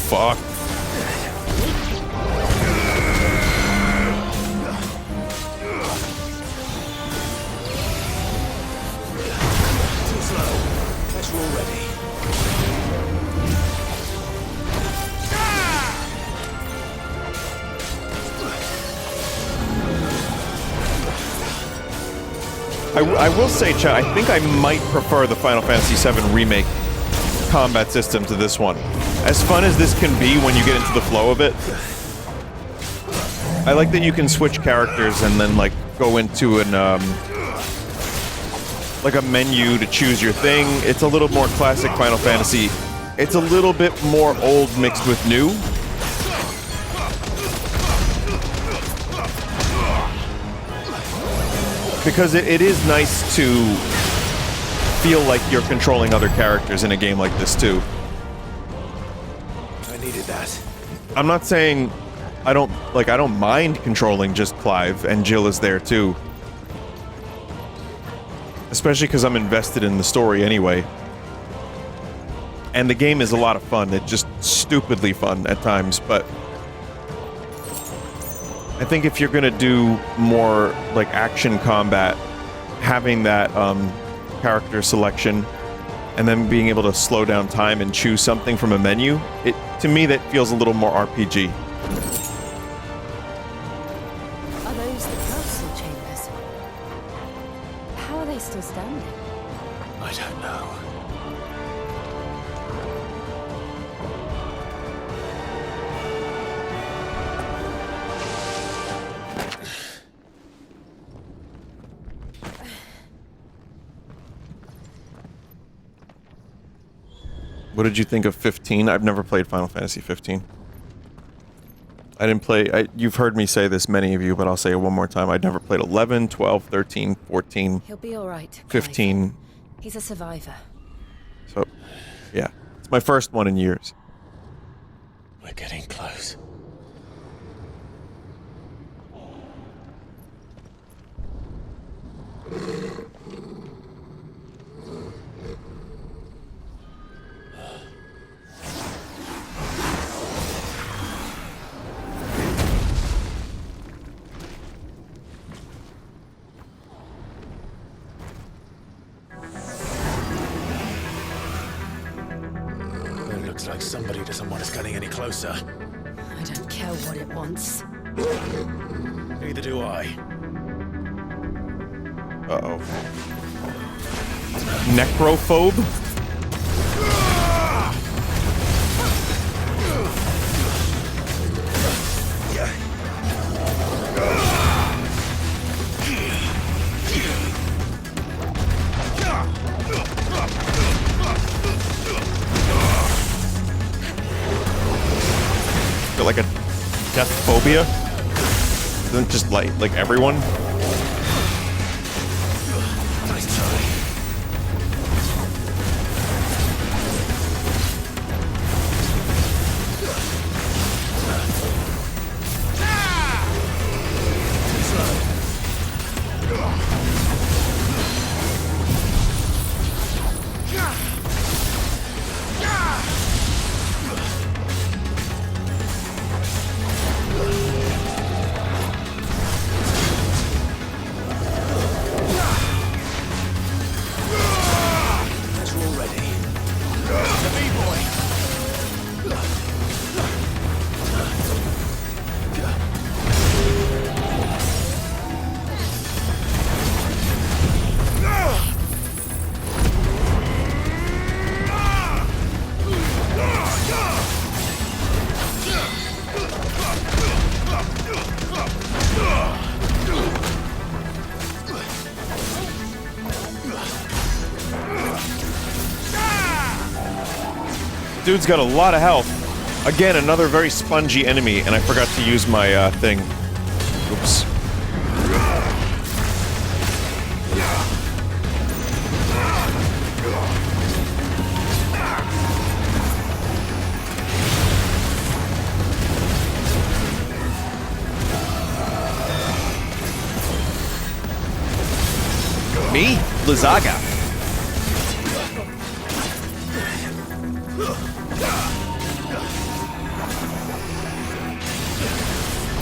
Fuck. Too slow. Guess we're all ready. I will say, Chad, I think I might prefer the Final Fantasy VII Remake combat system to this one. As fun as this can be when you get into the flow of it, I like that you can switch characters and then, like, go into an, like a menu to choose your thing. It's a little more classic Final Fantasy. It's a little bit more old mixed with new. Because it is nice to feel like you're controlling other characters in a game like this, too. I needed that. I'm not saying I don't mind controlling just Clive, and Jill is there, too. Especially because I'm invested in the story anyway. And the game is a lot of fun. It's just stupidly fun at times, but I think if you're gonna do more like action combat, having that character selection and then being able to slow down time and choose something from a menu, to me that feels a little more RPG. Are those the council chambers? How are they still standing? I don't know. What did you think of 15? I've never played Final Fantasy 15. I didn't play... you've heard me say this, many of you, but I'll say it one more time. I'd never played 11, 12, 13, 14... He'll be all right, 15... Clive. He's a survivor. So, yeah. It's my first one in years. We're getting close. Looks like somebody doesn't want us getting any closer. I don't care what it wants. Neither do I. Uh-oh. Necrophobe? Like a death phobia? Isn't it just like everyone? Nice try. dude's got a lot of health. Again, another very spongy enemy, and I forgot to use my thing. Oops. Me? Lizaga.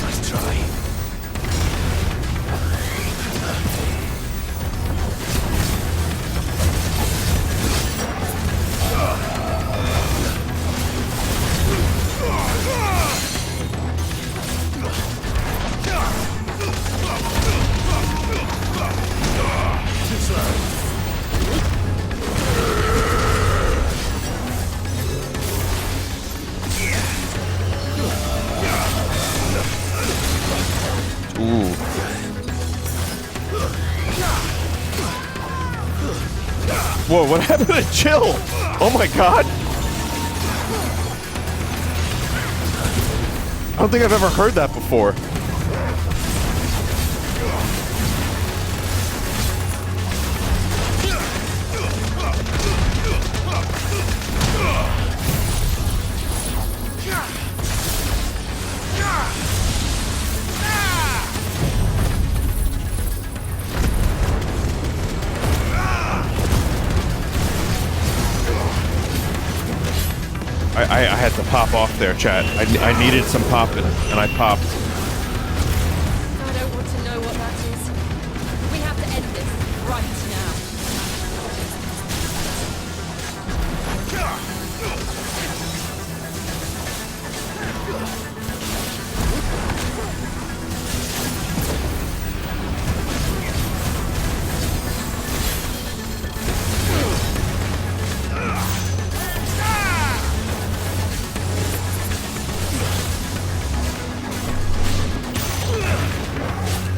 Nice try. Whoa, what happened to Jill? Oh my god. I don't think I've ever heard that before. I had to pop off there, chat. I needed some popping, and I popped. I don't want to know what that is. We have to end this right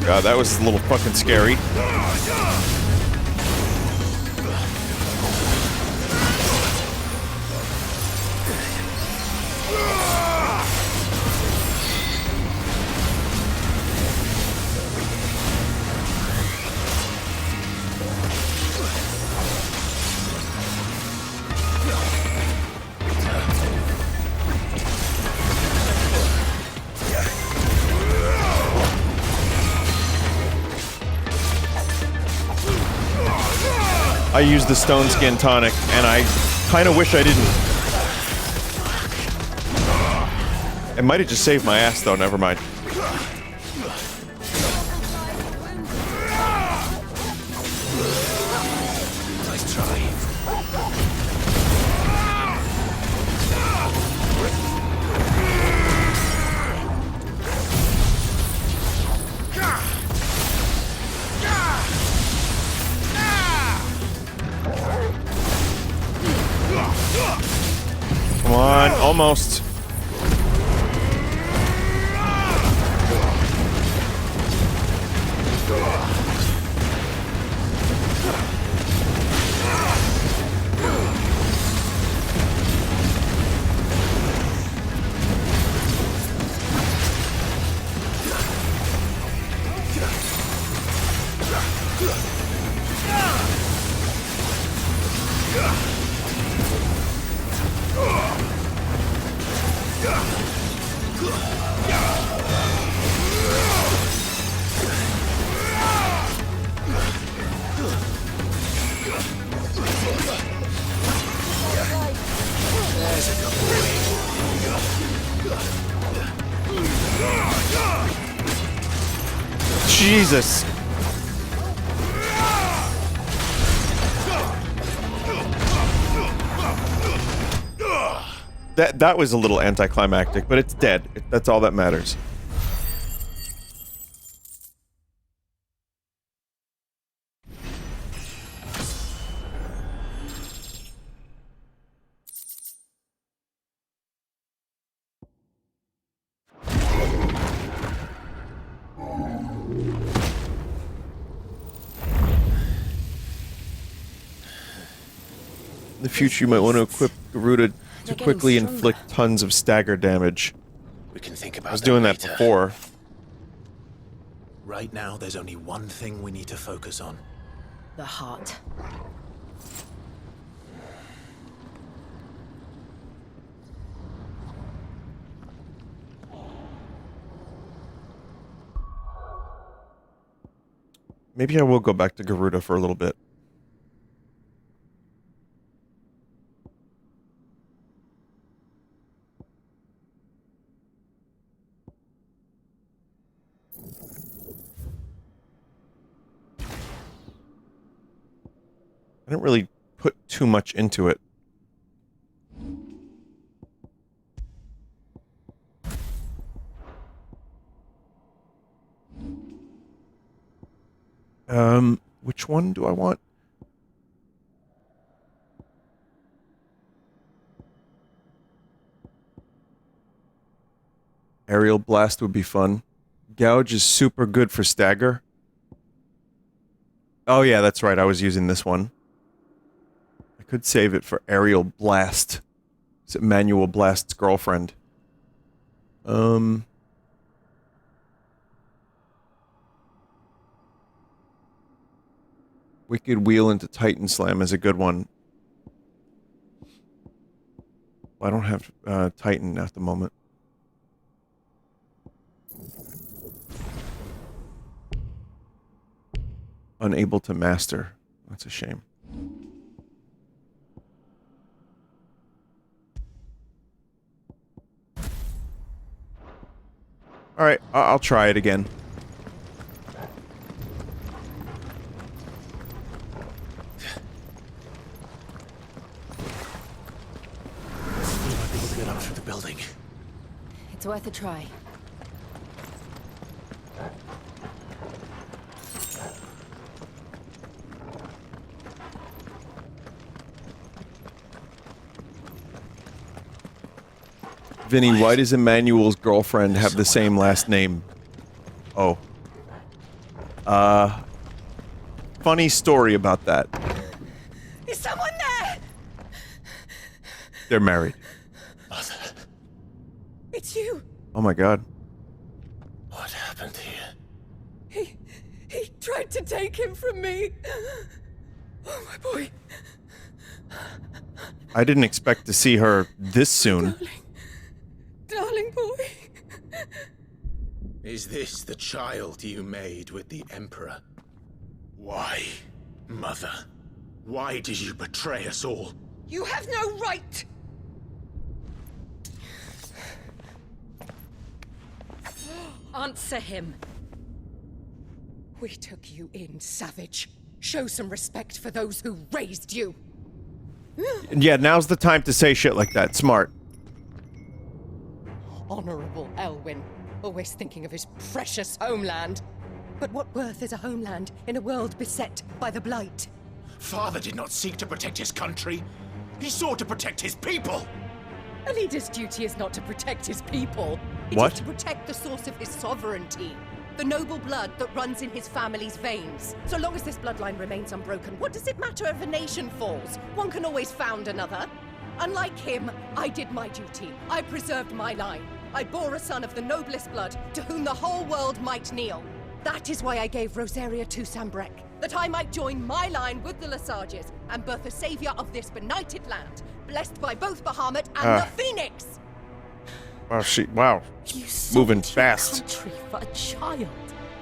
God, that was a little fucking scary. I used the Stone Skin Tonic, and I kind of wish I didn't. It might have just saved my ass, though. Never mind. Nice try. Come on, almost. Jesus. That was a little anticlimactic, but it's dead. That's all that matters. In the future, you might want to equip Garuda To quickly inflict tons of stagger damage. We can think about I was doing that later. before. Right now, there's only one thing we need to focus on. The heart. Maybe I will go back to Garuda for a little bit. I didn't really put too much into it. Which one do I want? Aerial Blast would be fun. Gouge is super good for stagger. Oh yeah, that's right, I was using this one. I could save it for Aerial Blast. Is it Manual Blast's girlfriend? Wicked Wheel into Titan Slam is a good one. I don't have Titan at the moment. Unable to master. That's a shame. Alright, I'll try it again. We might be able to get up through the building. It's worth a try. Vinny, why does Emmanuel's girlfriend have the same last name? Oh. Funny story about that. Is someone there? They're married. Mother. It's you. Oh my god. What happened here? He tried to take him from me. Oh, my boy. I didn't expect to see her this soon. Darling boy. Is this the child you made with the Emperor? Why, Mother? Why did you betray us all? You have no right. Answer him. We took you in, savage. Show some respect for those who raised you. Yeah, now's the time to say shit like that. Smart. Honorable Elwyn, always thinking of his precious homeland. But what worth is a homeland in a world beset by the Blight? Father did not seek to protect his country. He sought to protect his people. A leader's duty is not to protect his people. It What? is to protect the source of his sovereignty. The noble blood that runs in his family's veins. So long as this bloodline remains unbroken, what does it matter if a nation falls? One can always found another. Unlike him, I did my duty. I preserved my line. I bore a son of the noblest blood, to whom the whole world might kneel. That is why I gave Rosaria to Sambrek, that I might join my line with the Lesages and birth a savior of this benighted land, blessed by both Bahamut and the Phoenix. Wow, wow. Moving fast. Country for a child.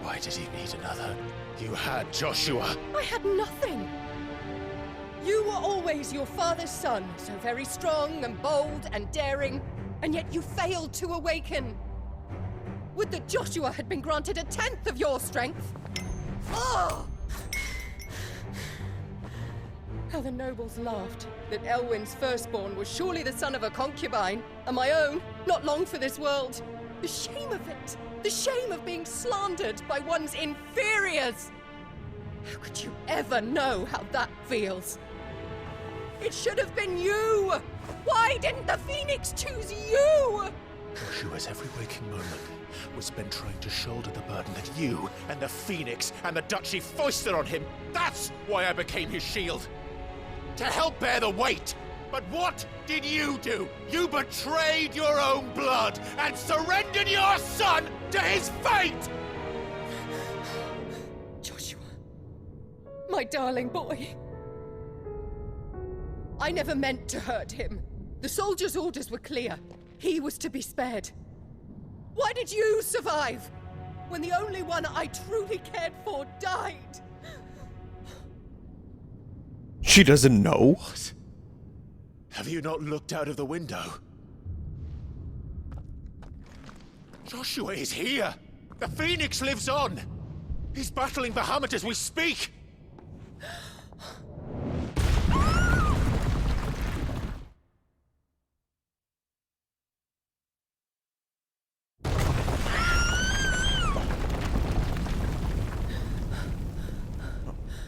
Why did he need another? You had Joshua. I had nothing. You were always your father's son, so very strong and bold and daring, and yet you failed to awaken. Would that Joshua had been granted 1/10 of your strength? Oh! How the nobles laughed that Elwyn's firstborn was surely the son of a concubine, and my own, not long for this world. The shame of it! The shame of being slandered by one's inferiors! How could you ever know how that feels? It should have been you! Why didn't the Phoenix choose you? Joshua's every waking moment was spent trying to shoulder the burden that you and the Phoenix and the Duchy foisted on him. That's why I became his shield. To help bear the weight. But what did you do? You betrayed your own blood and surrendered your son to his fate! Joshua. My darling boy. I never meant to hurt him. The soldiers' orders were clear. He was to be spared. Why did you survive? When the only one I truly cared for died? She doesn't know. What? Have you not looked out of the window? Joshua is here! The Phoenix lives on! He's battling Bahamut as we speak!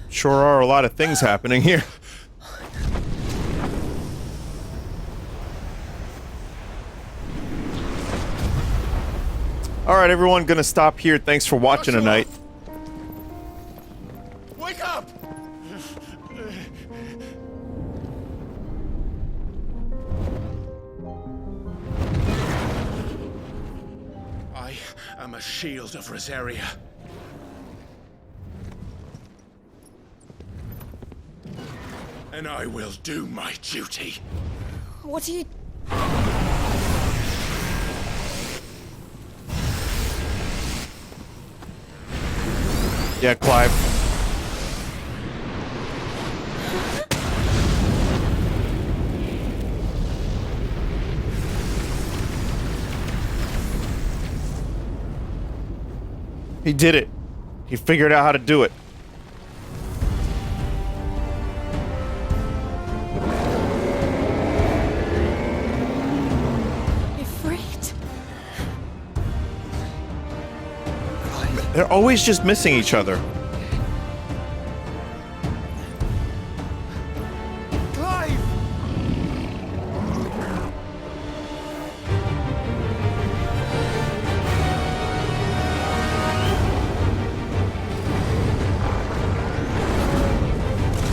Sure are a lot of things happening here. Alright, everyone, gonna stop here. Thanks for watching tonight. Wake up! I am a shield of Rosaria. And I will do my duty. What are you... Yeah, Clive. He did it. He figured out how to do it. Ifrit? They're always just missing each other. Clive!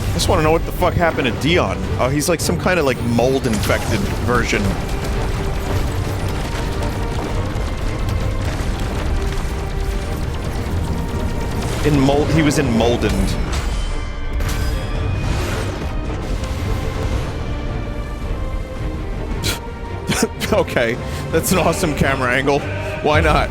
I just want to know what the fuck happened to Dion. Oh, he's like some kind of like mold-infected version. He was emboldened. Okay, that's an awesome camera angle. Why not?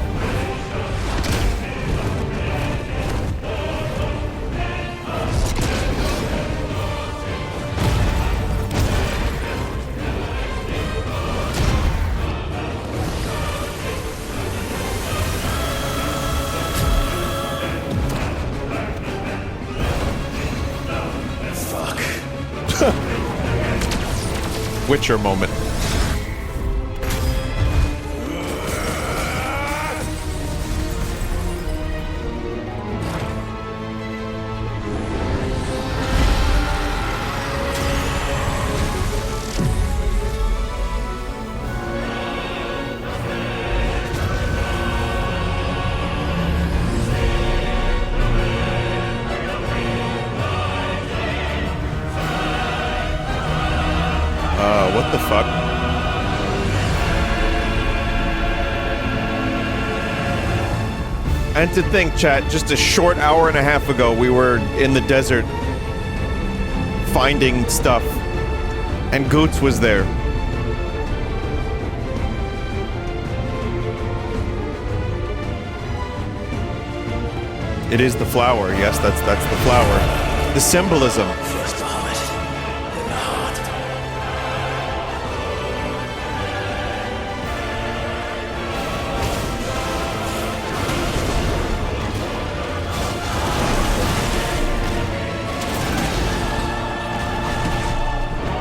Witcher moment. What the fuck? And to think, chat, just a short hour and a half ago, we were in the desert finding stuff, and Goots was there. It is the flower. Yes, that's the flower. The symbolism.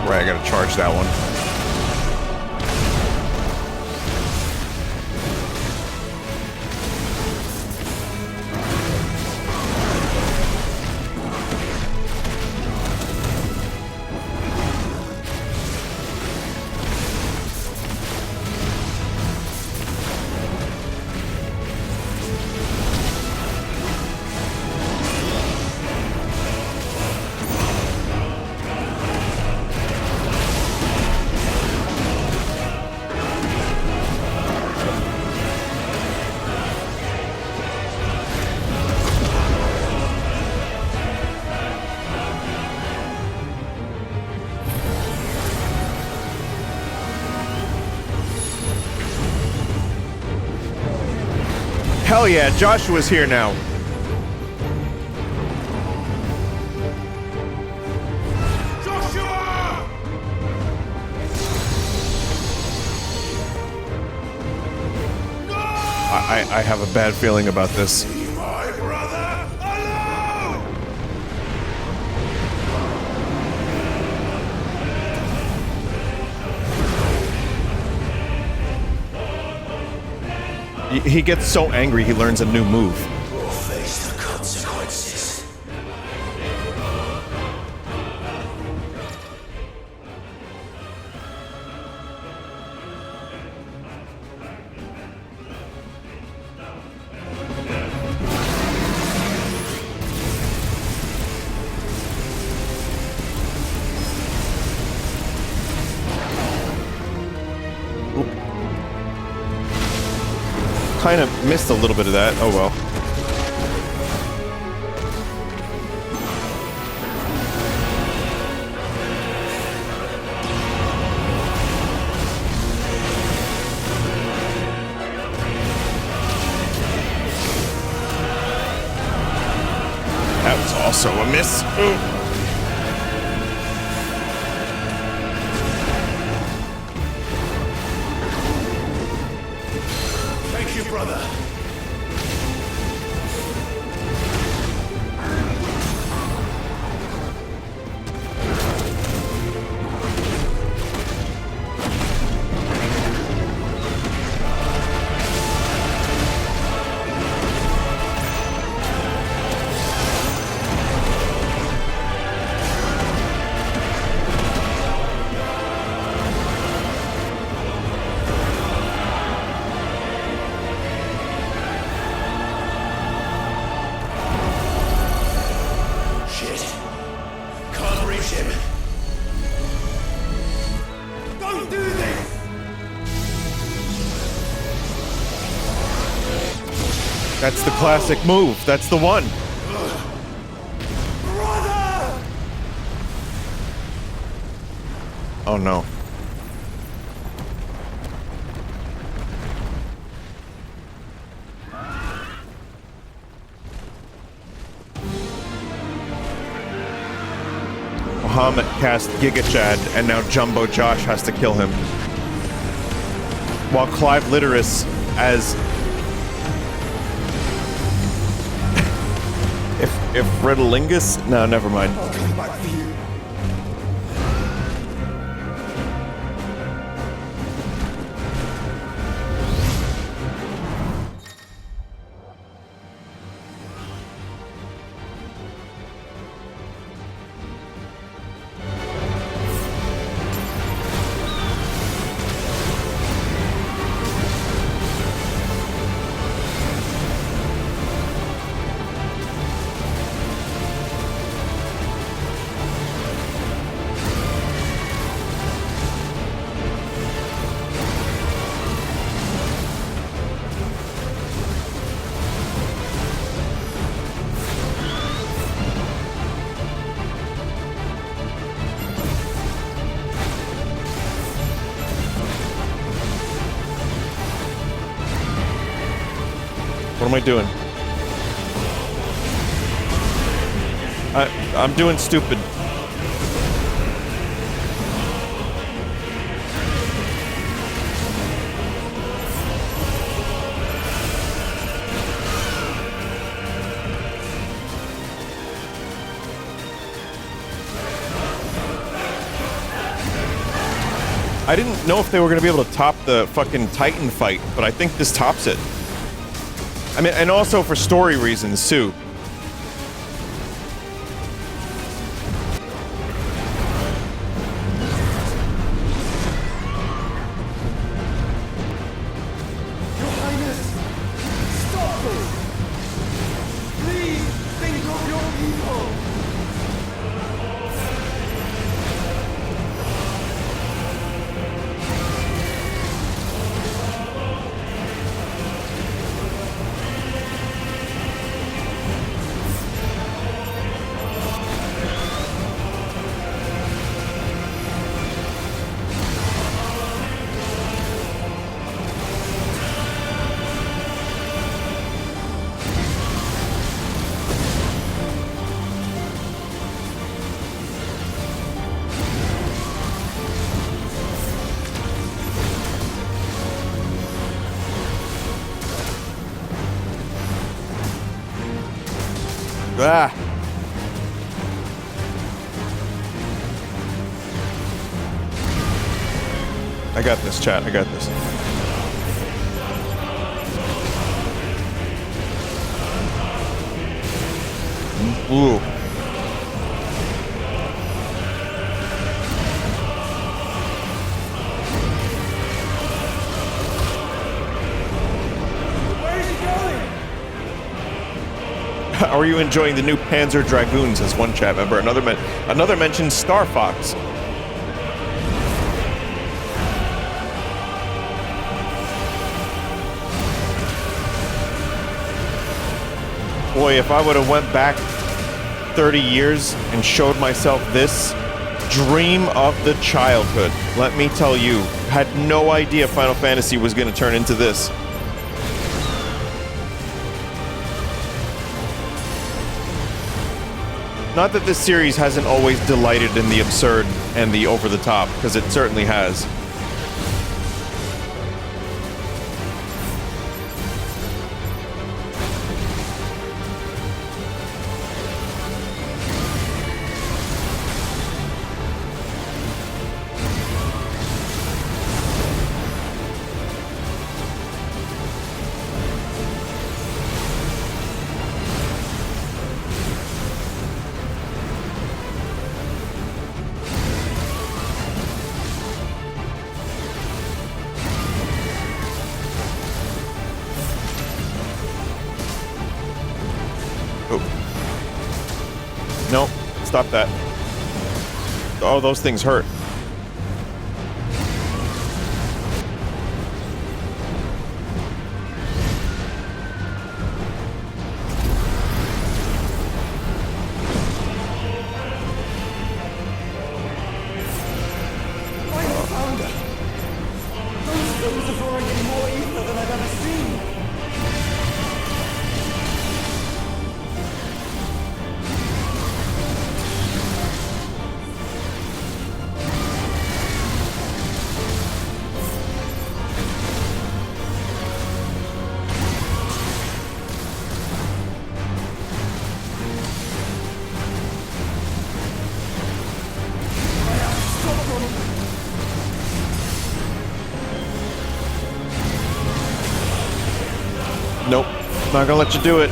Right, I gotta charge that one. Hell yeah, Joshua's here now. Joshua! I have a bad feeling about this. My brother alone! He gets so angry he learns a new move. We'll face the consequences. Kind of missed a little bit of that. Oh well. That was also a miss. Ooh. Thank you, brother. That's the classic move. That's the one. Oh no. Bahamut cast Giga Chad, and now Jumbo Josh has to kill him. While Clive Literis as if Redalingus? No, never mind. I'll come back for you. What am I doing? I'm doing stupid. I didn't know if they were going to be able to top the fucking Titan fight, but I think this tops it. I mean, and also for story reasons, too. Your Highness, stop it! Please think of your people! Ah! I got this, chat. I got this. Ooh. Are you enjoying the new Panzer Dragoons? As one chat member. Another mentioned Star Fox. Boy, if I would have went back 30 years and showed myself this dream of the childhood, let me tell you, had no idea Final Fantasy was going to turn into this. Not that this series hasn't always delighted in the absurd and the over-the-top, because it certainly has. No, stop that. Oh, those things hurt. Nope, not gonna let you do it.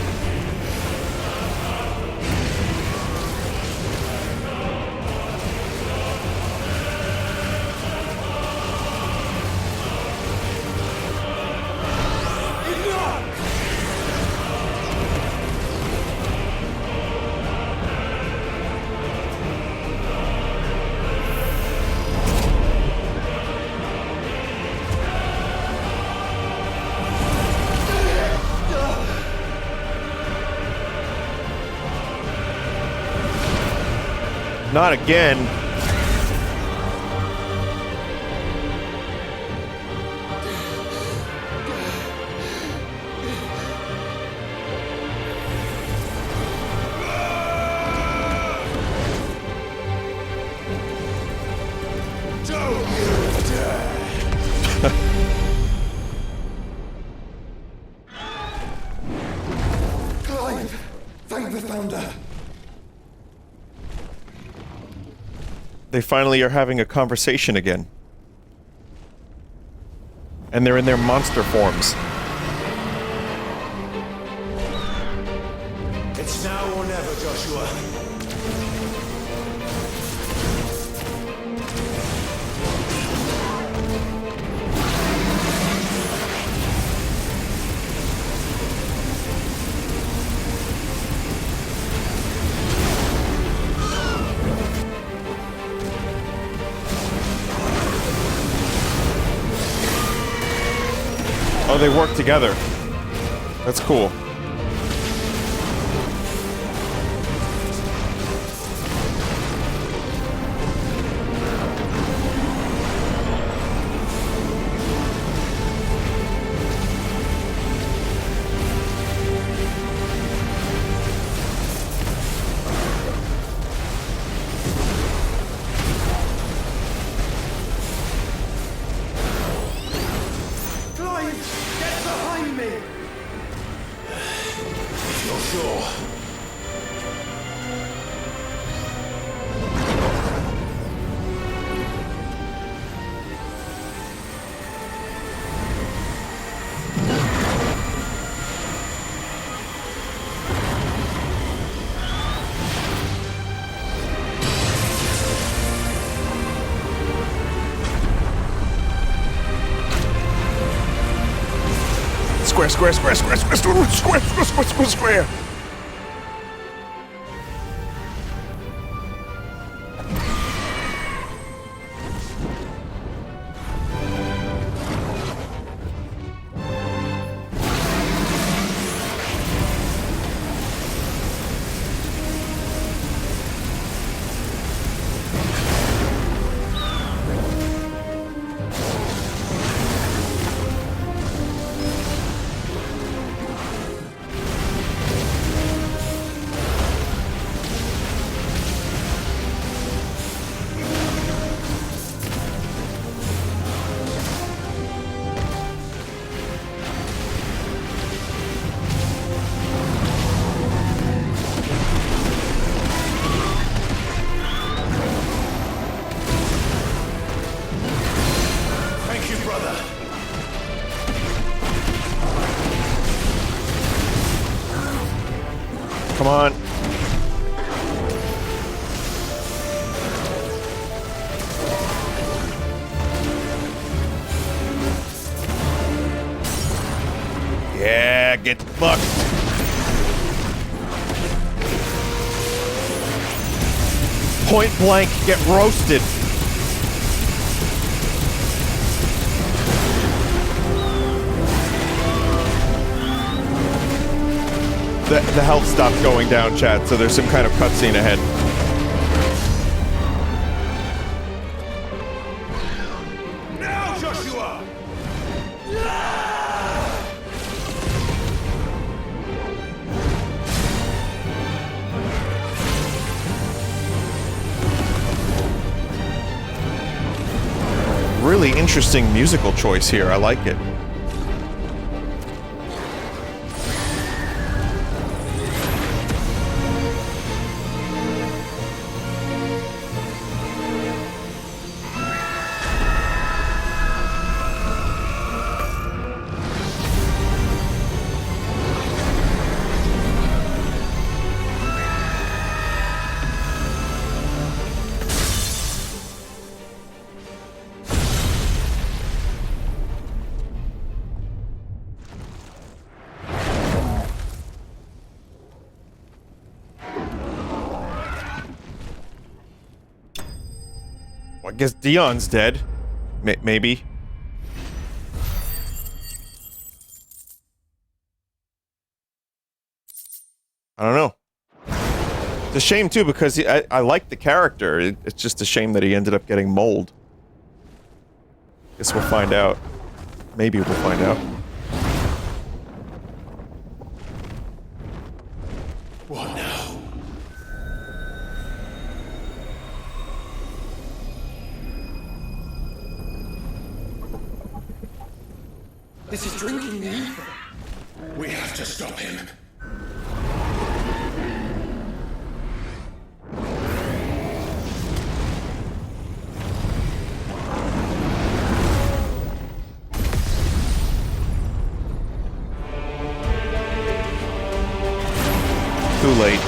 Not again. Clive, thank the Founder. They finally are having a conversation again. And they're in their monster forms. It's now or never, Joshua. Oh, they work together. That's cool. Square, square, square, square, square, square, square, square, square, square, square. Come on. Yeah, get fucked. Point blank, get roasted. The health stopped going down, chat, so there's some kind of cutscene ahead. Now, Joshua! Really interesting musical choice here. I like it. I guess Dion's dead. Maybe. I don't know. It's a shame, too, because I like the character. It's just a shame that he ended up getting mold. Guess we'll find out. Maybe we'll find out. What now? This is drinking me. We have to stop him. Too late.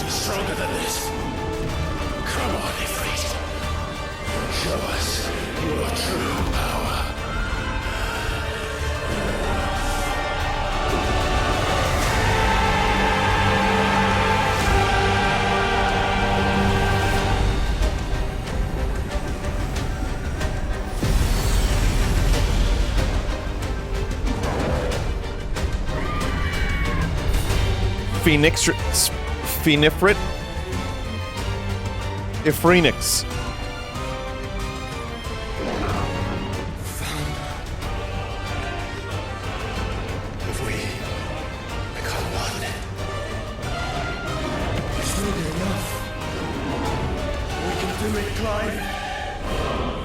Stronger than this. Come on, Ifrit. Show us your true power. Ifrit? Ifrinix. If we become one, it's really enough. We can do it, Clive.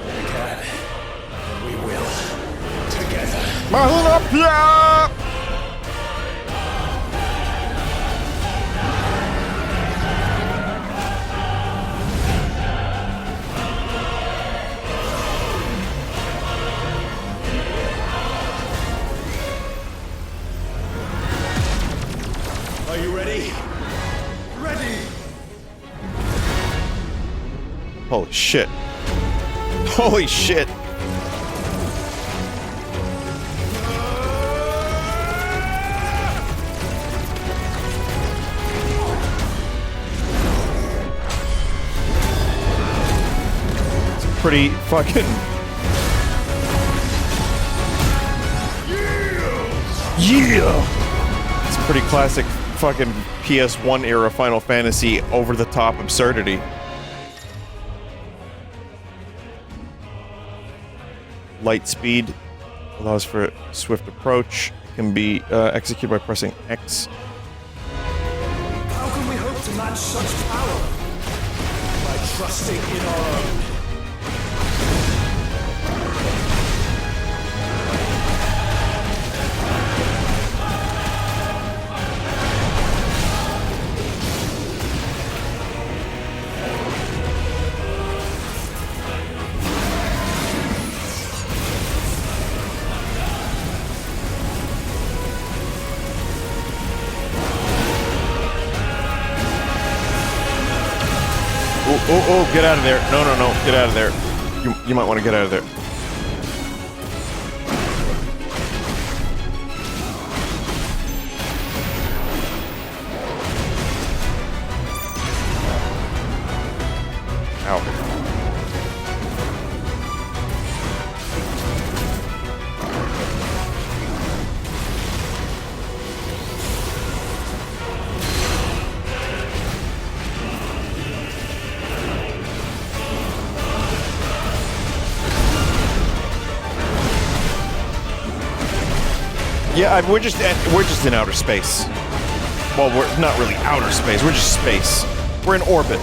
We can. We will. Together. Holy shit. Holy shit. It's pretty fucking... Yeah! It's pretty classic fucking PS1 era Final Fantasy over-the-top absurdity. Light speed allows for swift approach. Can be executed by pressing X. How can we hope to match such power? By trusting in our own. Oh, get out of there. No, get out of there. You might want to get out of there. Ow. Yeah, we're just in outer space. Well, we're not really outer space. We're just space. We're in orbit.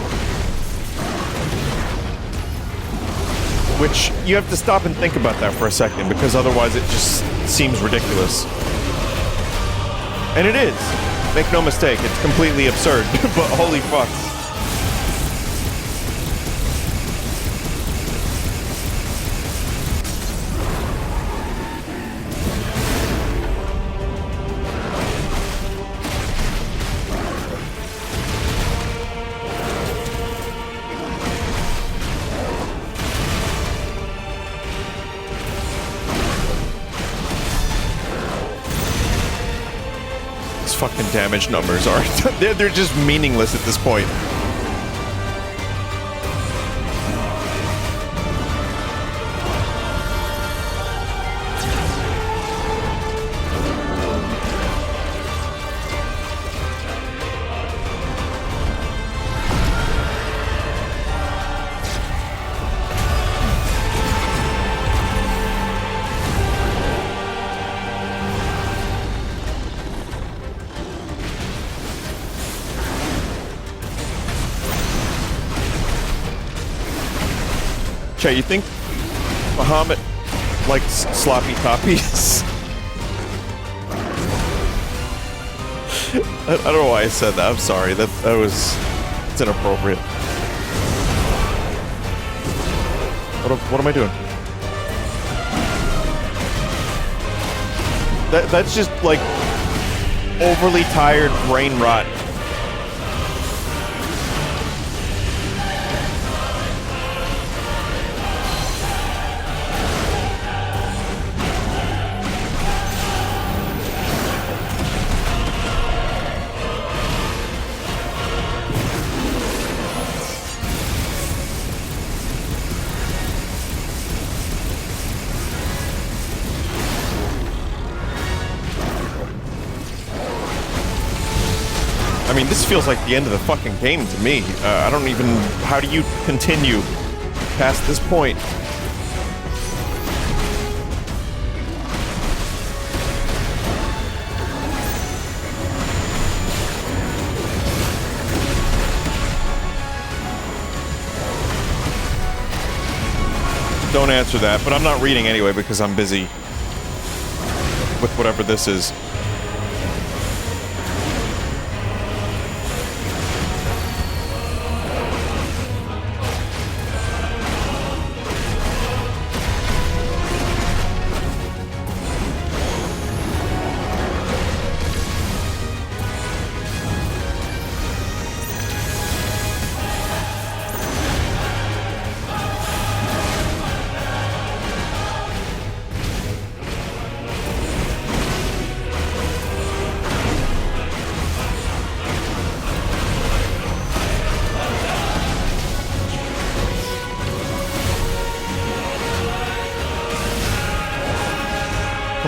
Which you have to stop and think about that for a second, because otherwise it just seems ridiculous. And it is. Make no mistake, it's completely absurd. But holy fuck. Fucking damage numbers are they're just meaningless at this point. You think Bahamut likes sloppy copies? I don't know why I said that. I'm sorry. That was... It's inappropriate. What am I doing? That's just like overly tired brain rot. I mean, this feels like the end of the fucking game to me. I don't even... How do you continue past this point? Don't answer that, but I'm not reading anyway because I'm busy with whatever this is.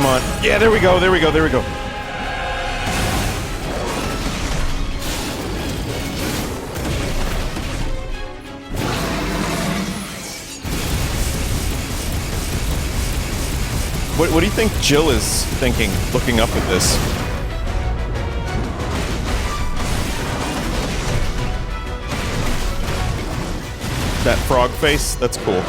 Come on. Yeah, there we go, there we go, there we go. What do you think Jill is thinking, looking up at this? That frog face? That's cool.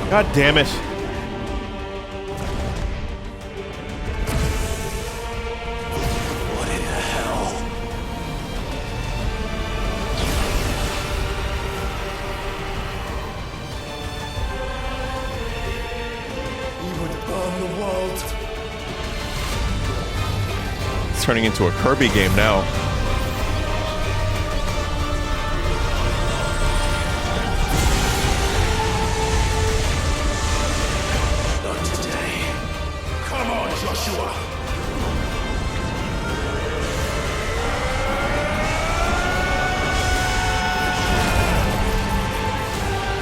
God damn it. What in the hell? He would burn the world. It's turning into a Kirby game now. Joshua!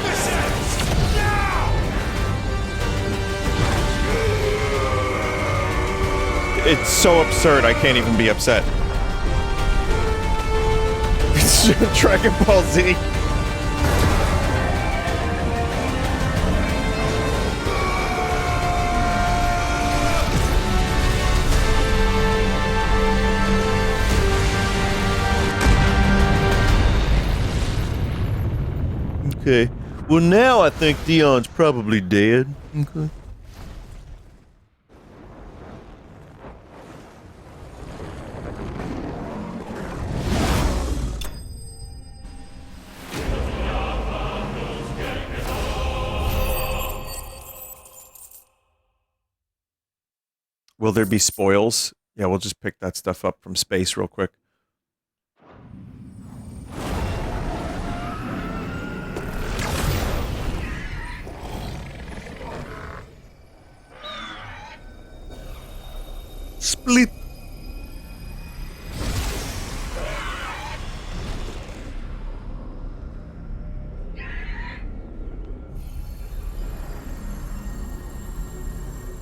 This ends now! It's so absurd, I can't even be upset. It's Dragon Ball Z. Okay. Well, now I think Dion's probably dead. Okay. Will there be spoils? Yeah, we'll just pick that stuff up from space real quick. Split.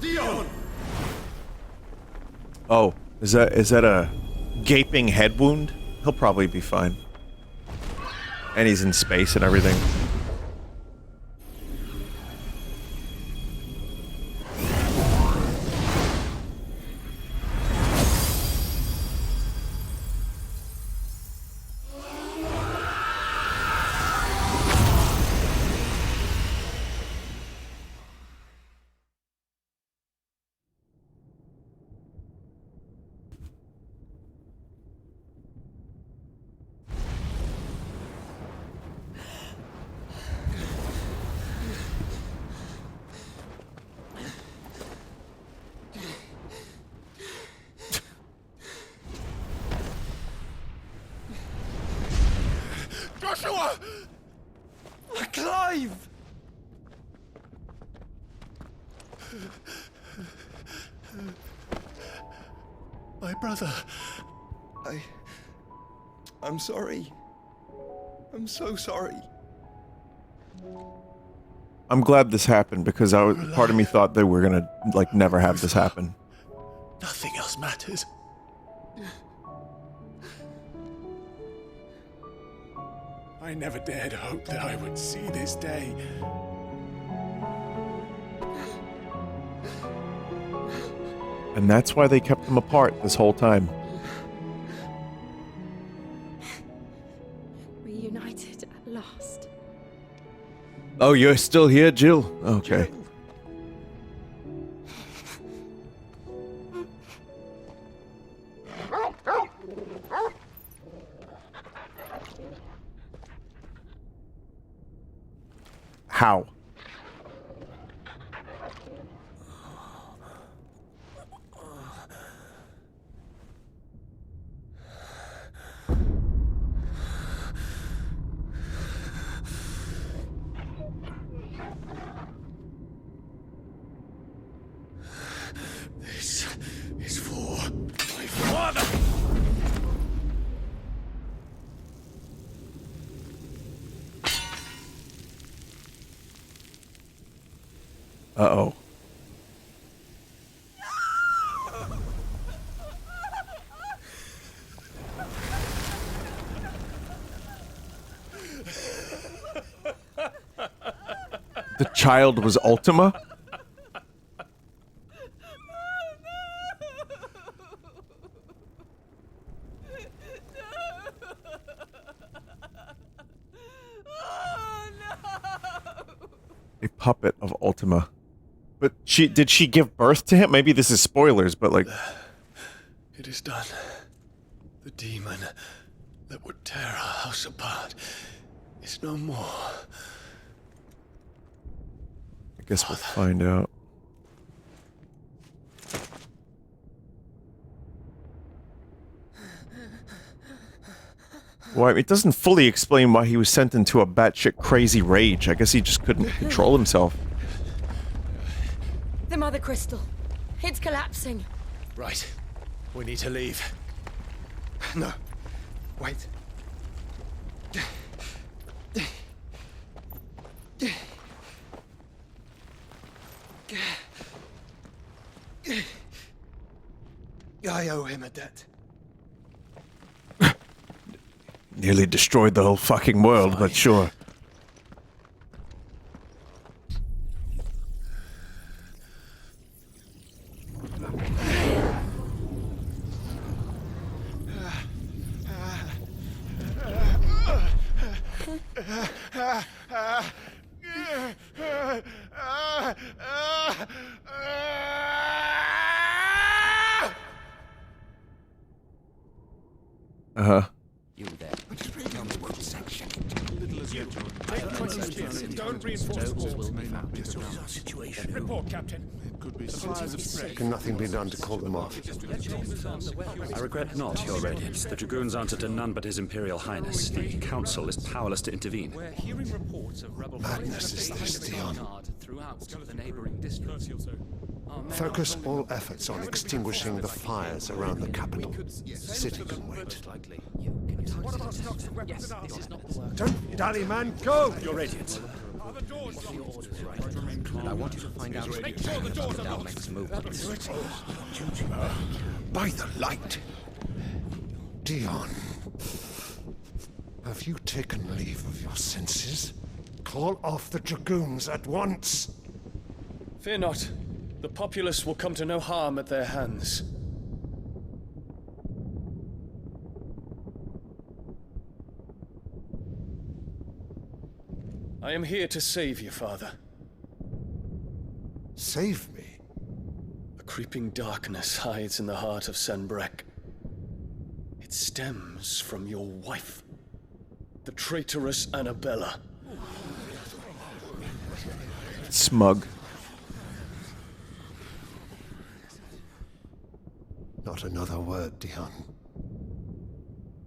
Dion! Oh, is that a gaping head wound? He'll probably be fine. And he's in space and everything. Joshua! Clive! My brother. I'm sorry. I'm so sorry. I'm glad this happened because part of me thought they were gonna like never have this happen. Nothing else matters. I never dared hope that I would see this day. And that's why they kept them apart this whole time. Reunited at last. Oh, you're still here, Jill? Okay. How? This is for my father! Uh-oh. The child was Ultima? A puppet of Ultima. But did she give birth to him? Maybe this is spoilers, but like... It is done. The demon that would tear our house apart is no more. I guess we'll find out. Well, it doesn't fully explain why he was sent into a batshit crazy rage. I guess he just couldn't control himself. The Mothercrytal. It's collapsing. Right. We need to leave. No. Wait. I owe him a debt. Nearly destroyed the whole fucking world, but sure. Uh-huh. You there. Don't reinforce situation. Report, Captain. Can nothing be done to call them off? I regret not, Your Radiance. The Dragoons answer to none but His Imperial Highness. The Council is powerless to intervene. We're hearing reports of rebel Madness is this, Dion. throughout the neighboring districts. Focus all efforts on extinguishing the fires around the capital. The city can wait. Don't dally, man, go! Your Radiance. I want you to find out the next move. By the light! Dion, have you taken leave of your senses? Call off the Dragoons at once! Fear not. The populace will come to no harm at their hands. I am here to save you, Father. Save me? A creeping darkness hides in the heart of Sanbreque. It stems from your wife, the traitorous Anabella. Smug. Not another word, Dion.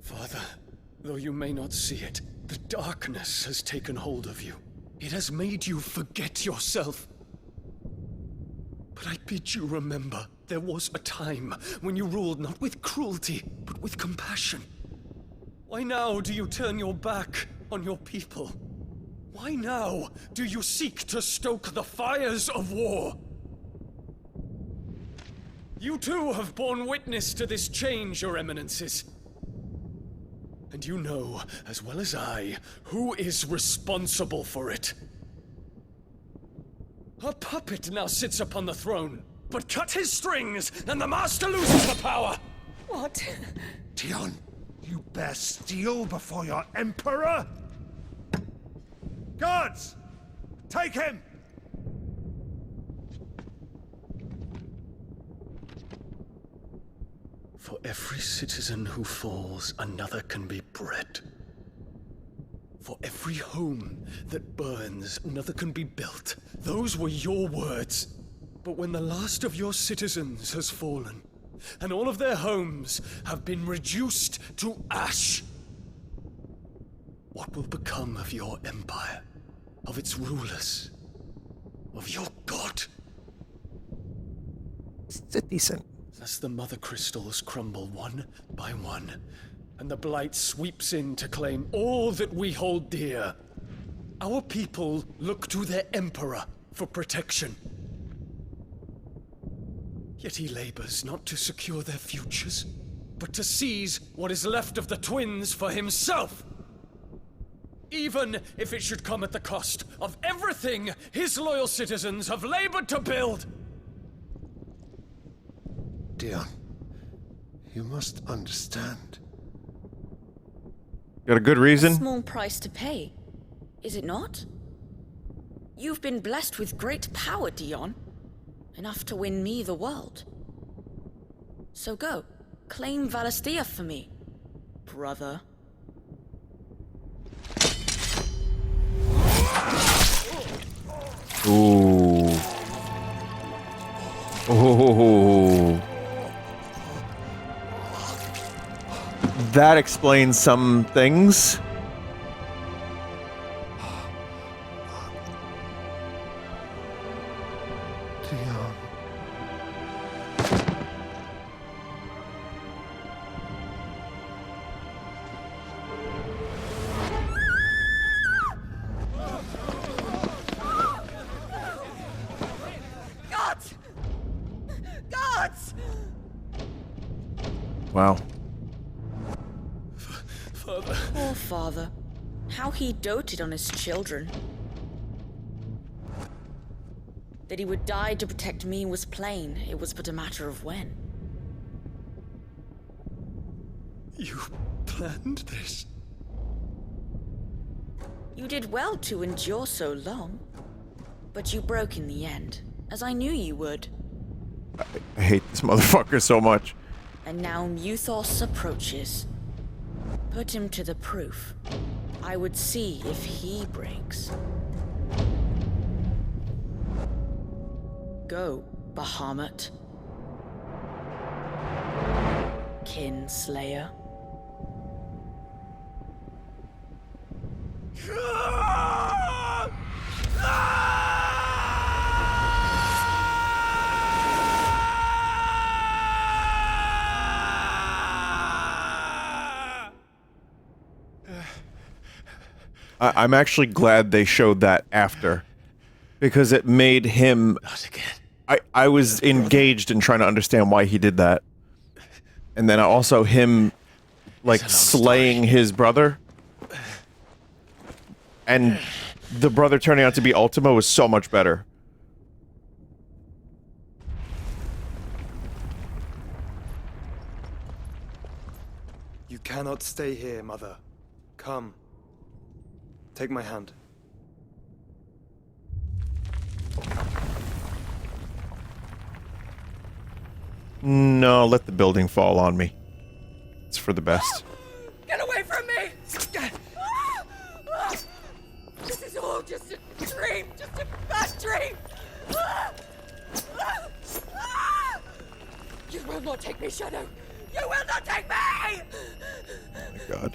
Father, though you may not see it, the darkness has taken hold of you. It has made you forget yourself. But I bid you remember, there was a time when you ruled not with cruelty, but with compassion. Why now do you turn your back on your people? Why now do you seek to stoke the fires of war? You too have borne witness to this change, Your Eminences. And you know, as well as I, who is responsible for it. A puppet now sits upon the throne, but cut his strings, and the master loses the power! What? Dion, you bear steel before your emperor? Guards! Take him! For every citizen who falls, another can be bred. For every home that burns, another can be built. Those were your words. But when the last of your citizens has fallen, and all of their homes have been reduced to ash, what will become of your empire? Of its rulers? Of your god? It's decent. As the mother crystals crumble one by one, and the blight sweeps in to claim all that we hold dear, our people look to their emperor for protection. Yet he labors not to secure their futures, but to seize what is left of the twins for himself. Even if it should come at the cost of everything his loyal citizens have labored to build. Dion, you must understand. Got a good reason? Small price to pay, is it not? You've been blessed with great power, Dion. Enough to win me the world. So go, claim Valisthea for me, brother. Ooh. Oh. That explains some things. Dion. Gods! Gods! Wow. Father. Poor father. How he doted on his children. That he would die to protect me was plain. It was but a matter of when. You planned this? You did well to endure so long. But you broke in the end, as I knew you would. I hate this motherfucker so much. And now Muthos approaches. Put him to the proof. I would see if he breaks. Go, Bahamut. Kinslayer. I'm actually glad they showed that after, because it made him. I was engaged in trying to understand why he did that, and then also him, like, slaying his brother, and the brother turning out to be Ultima was so much better. You cannot stay here, Mother. Come. Take my hand. No, let the building fall on me. It's for the best. Get away from me! This is all just a dream, just a bad dream! You will not take me, Shadow! You will not take me! Oh my god.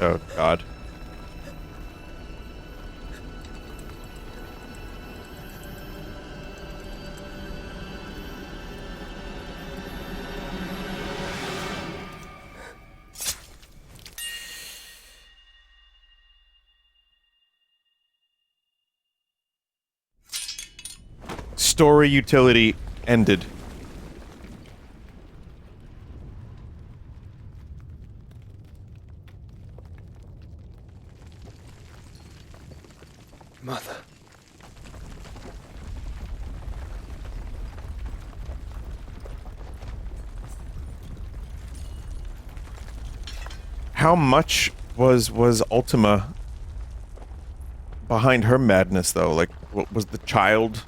Oh god. Story utility ended. Mother. How much was Ultima behind her madness, though? Like, what was the child,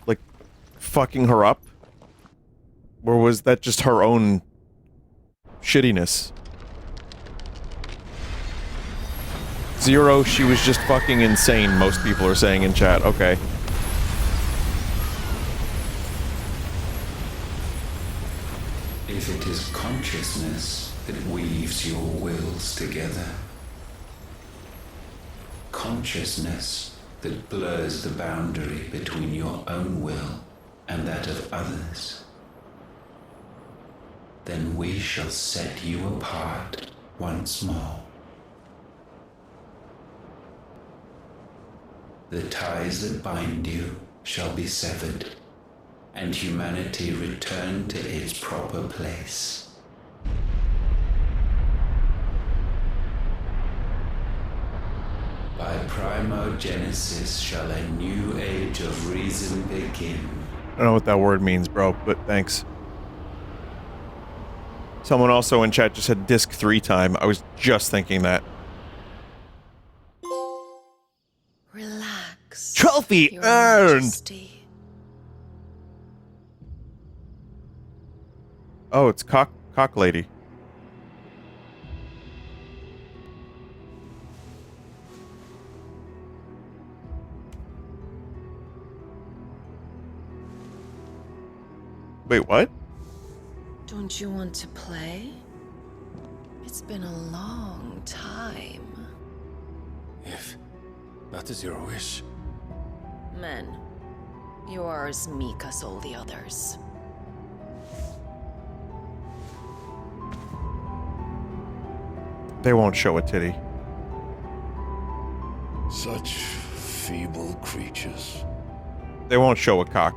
like, fucking her up? Or was that just her own shittiness. 0, she was just fucking insane, most people are saying in chat. Okay. If it is consciousness that weaves your wills together, consciousness that blurs the boundary between your own will and that of others, then we shall set you apart once more. The ties that bind you shall be severed, and humanity return to its proper place. By Primogenesis shall a new age of reason begin. I don't know what that word means, bro, but thanks. Someone also in chat just said disc 3 time. I was just thinking that. Relax. Trophy earned! Oh, it's cock lady. Wait, what? Don't you want to play? It's been a long time. If that is your wish. Men, you are as meek as all the others. They won't show a titty. Such feeble creatures. They won't show a cock.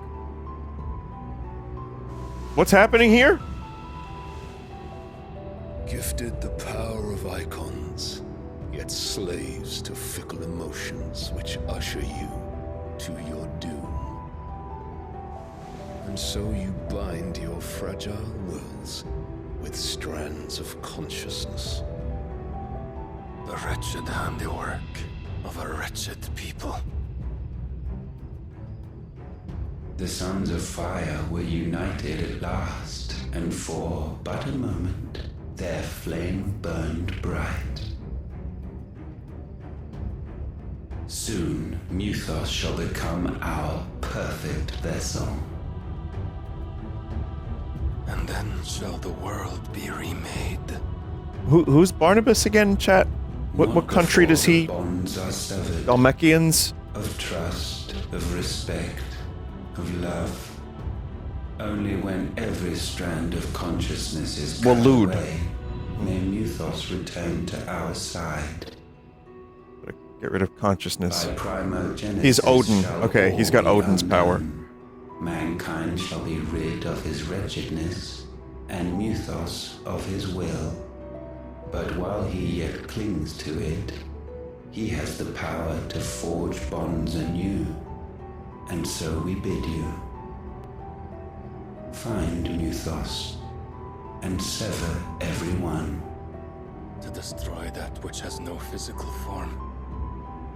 What's happening here? Gifted the power of icons, yet slaves to fickle emotions which usher you to your doom. And so you bind your fragile wills with strands of consciousness. The wretched handiwork of a wretched people. The sons of fire were united at last, and for but a moment, their flame burned bright. Soon, Mythos shall become our perfect vessel. And then shall the world be remade. Who's Barnabas again, chat? What country does he? Bonds are severed. Dalmatians? Of trust, of respect, of love. Only when every strand of consciousness is cut away, may Mythos return to our side. Get rid of consciousness. By Primogenesis He's Odin. shall Okay, all he's got be Odin's power. undone. Mankind shall be rid of his wretchedness, and Mythos of his will. But while he yet clings to it, he has the power to forge bonds anew. And so we bid you, find Mythos, and sever every one. To destroy that which has no physical form,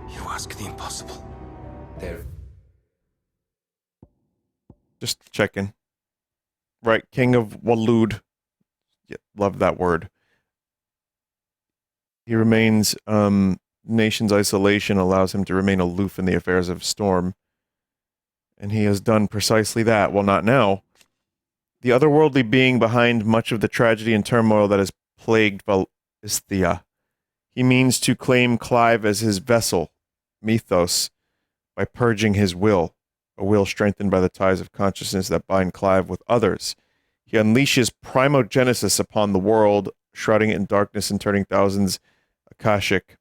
you ask the impossible. There. Just checking. Right, King of Walud. Yeah, love that word. He remains, nation's isolation allows him to remain aloof in the affairs of Storm. And he has done precisely that. Well, not now. The otherworldly being behind much of the tragedy and turmoil that has plagued Valisthea. He means to claim Clive as his vessel, Mythos, by purging his will, a will strengthened by the ties of consciousness that bind Clive with others. He unleashes Primogenesis upon the world, shrouding it in darkness and turning thousands Akashic,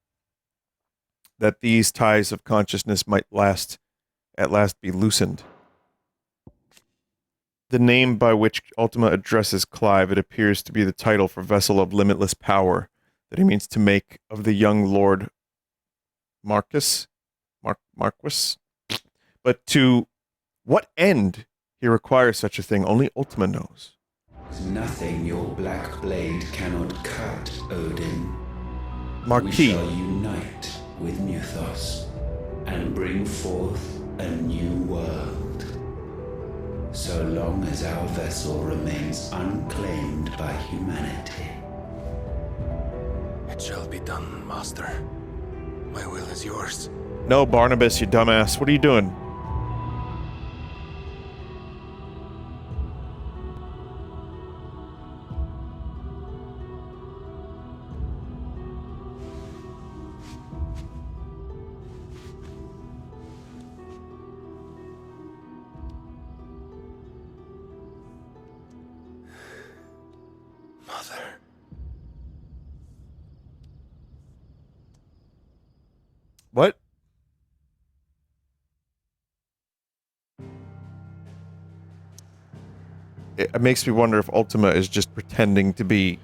that these ties of consciousness might at last be loosened. The name by which Ultima addresses Clive, it appears to be the title for vessel of limitless power that he means to make of the young Lord Marquis. But to what end he requires such a thing, only Ultima knows. Nothing your black blade cannot cut, Odin. Marquis. We shall unite with Mythos and bring forth a new world. So long as our vessel remains unclaimed by humanity. It shall be done, Master. My will is yours. No, Barnabas, you dumbass. What are you doing? Mother. What? It makes me wonder if Ultima is just pretending to be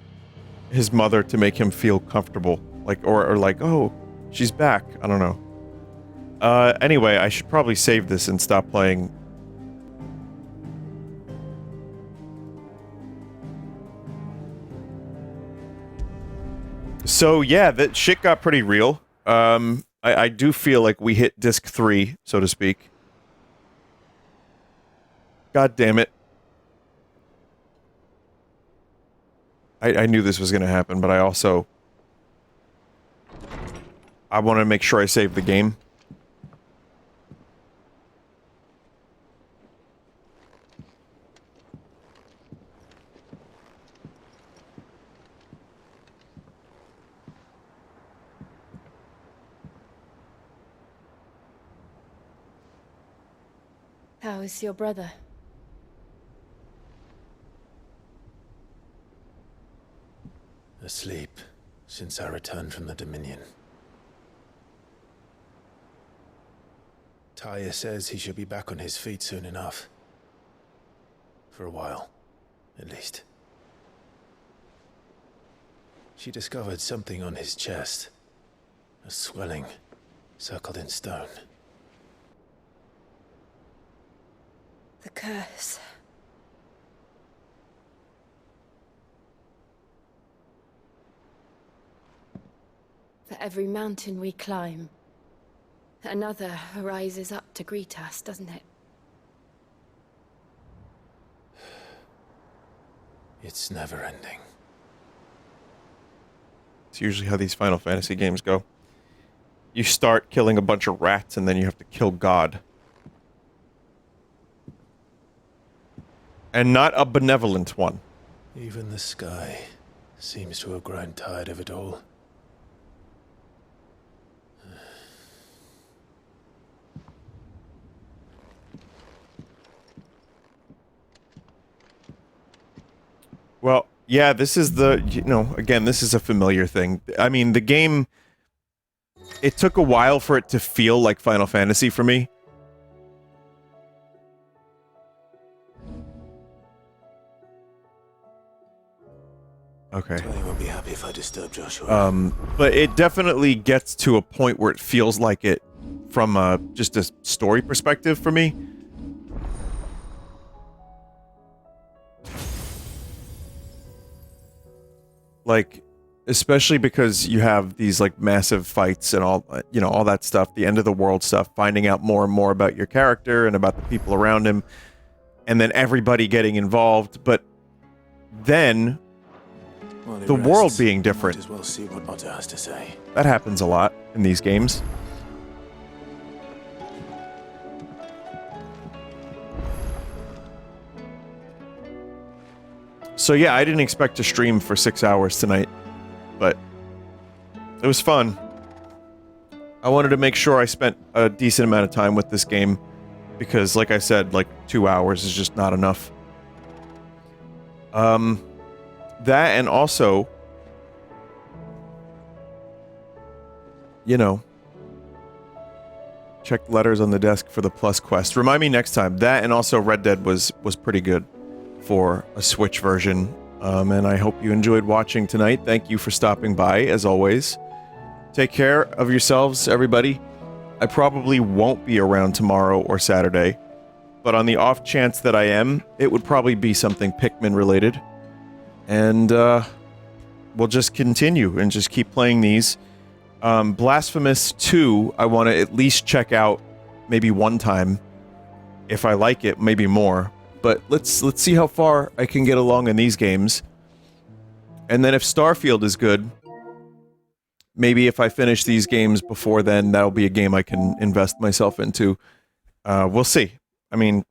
his mother to make him feel comfortable. Like, or like, oh, she's back. I don't know. Anyway, I should probably save this and stop playing. So yeah, that shit got pretty real. I do feel like we hit disc 3, so to speak. God damn it. I knew this was going to happen, but I also... I want to make sure I save the game. How is your brother? Asleep since I returned from the Dominion. Taya says he should be back on his feet soon enough. For a while, at least. She discovered something on his chest. A swelling, circled in stone. The curse. For every mountain we climb, another rises up to greet us, doesn't it? It's never ending. It's usually how these Final Fantasy games go. You start killing a bunch of rats and then you have to kill God. And not a benevolent one. Even the sky seems to have grown tired of it all. Well, yeah, this is the, you know, again, this is a familiar thing. I mean, the game, it took a while for it to feel like Final Fantasy for me. Okay. Tony won't be happy if I disturb Joshua. But it definitely gets to a point where it feels like it from just a story perspective for me. Like, especially because you have these, like, massive fights and all, you know, all that stuff, the end of the world stuff, finding out more and more about your character and about the people around him, and then everybody getting involved, but then the world being different. Might as well see what Otter has to say. That happens a lot in these games. So yeah, I didn't expect to stream for 6 hours tonight, but it was fun. I wanted to make sure I spent a decent amount of time with this game, because like I said, like 2 hours is just not enough. That and also, you know, check letters on the desk for the plus quest. Remind me next time. That and also Red Dead was pretty good for a Switch version. And I hope you enjoyed watching tonight. Thank you for stopping by, as always. Take care of yourselves, everybody. I probably won't be around tomorrow or Saturday, but on the off chance that I am, it would probably be something Pikmin related. And we'll just continue and just keep playing these. Blasphemous 2, I want to at least check out maybe one time. If I like it, maybe more. But let's see how far I can get along in these games. And then if Starfield is good, maybe if I finish these games before then, that'll be a game I can invest myself into. We'll see. I mean,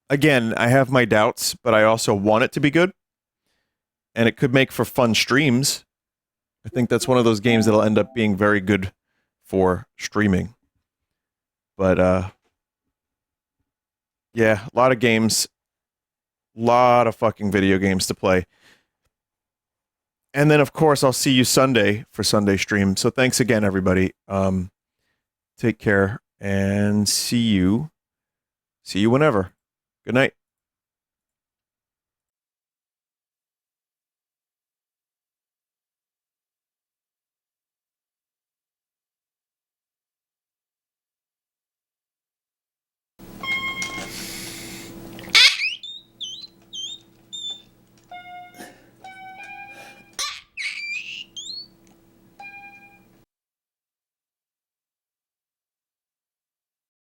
again, I have my doubts, but I also want it to be good. And it could make for fun streams. I think that's one of those games that'll end up being very good for streaming. But, yeah, a lot of games. A lot of fucking video games to play. And then, of course, I'll see you Sunday for Sunday stream. So thanks again, everybody. Take care and see you whenever. Good night.